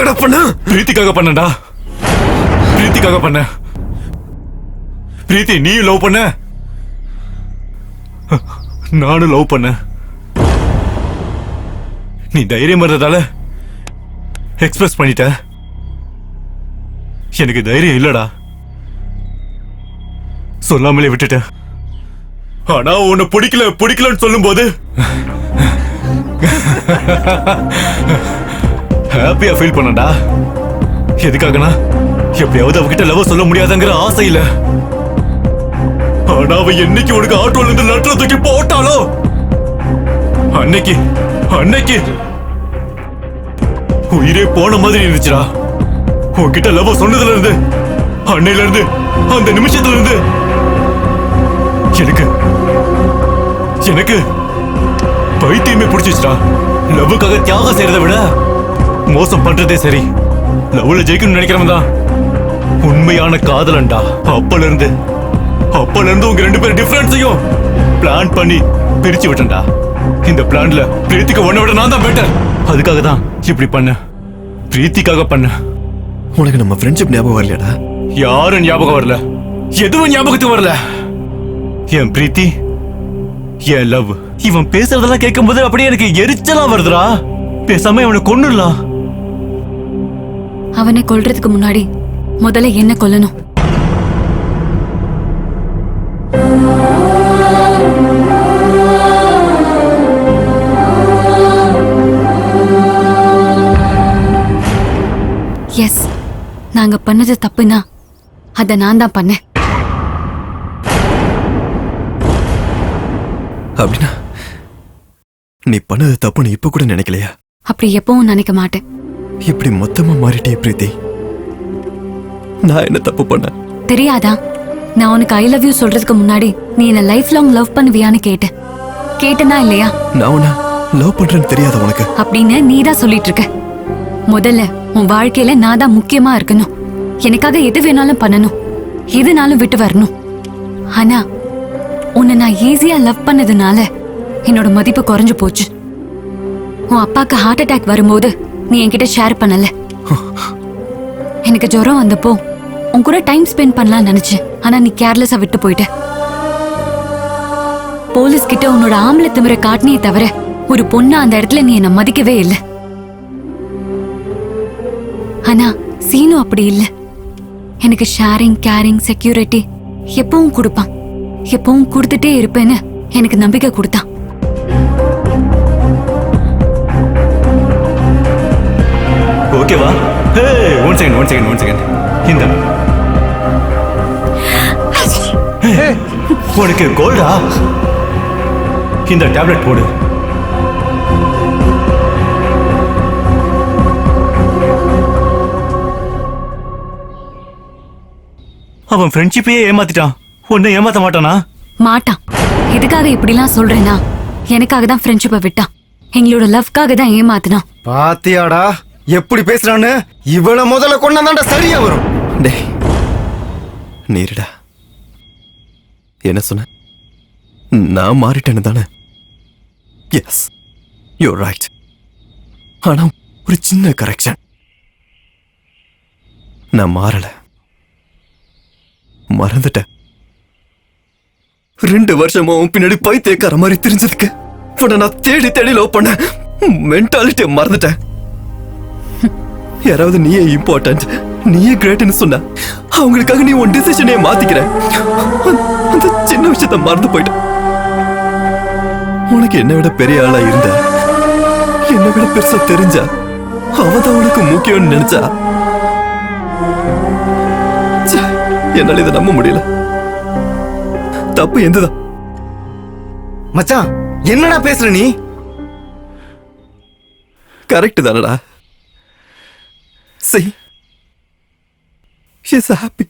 எதுக்காகடா பண்ண? பிரீத்திக்காக பண்ணடா. பிரீத்திக்காக பண்ண. பிரீத்தி நீ லவ் பண்ண, நானும் லவ் பண்ண. நீ தைரியம் இருந்ததால எக்ஸ்பிரஸ் பண்ணிட்ட. எனக்கு தைரியம் இல்லடா, சொல்லாமலே விட்டுட்ட. ஆனா உன்னை பிடிக்கலன்னு சொல்லும் போது ஹாப்பியா ஃபீல் பண்ணடா. எதுக்காகனா எப்படியாவது அவகிட்ட லவ் சொல்ல முடியாதுங்கிற ஆசை இல்ல. ஆனா அவ என்னைக்கு உனக்கு ஆட்டோல இருந்து லெட்டர் தூக்கி போட்டாலோ அன்னைக்கு உயிரே போன மாதிரி இருந்துச்சுடா. உன்கிட்ட லவ் சொன்னதுல இருந்து, அன்னையில இருந்து, அந்த நிமிஷத்துல இருந்து எனக்கு பைத்தியமே பிடிச்சிச்சுடா. லவ்வுக்காக தியாகம் செய்யறதை விட மோசம் பண்றதே சரி. லவ்ல ஜெயிக்கணும்னு நினைக்கிறவன் தான் உண்மையான காதலன்டா. அப்பல இருந்து உங்க 2 பேரும் டிஃபரன்ஸையும் பிளான் பண்ணி பிரிச்சு விட்டேன்டா. இந்த பிளான்ல பிரீத்திக்கு ஒன்ன விட நான் தான் பெட்டர். அதுக்காக தான் இப்படி பண்ண. பிரீத்திக்காக பண்ண. உனக்கு நம்ம ஃப்ரெண்ட்ஷிப் ஞாபகம் வரலையாடா? யாரும் ஞாபகம் வரல, எதுவும் ஞாபகத்துக்கு வரல. என் பிரீத்தி, என் லவ். இவன் பேசுறதெல்லாம் கேட்கும் போது அப்படியே எனக்கு எரிச்சலா வருதுடா. பேசாம இவனை கொன்னுடலாம். அவனை கொல்றதுக்கு முன்னாடி முதல்ல என்ன கொல்லணும். எஸ், நாங்க பண்ணது தப்புனா அத நான் தான் பண்ணேன். அப்படின்னா நீ பண்ணது தப்புன்னு இப்ப கூட நினைக்கலையா? அப்படி எப்பவும் நினைக்க மாட்டேன். இப்படி மொத்தமா மாறிட்டே பிரீத்தி. நான் என்ன தப்பு பண்ண? தெரியாதா? நான் உனக்கு ஐ லவ் யூ சொல்றதுக்கு முன்னாடி நீ என்ன லைஃப் லாங் லவ் பண்ணுவியான்னு கேட்டனா இல்லையா? நான் உன்னை லவ் பண்றேன்னு தெரியாத உனக்கு? அப்படின்னு நீ தான் சொல்லிட்டு இருக்க. முதல்ல உன் வாழ்க்கையில நான் தான் முக்கியமா இருக்கணும். எனக்காக எது வேணாலும் பண்ணணும், எதுனாலும் விட்டு வரணும். ஆனா உன்னை நான் ஈஸியா லவ் பண்ணதுனால என்னோட மதிப்பு குறைஞ்சு போச்சு. உன் அப்பாக்கு ஹார்ட் அட்டாக் வரும்போது நீ என்கிட்ட ஷேர் பண்ணல. எனக்கு ஜுரம் வந்தப்போ உன் கூட டைம் ஸ்பெண்ட் பண்ணலாம் நினைச்சேன். ஆனா நீ கேர்லெஸ்ஸா விட்டு போயிட்ட. போலீஸ் கிட்ட உன்னோட ஆம்பளை திமிர காட்டினே தவிர ஒரு பொண்ணா அந்த இடத்துல நீ என்ன மதிக்கவே இல்லை. ஆனா சீனு அப்படி இல்லை. எனக்கு ஷேரிங், கேரிங், செக்யூரிட்டி எப்பவும் கொடுப்பான். எப்பவும் கொடுத்துட்டே இருப்பேன்னு எனக்கு நம்பிக்கை கொடுத்தான். ஓகேவா? One second. இந்த உனக்கு கோல்டா? இந்த டேப்லெட் போடு. அவன் ஃப்ரெண்ட்ஷிப்பையே ஏமாத்திட்டான். உன்னை ஏமாத்த மாட்டானா? மாட்டான். எதுக்காக இப்படிலாம் சொல்றேன்னா, எனக்காக தான் ஃப்ரெண்ட்ஷிப்பை விட்டான். எங்களோட லவ்க்காக தான் ஏமாத்தினான். பாத்தியாடா எப்படி பேசுறான்னு? இவள முதல்ல கொண்டாந்தாண்டா சரியா வரும். டேய் நீருடா, என்ன சொன்ன? நான் மாறிட்டேன்னு தானே? Yes, you right. ஆனா ஒரு சின்ன கரெக்ஷன். நான் மாறல, மறந்துட்டேன். 2 வருஷமா உன் பின்னாடி பைத்தியக்கார மாதிரி தெரிஞ்சதுக்கு உன்னை நான் தேடி லவ் பண்ண மென்டாலிட்டியை மறந்துட்டேன். யாராவது நீயே இம்பார்ட்டன்ட், நீயே கிரேட்னு சொன்ன அவங்களுக்காக நீ உன் டிசிஷனே மாத்திக்கிற. அந்த சின்ன விஷயத்த மறந்து போயிட்ட. உனக்கு என்னை விட பெரிய ஆளா இருந்த, என்னை விட பெருசா தெரிஞ்சா அவதான் உனக்கு முக்கியம்னு நினைச்சா. என்னால இதை நம்ப முடியல. தப்பு எந்ததான்? மச்சான் என்னடா பேசுற நீ? கரெக்ட் தானடா? See, she's happy.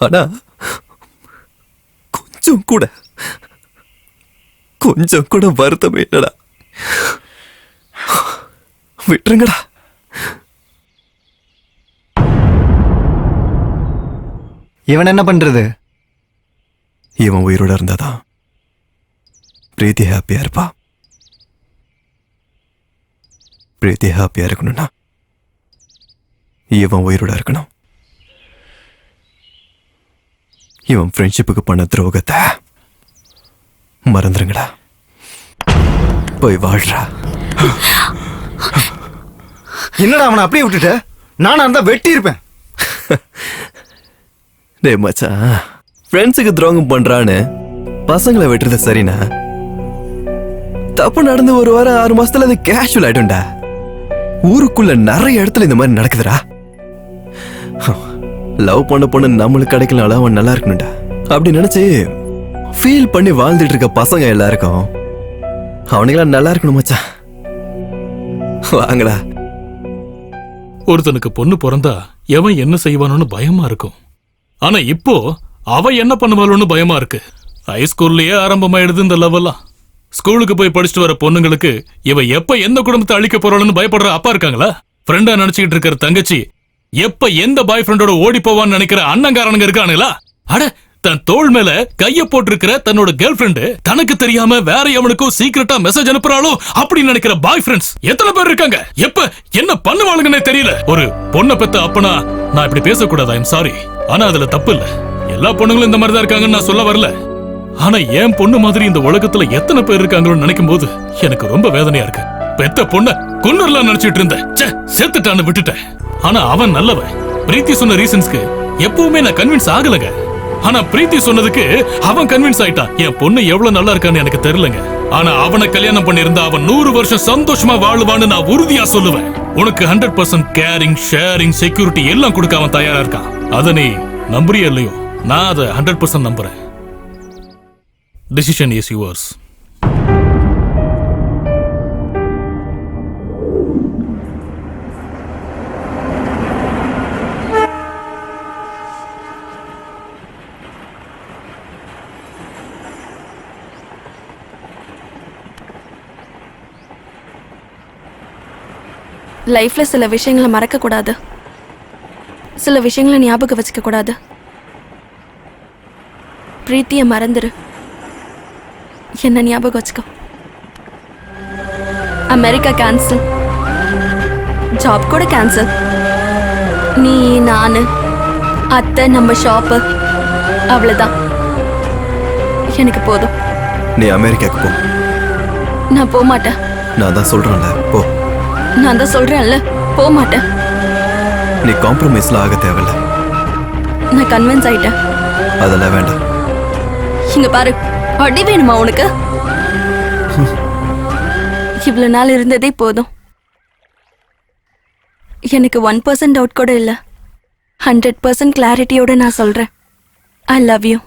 ஆனா கொஞ்சம் கூட வருத்தமே இல்லடா. விட்டுருங்கடா. இவன் என்ன பண்றது? இவன் உயிரோட இருந்தாதான் பிரீத்தி ஹாப்பியா இருப்பா. பிரீத்தி ஹாப்பியா இருக்கணும்னா இவன் உயிரோட இருக்கணும். இவன் ஃப்ரெண்ட்ஷிப்புக்கு பண்ண துரோகத்தை மறந்துருங்கடா. போய் வாழ்றா. என்னடா அவனை அப்படியே விட்டுட்ட? நானா இருந்தா வெட்டி இருப்பேன். டேய் மச்சான், ஃப்ரெண்ட்ஸுக்கு துரோகம் பண்றான்னு பசங்களை வெட்டுறது சரினா, தப்பு நடந்து 1 வாரம் 6 மாசத்துல அது கேஷுவல் ஆயிடும்டா. ஊருக்குள்ள நிறைய இடத்துல இந்த மாதிரி நடக்குதுடா. லவ் பண்ண பொண்ணு நம்மளுக்கு கிடைக்கலனால அவன் நல்லா இருக்கணும்டா அப்படி நினைச்சு ஃபீல் பண்ணி வாழ்ந்துட்டு இருக்க பசங்க எல்லாருக்கும் அவனுங்களாம் நல்லா இருக்கணும் மச்சான். வாங்கடா. ஒருத்தனுக்கு பொண்ணு பிறந்தா எவன் என்ன செய்வானோன்னு பயமா இருக்கும். ஆனா இப்போ அவ என்ன பண்ணுவாளோன்னு பயமா இருக்கு. ஹைஸ்கூல்லயே ஆரம்பமாயிடுது இந்த லவ்வெல்லாம். ஸ்கூலுக்கு போய் படிச்சுட்டு வர பொண்ணுங்களுக்கு இவ எப்ப எந்த குடும்பத்தை அழிக்க போறாள்னு பயப்படுற அப்பா இருக்காங்களா? ஃப்ரெண்டா நினைச்சுக்கிட்டு இருக்கிற தங்கச்சி எப்ப எந்த பாய் ஃப்ரெண்டோட ஓடி போவான்னு நினைக்கிற அண்ணங்காரனுங்க இருக்கானுங்களா? அட, தன் தோள் மேல கைய போட்டிருக்கிற தன்னோட கேர்ள் ஃப்ரெண்டு தனக்கு தெரியாம வேற எவனுக்கும் சீக்கிரட்டா மெசேஜ் அனுப்புறாளோ அப்படி நினைக்கிற பாய் ஃப்ரெண்ட்ஸ் எத்தனை பேர் இருக்காங்க? எப்ப என்ன பண்ணுவாளுங்கன்னே தெரியல. ஒரு பொண்ணை பெத்த அப்பனா நான் இப்படி பேசக்கூடாது, ஐம் சாரி. ஆனா அதுல தப்பு இல்ல. எல்லா பொண்ணுங்களும் இந்த மாதிரி தான் இருக்காங்கன்னு நான் சொல்ல வரல. ஆனா என் பொண்ணு மாதிரி இந்த உலகத்துல எத்தனை பேர் இருக்காங்களோன்னு நினைக்கும் போது எனக்கு ரொம்ப வேதனையா இருக்கு. பெத்த பொண்ண கொன்னுறலாம் நினைச்சிட்டு இருந்தேன். செத்துட்டான்னு விட்டுட்டேன். ஆனா அவன் நல்லவன். பிரீத்தி சொன்ன ரீசன்ஸ்க்கு எப்பவுமே நான் கன்வின்ஸ் ஆகலங்க. ஆனா பிரீத்தி சொன்னதுக்கு அவன் கன்வின்ஸ் ஆயிட்டான். என் பொண்ணு எவ்வளவு நல்லா இருக்கான்னு எனக்கு தெரியலங்க. ஆனா அவனை கல்யாணம் பண்ணிருந்தா அவன் 100 வருஷம் சந்தோஷமா வாழுவான்னு நான் உறுதியா சொல்லுவேன். உனக்கு 100% கேரிங், ஷேரிங், செக்யூரிட்டி எல்லாம் கொடுக்க அவன் தயாரா இருக்கான். அத நீ நம்புறியா இல்லையோ, நான் அதை 100% நம்புறேன். Decision is yours. லைஃப்ல சில விஷயங்களை மறக்க கூடாது, சில விஷயங்களை ஞாபகம் வச்சுக்க கூடாது. பிரீத்திய மறந்துரு, என்ன ஞாபகம் வச்சுக்கோ. அமெரிக்கா கேன்சல், ஜாப் கூட கேன்சல். நீ, நானு, அத்தை, நம்ம ஷாப்பு, அவ்வளவுதான். எனக்கு போதும். நீ அமெரிக்காக்கு போ. நான் போக மாட்டேன். நான் தான் சொல்றேன்ல, போ. நான் தான் சொல்றேன்ல, போக மாட்டேன். நீ காம்ப்ரமைஸ்ல ஆக தேவையில்ல. நான் கன்வின்ஸ் ஆயிட்டேன். அதெல்லாம் வேண்டாம். இங்க பாரு, அடி வேணுமா உனக்கு? இவ்வளவு நாள் இருந்ததே போதும். எனக்கு 1% டவுட் கூட இல்ல. 100% கிளாரிட்டியோட நான் சொல்றேன், ஐ லவ் யூ.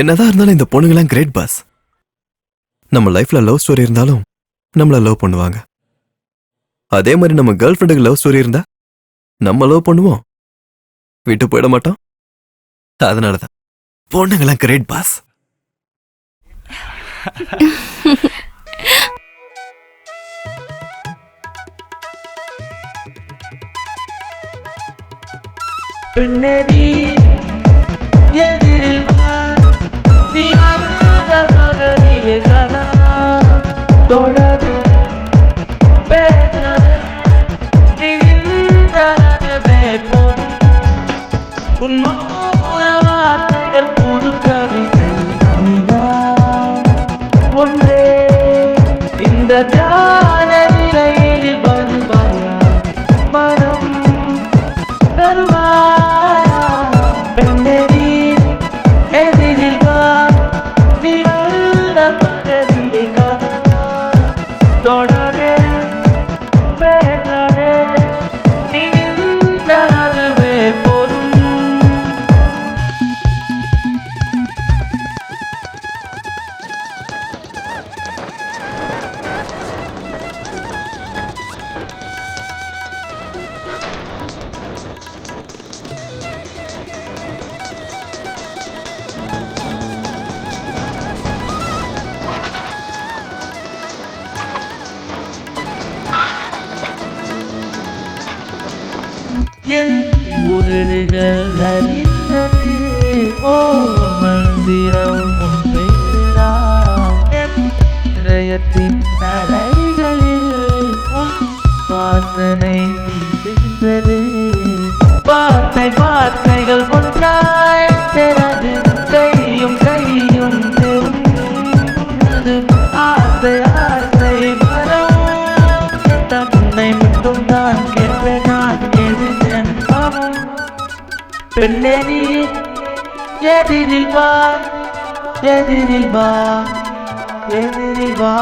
என்னதான் இருந்தாலும் இந்த பொண்ணுங்களாம் கிரேட் பாஸ். நம்ம லைஃப்ல லவ் ஸ்டோரி இருந்தாலும் நம்மள லவ் பண்ணுவாங்க. அதே மாதிரி நம்ம கேர்ள் ஃப்ரெண்டுக்கு லவ் ஸ்டோரி இருந்தா நம்ம லவ் பண்ணுவோம், விட்டு போயிட மாட்டோம். அதனாலதான் பொண்ணுங்களாம் கிரேட் பாஸ். என் உதடுகள் அறிந்தது ஓ மந்திரம் ஒன்றை இதயத்தின் நடைகளில் வாசனை வீசுகிறது. வார்த்தைகள் ஒன்றாய் பெறது கையும் தெரிந்தது. ஆசை மரம் தன்னை மட்டும் தான் கேட்பேன் நான் எழுதேன் பாவம். பெண்ணே நீ எதிரில் வா எதிரில் வா எதிரில் வா